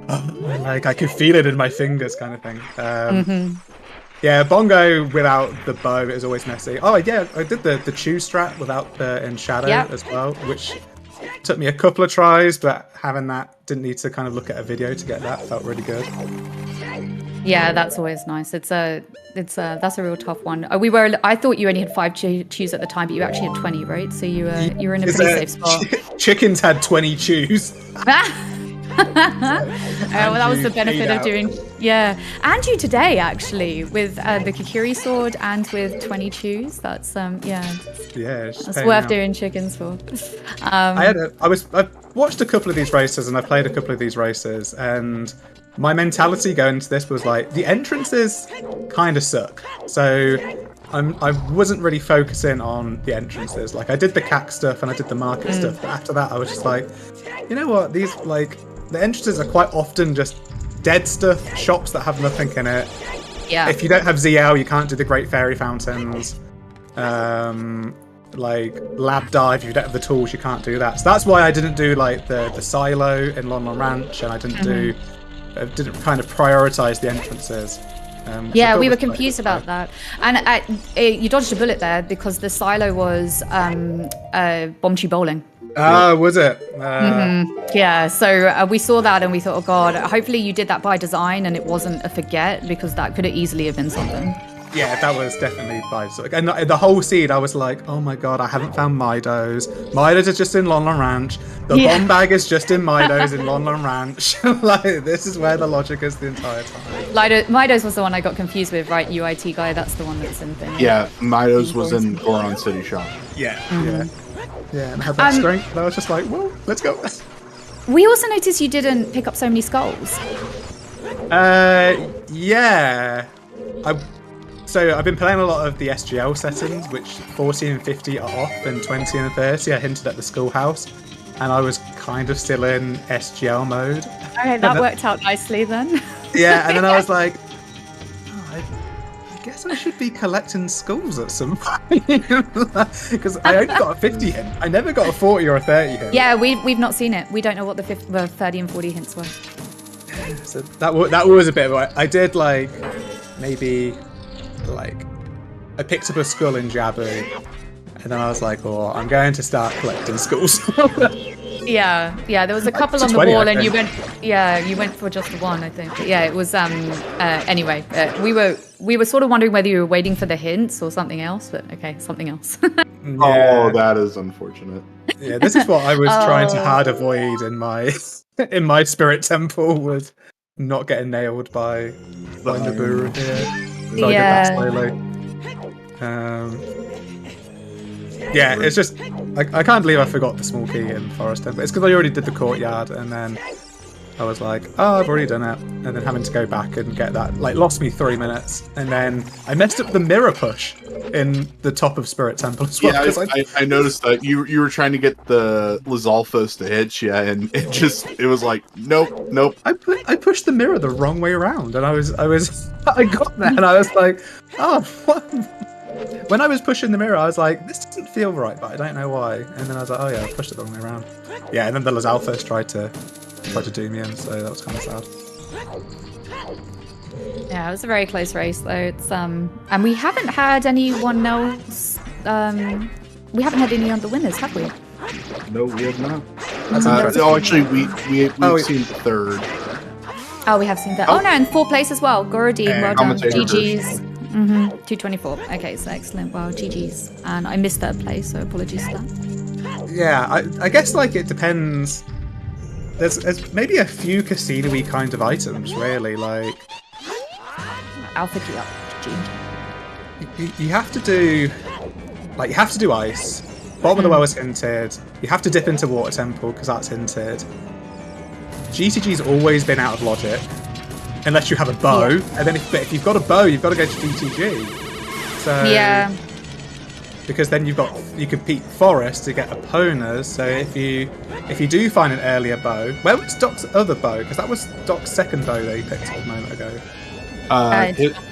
oh, like I can feel it in my fingers, kind of thing. Yeah, Bongo without the bow is always messy. Oh yeah, I did the chew strat without the in shadow as well, which took me a couple of tries, but having that, didn't need to kind of look at a video to get that. Felt really good. Yeah, that's always nice. That's a real tough one. I thought you only had 5 chews at the time, but you actually had 20, right? So you were in a pretty safe spot. Chickens had 20 chews. Well, that was the benefit of doing, and you today actually with the Kikiri sword and with 20 chews. That's that's worth doing chickens for. I've watched a couple of these races and I've played a couple of these races, and my mentality going into this was like, the entrances kind of suck. So I wasn't really focusing on the entrances. Like I did the CAC stuff and I did the market stuff, but after that I was just like, you know what, these the entrances are quite often just dead stuff, shops that have nothing in it. Yeah. If you don't have ZL, you can't do the Great Fairy Fountains. Like Lab Dive, if you don't have the tools, you can't do that. So that's why I didn't do like the silo in Lon Lon Ranch, and I didn't didn't kind of prioritize the entrances. Yeah, we were confused about that. And you dodged a bullet there because the silo was Bombchi Bowling. Was it? Yeah, so we saw that and we thought, oh god, hopefully you did that by design and it wasn't a forget, because that could have easily have been something. Yeah, that was definitely by design. And the whole seed, I was like, oh my god, I haven't found Midos. Midos is just in Lon Lon Ranch. The bomb bag is just in Midos in Lon Lon Ranch. Like, this is where the logic is the entire time. Midos was the one I got confused with, right? UIT guy, that's the one that's in thing. Yeah, Midos was in Goron City Shop. Yeah. Yeah, and had that strength, and I was just like, well, let's go. We also noticed you didn't pick up so many skulls. Yeah. So I've been playing a lot of the SGL settings, which 40 and 50 are off, and 20 and 30 I hinted at the schoolhouse, and I was kind of still in SGL mode. Okay, that worked out nicely then. Yeah, and then I was like, I guess I should be collecting skulls at some point, because I only got a 50 hint. I never got a 40 or a 30 hint. Yeah, we've not seen it. We don't know what the 30 and 40 hints were. So that was a bit of I picked up a skull in Jabu, and then I was like, oh, I'm going to start collecting skulls. Yeah, there was a couple on the wall, and you went for just the one, I think. But yeah, it was anyway, we were sort of wondering whether you were waiting for the hints or something else, but okay, something else. Oh, that is unfortunate. Yeah, this is what I was trying to hard avoid in my spirit temple, was not getting nailed by Naburu here. So I did that slowly. Yeah, it's just I can't believe I forgot the small key in Forest Temple. It's because I already did the courtyard, and then I was like, oh, I've already done it, and then having to go back and get that lost me 3 minutes, and then I messed up the mirror push in the top of Spirit Temple as well. Yeah, I noticed that you were trying to get the Lizalfos to hit you, and it was like, nope. I pushed the mirror the wrong way around, and I got there, and I was like, oh, what? When I was pushing the mirror, I was like, this doesn't feel right, but I don't know why. And then I was like, oh yeah, I pushed it the wrong way around. Yeah, and then the Lizalfos tried to do me in, so that was kind of sad. Yeah, it was a very close race though. It's and we haven't had anyone else. We haven't had any other winners, have we? No, we have not. Actually, we've seen third. Oh, we have seen that. Oh no, and 4th place as well. Gorodine, well done. GG's. 224. Okay, so excellent. Well, GG's. And I missed 3rd place, so apologies for that. Yeah, I guess it depends. There's maybe a few casino-y kind of items, really, like Alpha key up. GG. You have to do ice. Bottom of the well is hinted. You have to dip into Water Temple because that's hinted. GTG's always been out of logic. Unless you have a bow, and then if you've got a bow, you've got to go to GTG. So yeah, because then you can peak forest to get opponers. So if you do find an earlier bow, where was Doc's other bow? Because that was Doc's second bow that he picked up a moment ago.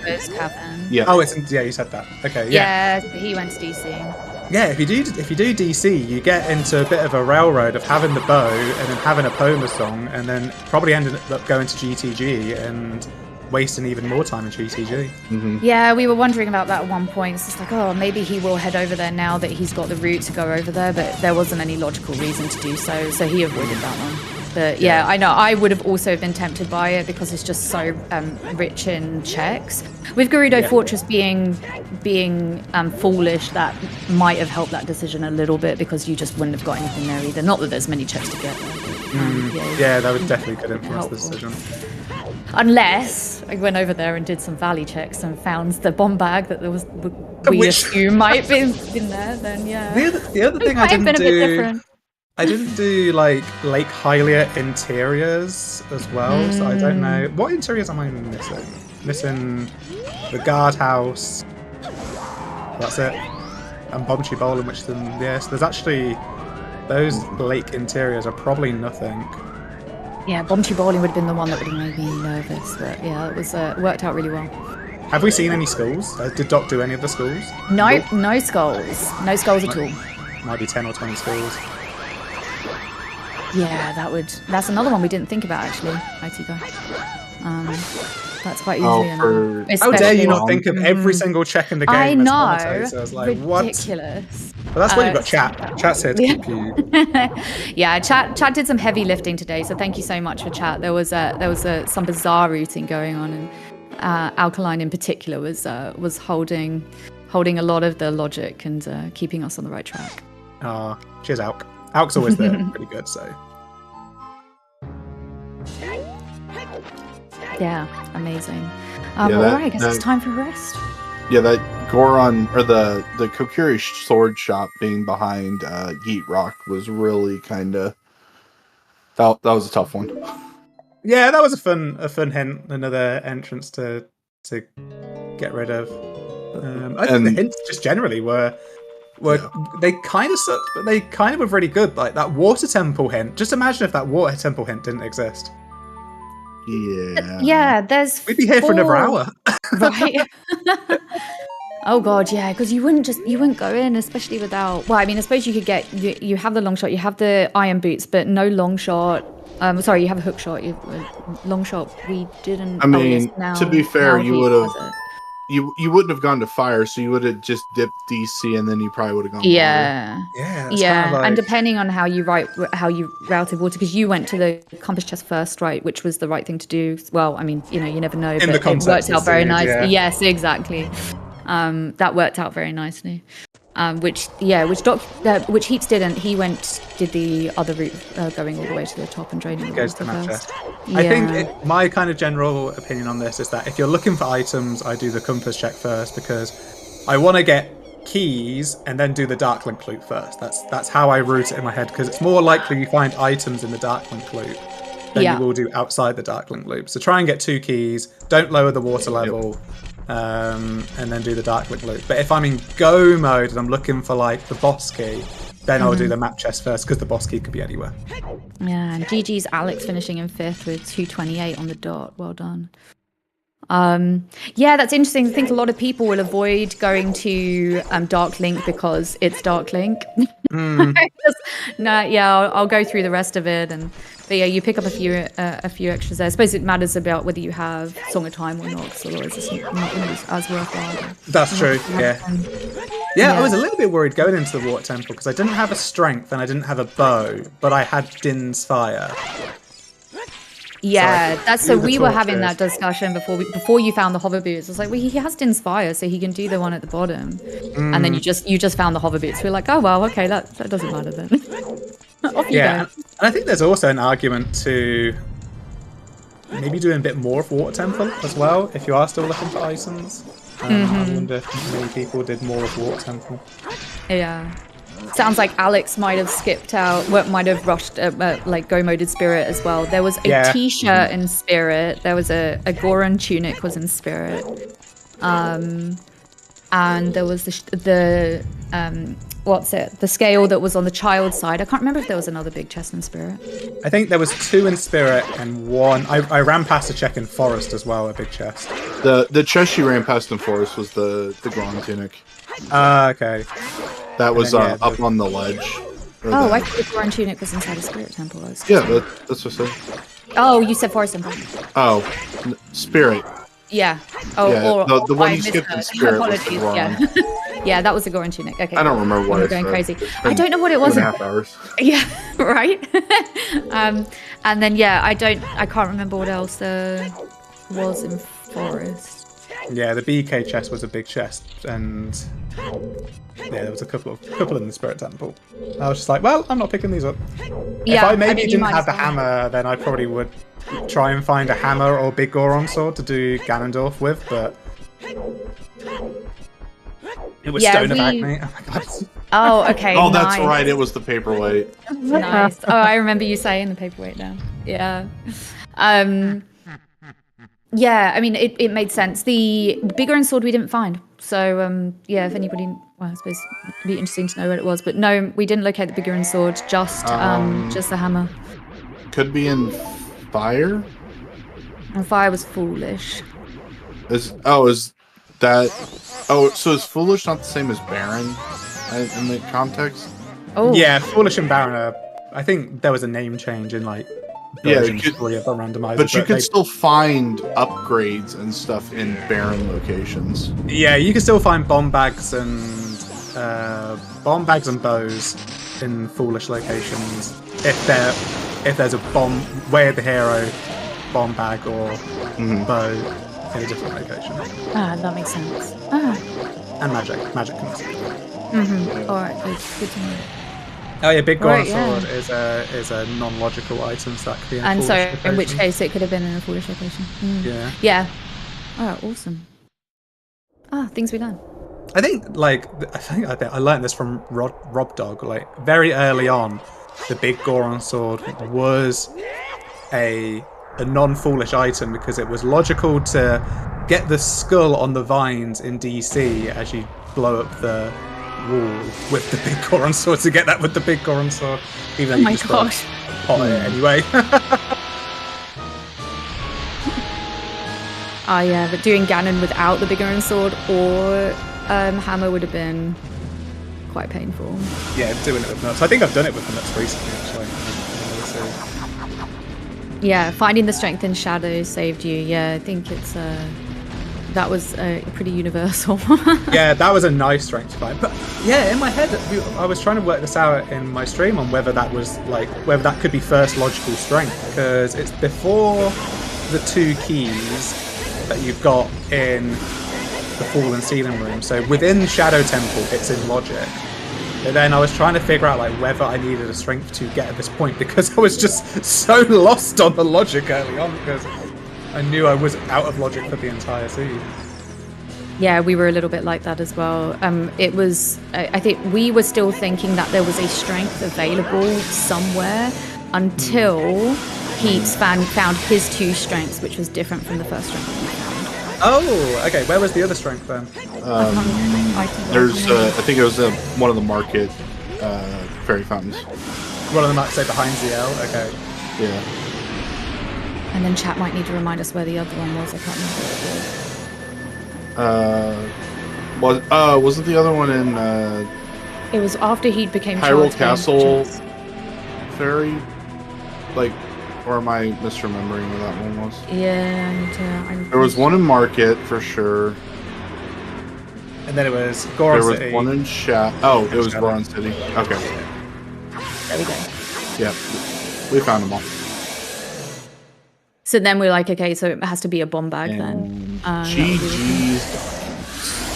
First cabin. Yeah. Oh, you said that. Okay, yeah. Yeah, he went to DC. Yeah, if you do DC, you get into a bit of a railroad of having the bow and then having a Poma song, and then probably ended up going to GTG and wasting even more time in GTG. Mm-hmm. Yeah, we were wondering about that at one point. It's just like, oh, maybe he will head over there now that he's got the route to go over there, but there wasn't any logical reason to do so, so he avoided that one. But yeah, I know I would have also been tempted by it because it's just so rich in checks. With Gerudo Fortress being foolish, that might have helped that decision a little bit because you just wouldn't have got anything there either. Not that there's many checks to get there. Yeah, that would definitely could influence the decision. Unless I went over there and did some valley checks and found the bomb bag that we assume might be in there, then yeah. The other thing I didn't do... I didn't do like Lake Hylia interiors as well, so I don't know. What interiors am I missing? Missing the guardhouse. That's it. And Bombchi Bowling, which then, yes, there's actually those lake interiors are probably nothing. Yeah, Bombchi Bowling would have been the one that would have made me nervous, but yeah, it was worked out really well. Have we seen any skulls? Did Doc do any of the skulls? No, no skulls. No skulls at all. Might be 10 or 20 skulls. Yeah, that's another one we didn't think about actually, IT guy. That's quite easily enough. How dare you not think of every single check in the game? I know. So I was like, ridiculous. What? But that's why you've got chat. Chat's here to keep you. Yeah, chat did some heavy lifting today, so thank you so much for chat. There was some bizarre routing going on, and Alkaline in particular was holding a lot of the logic and keeping us on the right track. Cheers, Alk. Alk's always there, pretty good, so. Yeah, amazing. Well, I guess it's time for rest. Yeah, that Goron, or the Kokiri sword shop being behind Yeet Rock was really kind of... That was a tough one. Yeah, that was a fun hint. Another entrance to get rid of. I think the hints just generally were they kind of sucked, but they kind of were really good. Like that water temple hint. Just imagine if that water temple hint didn't exist. Yeah. Yeah, we'd be here for another hour. Right. Oh god, yeah, because you wouldn't go in, especially without. Well, I mean, I suppose you could get you have the long shot, you have the iron boots, but no long shot. Sorry, you have a hook shot. Long shot, we didn't. I mean, to be fair, you would have. You wouldn't have gone to fire, so you would have just dipped DC, and then you probably would have gone. Yeah, water. Yeah. Kind of like... And depending on how you routed water, because you went to the compass chest first, right, which was the right thing to do. Well, I mean, you never know, but it worked out very nicely. Yeah. Yes, exactly. That worked out very nicely. Which Heaps didn't. He did the other route, going all the way to the top and draining the water to the first. Yeah. I think my kind of general opinion on this is that if you're looking for items, I do the compass check first because I want to get keys and then do the Dark Link loop first. That's how I route it in my head because it's more likely you find items in the Dark Link loop than you will do outside the Dark Link loop. So try and get 2 keys. Don't lower the water level. And then do the Dark Link loop. But if I'm in go mode and I'm looking for like the boss key, then I'll do the map chest first because the boss key could be anywhere. Yeah, and GG's Alex finishing in 5th with 228 on the dot. Well done. Yeah, that's interesting. I think a lot of people will avoid going to Dark Link because it's Dark Link. I'll go through the rest of it, but yeah, you pick up a few extras there. I suppose it matters about whether you have Song of Time or not, because otherwise it's not going to be as worthwhile. That's true. Yeah, I was a little bit worried going into the Water Temple because I didn't have a strength and I didn't have a bow, but I had Din's Fire. Yeah, so we were having that discussion before you found the hover boots. I was like, well, he has Din's Fire, so he can do the one at the bottom. And then you just found the hover boots. We're like, oh well, okay, that doesn't matter then. Off you go. And I think there's also an argument to maybe doing a bit more of Water Temple as well, if you are still looking for items. I wonder if many people did more of Water Temple. Yeah. Sounds like Alex might have skipped out, might have rushed like go-moded Spirit as well. There was a t-shirt in Spirit. There was a Goron tunic was in Spirit. and there was the the scale that was on the child's side. I can't remember if there was another big chest in Spirit. I think there was 2 in Spirit and 1. I ran past a check in Forest as well, a big chest. The chest you ran past in Forest was the Goron tunic. Okay. That was then, yeah, up on the ledge. Oh, I thought the Goron tunic was inside a Spirit Temple. Yeah, that's what I said. Oh, you said Forest Temple. Oh, Spirit. Yeah. Oh, Yeah, or the one I you skipped in misheard. Spirit was the Apologies. Goron. Yeah. Yeah, that was the Goron tunic. Okay. I don't remember what I'm I going said. crazy. I don't know what it was. 2.5 hours. Yeah, right. And then I can't remember what else there was in Forest. Yeah, the BK chest was a big chest, and yeah, there was a couple in the Spirit Temple. I was just like, well, I'm not picking these up. Yeah, if I maybe you didn't might have the as well. hammer, then I probably would try and find a hammer or big Goron sword to do Ganondorf with, but it was Stone of Agni. Oh my god. Oh, okay. Oh, that's nice. right. It was the paperweight. Nice. Oh, I remember you saying the paperweight now. Yeah. Yeah, I mean, it made sense. The bigger and sword we didn't find. So, yeah, if anybody, well, I suppose it'd be interesting to know what it was. But no, we didn't locate the bigger and sword, just the hammer. Could be in Fire? And fire was foolish. So is Foolish not the same as Baron in the context? Oh. Yeah, Foolish and Baron are, I think there was a name change in like version 3 of the randomizer. But you could still find upgrades and stuff in Baron locations. Yeah, you can still find bomb bags and bows in Foolish locations if there's a bomb way of the hero bomb bag or bow in a different location. Ah, that makes sense. Ah. And magic comes. All right, good to know. Oh yeah, big Goron Right, yeah. sword is a non-logical item, so that could be in a And so, Foolish in which location. case, it could have been in a foolish location. Yeah. Yeah. All right, awesome. Ah, things we learn. I think I learned this from Rob Dog. Like very early on, the big Goron sword was a non-foolish item because it was logical to get the skull on the vines in DC as you blow up the wall with the big Goron sword to get that with the big Goron sword. Even though Oh you my just gosh. pot it anyway. Oh yeah, but doing Ganon without the bigger and sword or hammer would have been quite painful. Yeah, doing it with nuts. I think I've done it with nuts recently, actually. Yeah, finding the strength in shadow saved you. Yeah, I think it's that was pretty universal. Yeah, that was a nice strength to find. But yeah, in my head, I was trying to work this out in my stream on whether that could be first logical strength, because it's before the 2 keys that you've got in the Fallen Ceiling Room. So within Shadow Temple, it's in logic. But then I was trying to figure out whether I needed a strength to get at this point, because I was just so lost on the logic early on, because I knew I was out of logic for the entire seed. Yeah, we were a little bit like that as well. It was, I think we were still thinking that there was a strength available somewhere until Heaps found his 2 strengths, which was different from the first strength we found. Oh, okay. Where was the other strength then? There's, I think it was one of the market fairy fountains. One of them might say behind ZL. Okay. Yeah. And then chat might need to remind us where the other one was. I can't remember what it was. Wasn't the other one in It was after he became Hyrule Charged Castle Angels. Fairy? Or am I misremembering where that one was? Yeah, I There was one in Market for sure. And then it was Goron There was City. one in Oh, it was Goron City. Okay. There we go. Yeah. We found them all. So then we're like, okay, so it has to be a bomb bag then. GG's.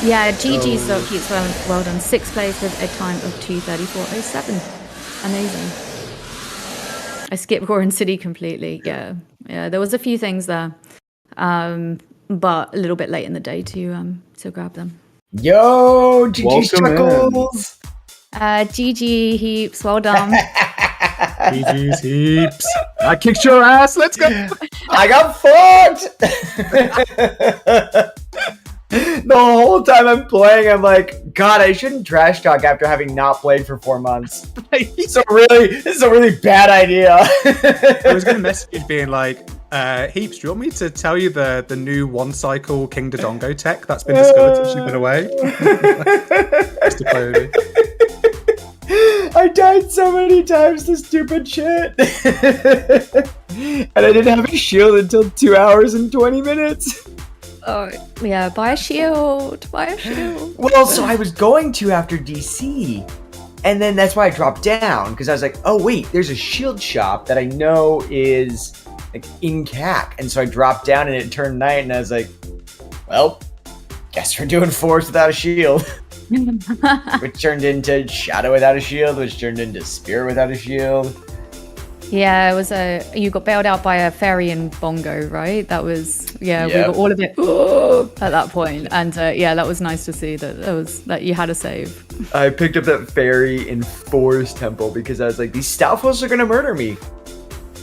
Yeah, GG's dog keeps well done. 6th place with a time of 2:34.07. Amazing. I skipped Goron City completely. Yeah, there was a few things there, but a little bit late in the day to grab them. Yo, GG Chuckles. GG Heaps, well done. GG's Heaps. I kicked your ass. Let's go. I got fucked. The whole time I'm playing, I'm like, God, I shouldn't trash talk after having not played for 4 months. So really, this is a really bad idea. I was going to message you being like, Heaps, do you want me to tell you the new one-cycle King Dodongo tech that's been discovered since you've been away? Just to play with you. I died so many times to stupid shit. And I didn't have a shield until 2 hours and 20 minutes. Oh, yeah, buy a shield. Well, so I was going to after DC. And then that's why I dropped down. Because I was like, oh, wait, there's a shield shop that I know is like in CAC. And so I dropped down and it turned night. And I was like, well, guess we're doing force without a shield. Which turned into Shadow without a shield, which turned into Spirit without a shield. Yeah, it was you got bailed out by a fairy and bongo, right? That was, yeah, Yep. we were all a bit at that point. And yeah, that was nice to see that you had a save. I picked up that fairy in Forest Temple because I was like, these Stalfos are going to murder me.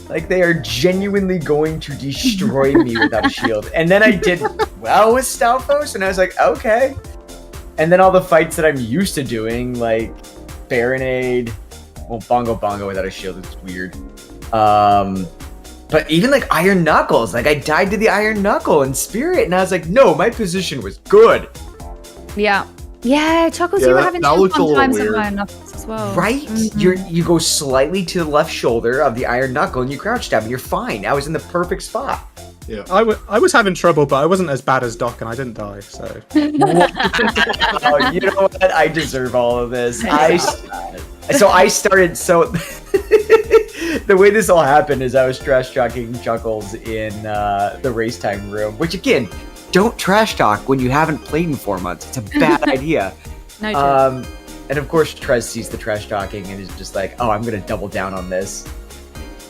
Like, they are genuinely going to destroy me without a shield. And then I did well with Stalfos, and I was like, okay. And then all the fights that I'm used to doing, like Baronade, well, Bongo without a shield, it's weird. But even like Iron Knuckles, like I died to the Iron Knuckle in Spirit, and I was like, no, my position was good. Yeah. Yeah, Chuckles, you were having some fun times with Iron Knuckles as well. Right? Mm-hmm. You go slightly to the left shoulder of the Iron Knuckle and you crouch stab and you're fine. I was in the perfect spot. Yeah. I was having trouble, but I wasn't as bad as Doc, and I didn't die, so... Oh, you know what? I deserve all of this. The way this all happened is I was trash talking Chuckles in the race time room, which again, don't trash talk when you haven't played in 4 months. It's a bad idea. No, and of course, Trez sees the trash talking and is just like, oh, I'm going to double down on this.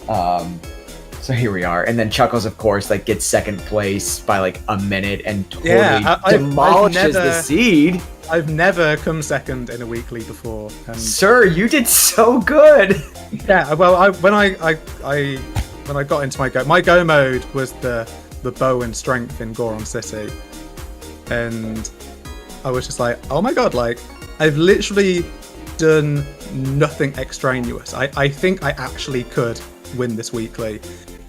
So here we are. And then Chuckles, of course, like gets second place by like a minute and totally demolishes the seed. I've never come second in a weekly before. And Sir, you did so good. yeah, well, when I got into my go mode was the bow and strength in Goron City, and I was just like, oh my god, like I've literally done nothing extraneous. I think I actually could win this weekly.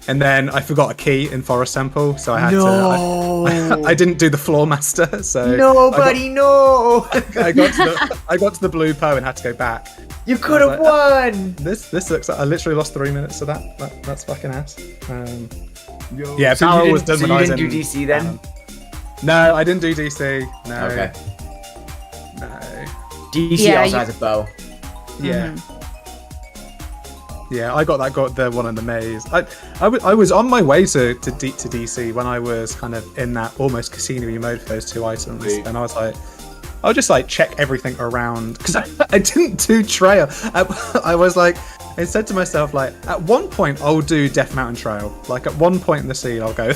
And then I forgot a key in Forest Temple, so I had to. I didn't do the Floor Master, so no. I got to the blue Poe and had to go back. You could have won. This looks like I literally lost 3 minutes to that. That's fucking ass. Yeah, so Power was done when I was didn't in. do DC then? No, I didn't do DC. No. Okay. No. DC also has a bow. Yeah. Mm-hmm. Yeah, I got the one in the maze. I was on my way to DC when I was kind of in that almost casino-y mode for those 2 items, and I was like, I'll just like check everything around because I didn't do trail. I was like, I said to myself like, at one point I'll do Death Mountain Trail. Like at one point in the scene I'll go.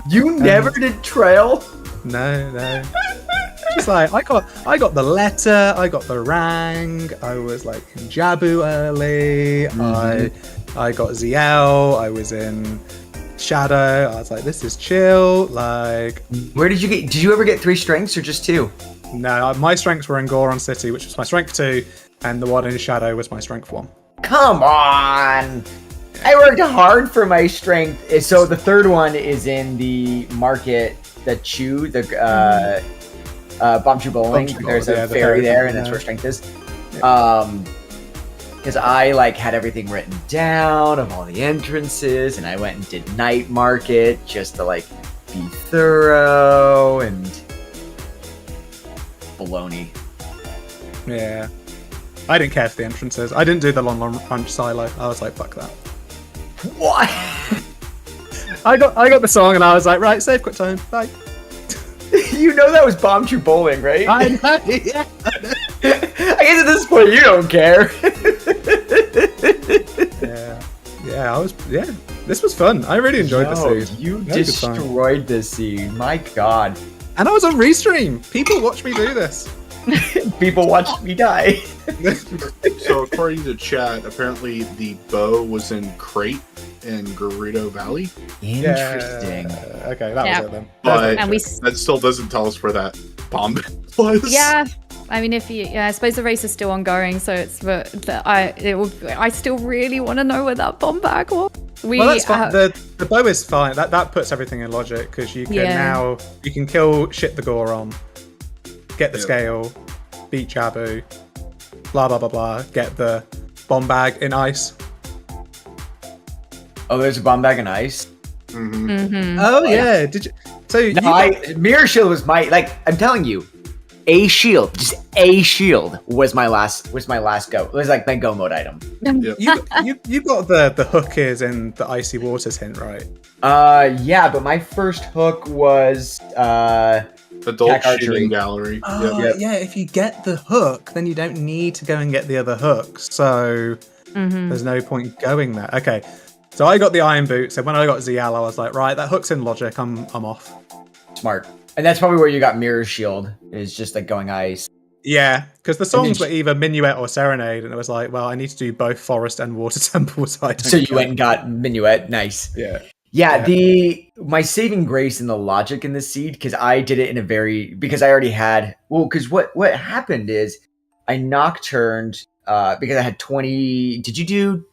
You never did trail? No. It's like I got the letter, I got the rang, I was like in Jabu early, I got ZL, I was in Shadow, I was like, this is chill, like... Where did you ever get 3 strengths or just 2? No, my strengths were in Goron City, which was my strength 2, and the one in Shadow was my strength 1. Come on! I worked hard for my strength. So the third one is in the market, the Chew, the... Bombchu Bowling. There's a fairy there, and that's where strength is. Because I like had everything written down of all the entrances, and I went and did night market just to like be thorough and baloney. Yeah, I didn't care for the entrances. I didn't do the long punch silo. I was like, fuck that. What? I got the song, and I was like, right, save quick time, bye. You know that was Bombchu Bowling, right? I know, yeah. I guess at this point you don't care. This was fun. I really enjoyed this seed. You destroyed this seed. My god. And I was on restream. People watch me do this. People watched me die. So according to chat, apparently the bow was in crate in Gerudo Valley. Interesting. Okay, that Yeah. was it then. But And we that still doesn't tell us where that bomb was. Yeah, I mean, I suppose the race is still ongoing, so I still really want to know where that bomb bag was. Well, that's fine. The bow is fine. That puts everything in logic because you can you can kill shit the Goron, get the scale, beat Jabu, blah blah blah blah, get the bomb bag in ice. Oh, there's a bomb bag in ice. Oh yeah, did you? So Mirror Shield was I'm telling you, a shield, just a shield was my last go. It was like my go mode item. you got the hook is in the icy waters hint, right? Yeah, but my first hook was Adult shooting gallery. Oh, yeah. If you get the hook, then you don't need to go and get the other hook. So there's no point going there. Okay. So I got the iron boot. So when I got ZL, I was like, right, that hook's in logic. I'm off. Smart. And that's probably where you got Mirror Shield, is just like going ice. Yeah, because the songs were either Minuet or Serenade, and it was like, well, I need to do both Forest and Water Temple. So you went and got Minuet. Nice. Yeah. My saving grace in the logic in this seed, because I did it because I already had, because what happened is I nocturned because I had 20. Did you do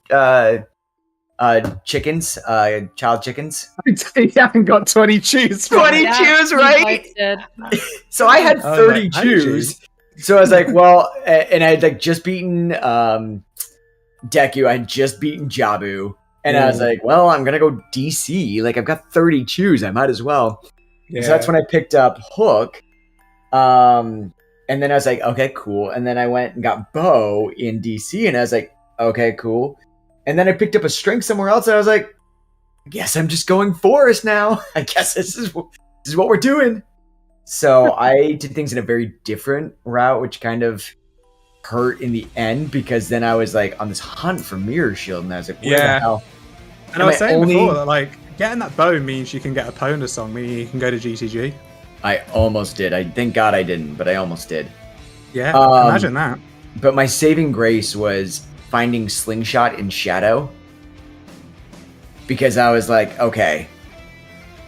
chickens, child chickens? You haven't got 20 chews. 20 chews, right? So I had 30 chews. So I was like, well, and I had just beaten Deku. I had just beaten Jabu. And I was like, well, I'm going to go DC. I've got 30 chews. I might as well. Yeah. So that's when I picked up Hook. And then I was like, okay, cool. And then I went and got Bow in DC. And I was like, okay, cool. And then I picked up a string somewhere else, and I was like, I guess I'm just going Forest now. I guess this is what we're doing. So I did things in a very different route, which kind of hurt in the end, because then I was on this hunt for Mirror Shield, and I was like, where the hell? And I was saying before that getting that bow means you can get a Pona song, meaning you can go to GTG. I almost did. Thank God I didn't, but I almost did. Yeah, imagine that. But my saving grace was finding Slingshot in Shadow, because I was like, okay,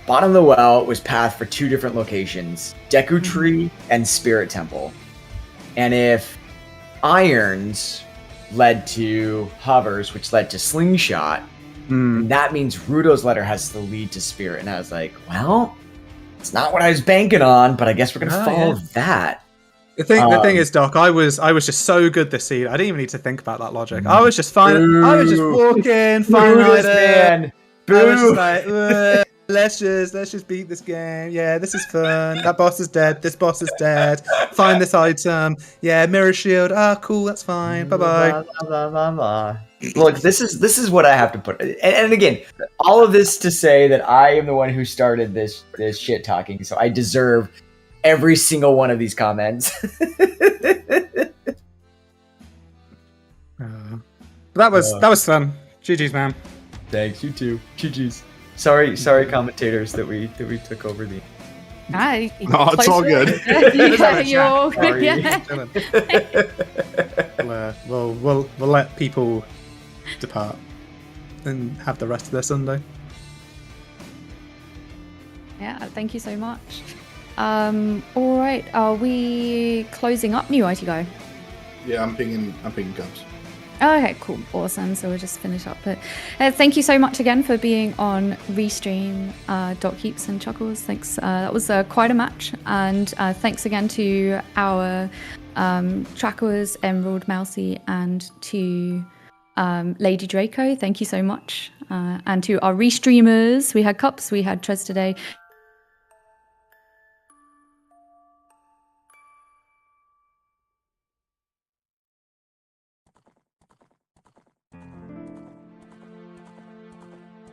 bottom of the well was path for 2 different locations, Deku Tree and Spirit Temple. And if Irons led to Hovers, which led to Slingshot, that means Rudo's letter has to lead to Spirit. And I was like, well, it's not what I was banking on, but I guess we're going to follow that. The thing is, Doc, I was just so good this seed. I didn't even need to think about that logic. I was just fine. I was just walking, fine man. I was just like, let's just beat this game. Yeah, this is fun. That boss is dead. This boss is dead. Find this item. Yeah, Mirror Shield. Ah, cool. That's fine. Bye bye. Look, this is what I have to put. And again, all of this to say that I am the one who started this shit talking, so I deserve every single one of these comments. That was fun. GG's, man. Thanks, you too. GG's. Sorry, commentators that we took over the. No, it's all good. You're all good. We'll let people depart and have the rest of their Sunday. Yeah, thank you so much. All right, are we closing up New IT Guy? Yeah, I'm picking cups. Oh, okay, cool, awesome. So we'll just finish up. But thank you so much again for being on Restream, Doc Heaps and Chuckles. Thanks. That was quite a match. And thanks again to our trackers, Emerald, Mousy, and to Lady Draco. Thank you so much. And to our Restreamers, we had Cups, we had Trez today,